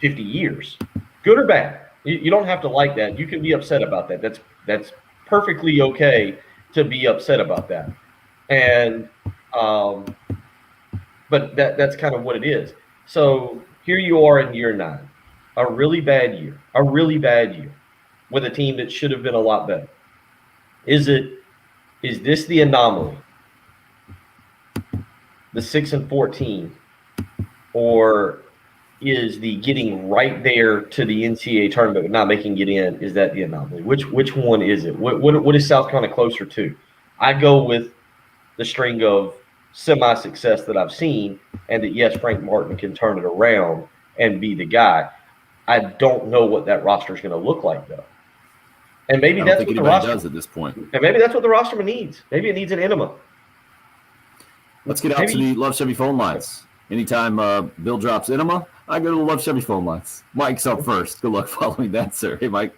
50 years, good or bad. You don't have to like that. You can be upset about that. That's perfectly okay to be upset about that. And but that's kind of what it is. So here you are in year 9, a really bad year with a team that should have been a lot better. Is this the anomaly? The 6-14, or is the getting right there to the NCAA tournament but not making it in? Is that the anomaly? Which one is it? What is South Carolina closer to? I go with the string of semi-success that I've seen, and that yes, Frank Martin can turn it around and be the guy. I don't know what that roster is going to look like though, and maybe that's what the roster does at this point. And maybe that's what the roster needs. Maybe it needs an enema. Let's get out to the Love Chevy phone lines. Anytime Bill drops enema, I go to the Love Chevy phone lines. Mike's up first. Good luck following that, sir. Hey, Mike.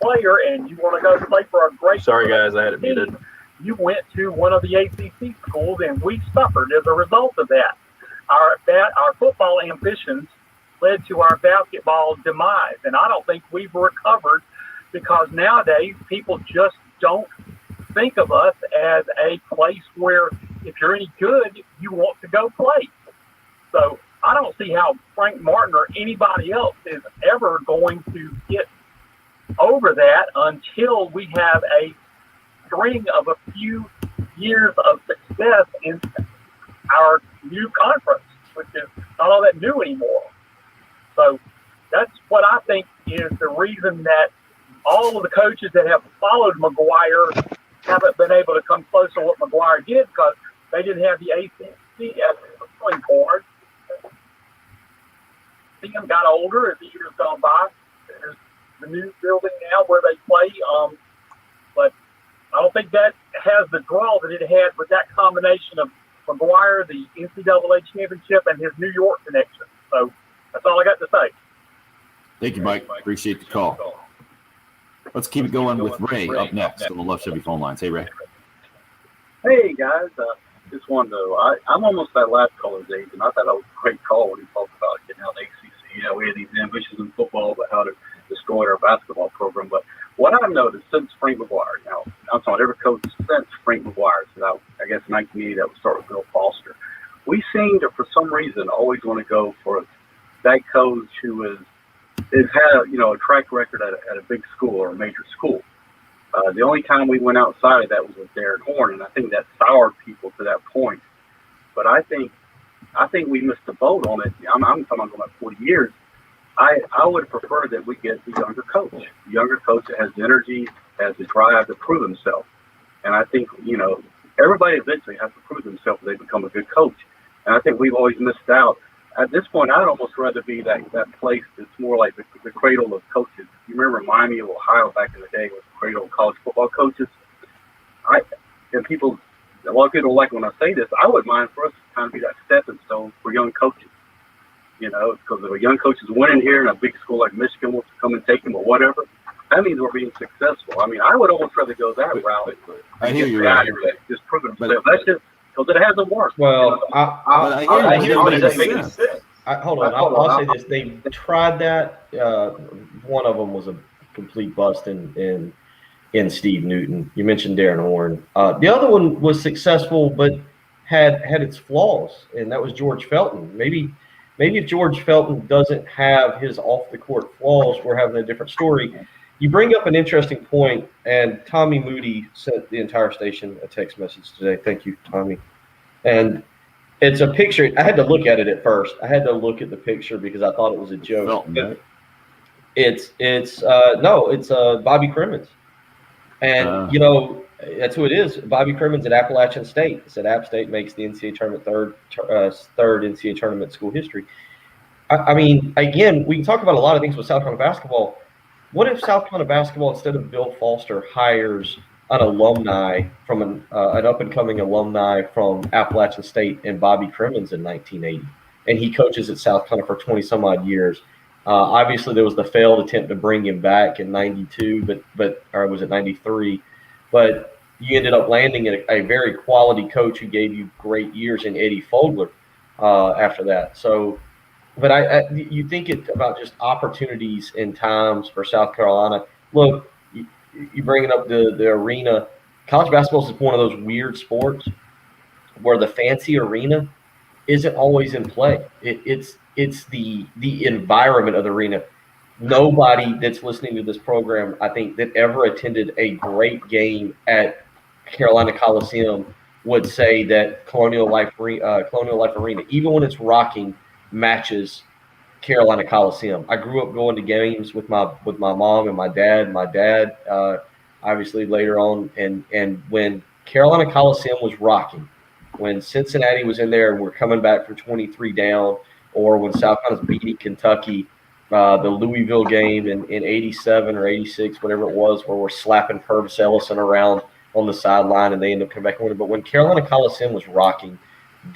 Player and you want to go play for a great Sorry, guys, I had it muted. You went to one of the ACC schools, and we suffered as a result of that. Our football ambitions led to our basketball demise, and I don't think we've recovered, because nowadays people just don't think of us as a place where if you're any good, you want to go play. So I don't see how Frank Martin or anybody else is ever going to get over that until we have a string of a few years of success in our new conference, which is not all that new anymore. So that's what I think is the reason that all of the coaches that have followed McGuire haven't been able to come close to what McGuire did, because they didn't have the ACC as a point guard. Them got older as the years gone by. There's the new building now where they play, but I don't think that has the draw that it had with that combination of McGuire, the NCAA championship, and his New York connection. So that's all I got to say. Thank you, Mike. Appreciate the call. Let's keep it going with Ray up next on the Love Chevy phone lines. Hey, Ray. Hey, guys. Just wanted to, I'm almost that last caller's age, and I thought that was a great call when he talked about getting out of the ACC. You know, we had these ambitions in football, but how to destroy our basketball program. But what I've noticed since Frank McGuire, now I'm talking every coach since Frank McGuire, so I guess in 1980 that would start with Bill Foster. We seem to, for some reason, always want to go for that coach who has had a track record at a big school or a major school. The only time we went outside of that was with Darren Horn, and I think that soured people to that point. But I think we missed the boat on it. I'm talking about going back 40 years. I would prefer that we get the younger coach that has the energy, has the drive to prove himself. And I think, everybody eventually has to prove themselves if they become a good coach. And I think we've always missed out at this point, I'd almost rather be that place that's more like the cradle of coaches. You remember Miami of Ohio back in the day was the cradle of college football coaches. A lot of people like when I say this, I wouldn't mind for us to kind of be that stepping stone for young coaches. Because if a young coach is winning here in a big school like Michigan wants to come and take him or whatever, that means we're being successful. I mean, I would almost rather go that route. I hear you, right? Just proving themselves. That's just because it hasn't worked. Well, I hear but what it you're doesn't make any saying. sense. Hold on. I'll say this. They tried that. One of them was a complete bust in Steve Newton. You mentioned Darren Horn. The other one was successful, but had its flaws, and that was George Felton. Maybe if George Felton doesn't have his off-the-court flaws, we're having a different story. You bring up an interesting point, and Tommy Moody sent the entire station a text message today. Thank you, Tommy. And it's a picture. I had to look at it at first. I had to look at the picture because I thought it was a joke. Felton, right? It's Bobby Crimmins. And, that's who it is. Bobby Crimmins at Appalachian State. It said App State makes the NCAA tournament third NCAA tournament school history. I mean, again, we can talk about a lot of things with South Carolina basketball. What if South Carolina basketball, instead of Bill Foster, hires an alumni from an up-and-coming alumni from Appalachian State and Bobby Crimmins in 1980, and he coaches at South Carolina for 20-some-odd years? Obviously, there was the failed attempt to bring him back in 92, or was it 93? But you ended up landing a very quality coach who gave you great years in Eddie Fogler after that. So, but you think about just opportunities and times for South Carolina. Look, you bringing up the arena. College basketball is one of those weird sports where the fancy arena isn't always in play. It's the environment of the arena. Nobody that's listening to this program, I think, that ever attended a great game at Carolina Coliseum would say that Colonial Life Arena, even when it's rocking, matches Carolina Coliseum. I grew up going to games with my mom and my dad. My dad, obviously, later on, and when Carolina Coliseum was rocking, when Cincinnati was in there and we're coming back from 23 down, or when South Carolina's beating Kentucky. The Louisville game in 87 or 86, whatever it was, where we're slapping Purvis Ellison around on the sideline and they end up coming back and winning. But when Carolina Coliseum was rocking,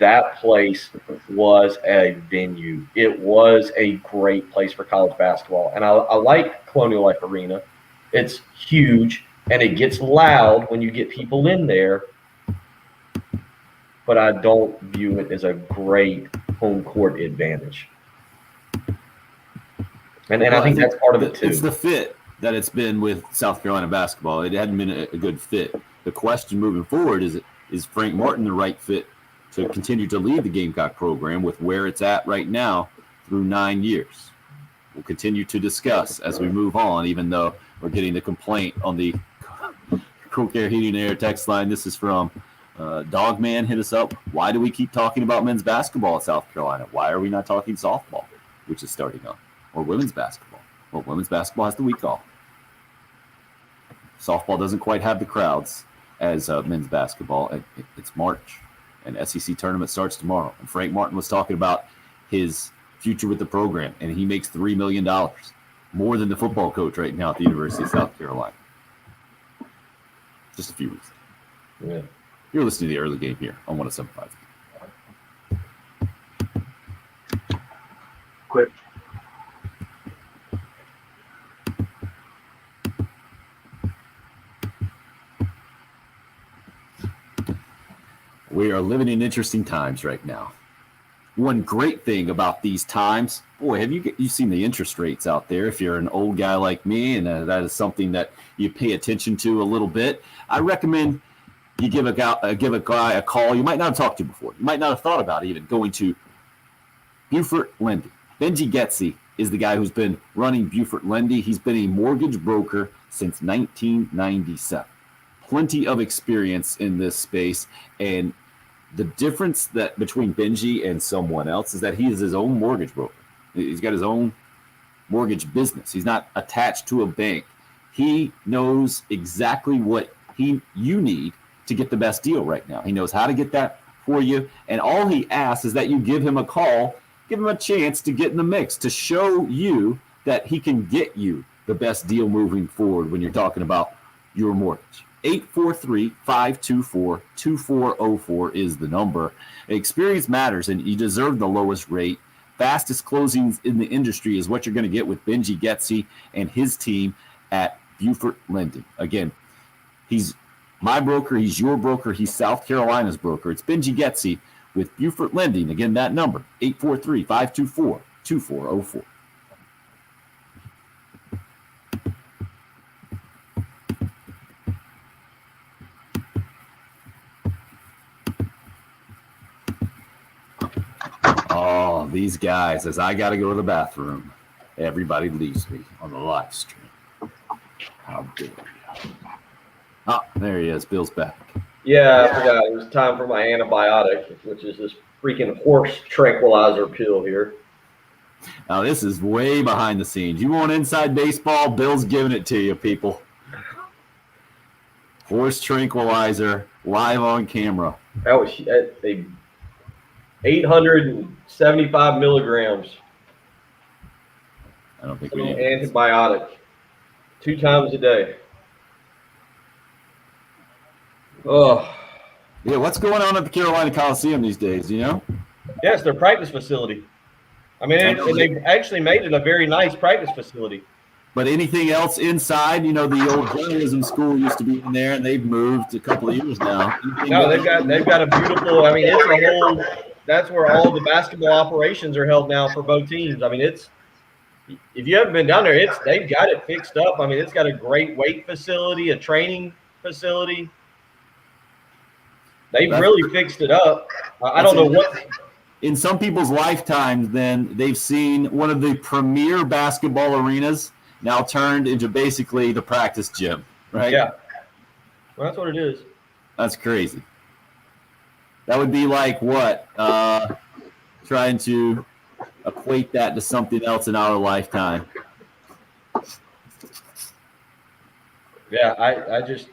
that place was a venue. It was a great place for college basketball. And I like Colonial Life Arena. It's huge, and it gets loud when you get people in there. But I don't view it as a great home court advantage. And I think that's part of it, too. It's the fit that it's been with South Carolina basketball. It hadn't been a good fit. The question moving forward is Frank Martin the right fit to continue to lead the Gamecock program with where it's at right now through 9 years? We'll continue to discuss as we move on, even though we're getting the complaint on the Cool Care Heating and Air text line. This is from Dogman. Hit us up. Why do we keep talking about men's basketball at South Carolina? Why are we not talking softball, which is starting up? Or women's basketball. Well, women's basketball has the week off. Softball doesn't quite have the crowds as men's basketball. It's March, and SEC tournament starts tomorrow. And Frank Martin was talking about his future with the program, and he makes $3 million, more than the football coach right now at the University of South Carolina. Just a few weeks. Yeah. You're listening to the early game here on 107.5. Quit. We are living in interesting times right now. One great thing about these times, boy, have you seen the interest rates out there? If you're an old guy like me, and that is something that you pay attention to a little bit, I recommend you give a guy a call. You might not have talked to before. You might not have thought about even going to Beaufort Lending. Benji Getzi is the guy who's been running Beaufort Lending. He's been a mortgage broker since 1997. Plenty of experience in this space, and the difference that between Benji and someone else is that he is his own mortgage broker. He's got his own mortgage business. He's not attached to a bank. He knows exactly what you need to get the best deal right now. He knows how to get that for you, and all he asks is that you give him a call give him a chance to get in the mix, to show you that he can get you the best deal moving forward when you're talking about your mortgage. 843-524-2404 is the number. Experience matters, and you deserve the lowest rate. Fastest closings in the industry is what you're going to get with Benji Getzi and his team at Beaufort Lending. Again, he's my broker, he's your broker, he's South Carolina's broker. It's Benji Getzi with Beaufort Lending. Again, that number, 843-524-2404. Oh, these guys, as I got to go to the bathroom, everybody leaves me on the live stream. How dare you? Oh, there he is. Bill's back. Yeah, I forgot. It was time for my antibiotic, which is this freaking horse tranquilizer pill here. Now, this is way behind the scenes. You want inside baseball? Bill's giving it to you, people. Horse tranquilizer, live on camera. That was 875 milligrams I don't think of we need antibiotic 2 times a day. Oh, Yeah, what's going on at the Carolina Coliseum these days, you know? yes, their practice facility. I mean, and they've actually made it a very nice practice facility. But anything else inside, you know, the old journalism school used to be in there, and they've moved a couple of years now. No, they've got a beautiful. I mean, it's a whole. That's where all the basketball operations are held now for both teams. I mean, it's. If you haven't been down there, they've got it fixed up. I mean, it's got a great weight facility, a training facility. They've really fixed it up. I don't know what. In some people's lifetimes, then they've seen one of the premier basketball arenas now turned into basically the practice gym, right? Yeah, well, that's what it is. That's crazy. That would be like what? Trying to equate that to something else in our lifetime. Yeah, I just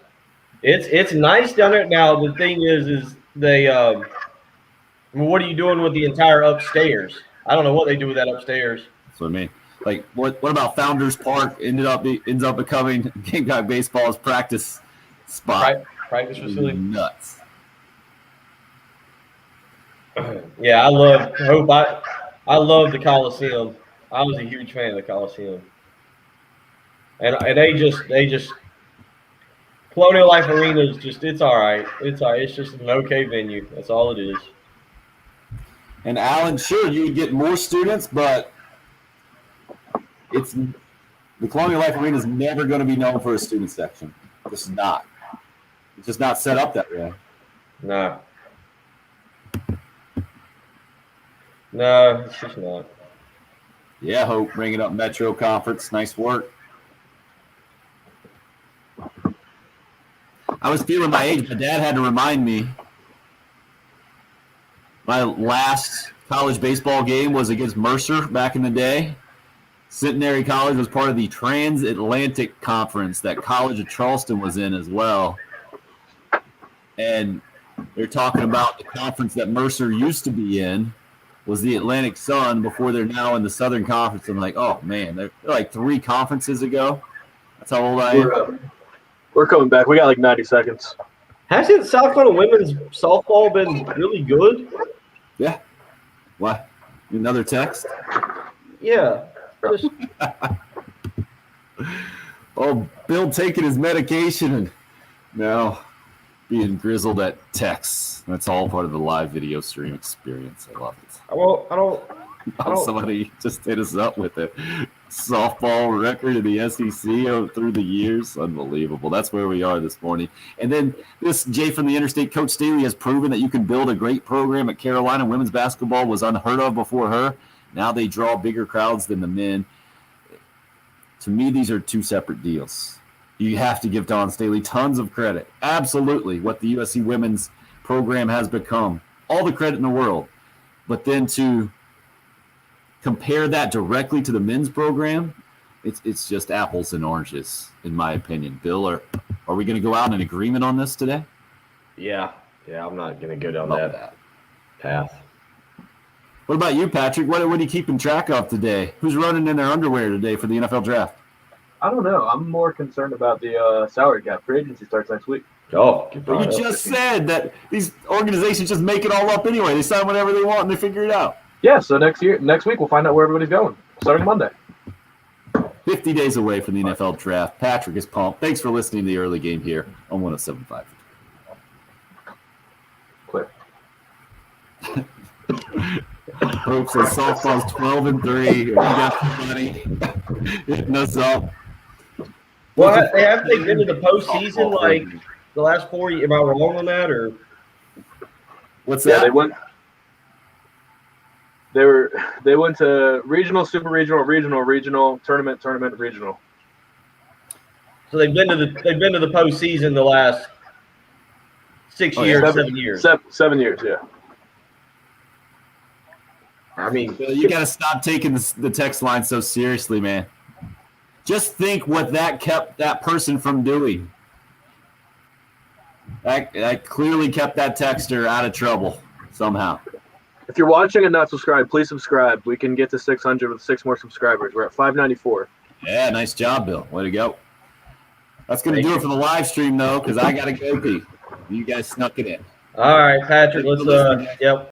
it's nice down there. Now the thing is they what are you doing with the entire upstairs? I don't know what they do with that upstairs. That's what I mean. Like what about Founders Park ends up becoming Gamecock Baseball's practice spot? Practice facility. Nuts. Yeah, I love the Coliseum. I was a huge fan of the Coliseum. And they just Colonial Life Arena is just it's all right. It's all right. It's just an okay venue. That's all it is. And Alan, sure, you would get more students, but the Colonial Life Arena is never going to be known for a student section. It's not. It's just not set up that way. No, it's just not. Yeah, Hope, bringing up Metro Conference. Nice work. I was feeling my age. My dad had to remind me. My last college baseball game was against Mercer back in the day. Centenary College was part of the Transatlantic Conference that College of Charleston was in as well. And they're talking about the conference that Mercer used to be in was the Atlantic Sun before they're now in the Southern Conference. I'm like, oh, man, they're like 3 conferences ago. That's how old I am. We're coming back. We got like 90 seconds. Hasn't South Carolina women's softball been really good? Yeah. What? Another text? Yeah. Oh, Bill taking his medication and now being grizzled at texts. That's all part of the live video stream experience. I love it. Well, I don't. Somebody just hit us up with it. Softball record in the SEC through the years. Unbelievable. That's where we are this morning. And then this Jay from the Interstate, Coach Staley has proven that you can build a great program at Carolina. Women's basketball was unheard of before her. Now they draw bigger crowds than the men. To me, these are 2 separate deals. You have to give Dawn Staley tons of credit. Absolutely, what the USC women's program has become. All the credit in the world. But then to compare that directly to the men's program, it's just apples and oranges, in my opinion. Bill, are we going to go out in agreement on this today? Yeah, I'm not going to go down that path. What about you, Patrick? What are you keeping track of today? Who's running in their underwear today for the NFL draft? I don't know. I'm more concerned about the salary cap. Free agency starts next week. Oh, But you just said that these organizations just make it all up anyway. They sign whatever they want and they figure it out. Yeah, so next week we'll find out where everybody's going, starting Monday. 50 days away from the NFL draft. Patrick is pumped. Thanks for listening to the early game here on 107.5. Quit. Hope says softball's 12-3. You got some money. Hitting us up. Well, have they been to the postseason like the last 4 years? Am I wrong on that, or What's Yeah, that? they went to regional, super regional, regional, tournament, regional. so they've been to the postseason the last 6 years, 7 years? 7 years, yeah. I mean, You got to stop taking the text line so seriously, man. Just think what that kept that person from doing. That clearly kept that texter out of trouble somehow. If you're watching and not subscribed, please subscribe. We can get to 600 with 6 more subscribers. We're at 594. Yeah, nice job, Bill. Way to go. That's going to do it for the live stream, though, because I got to go pee. You guys snuck it in. all right, Patrick. Let's yep.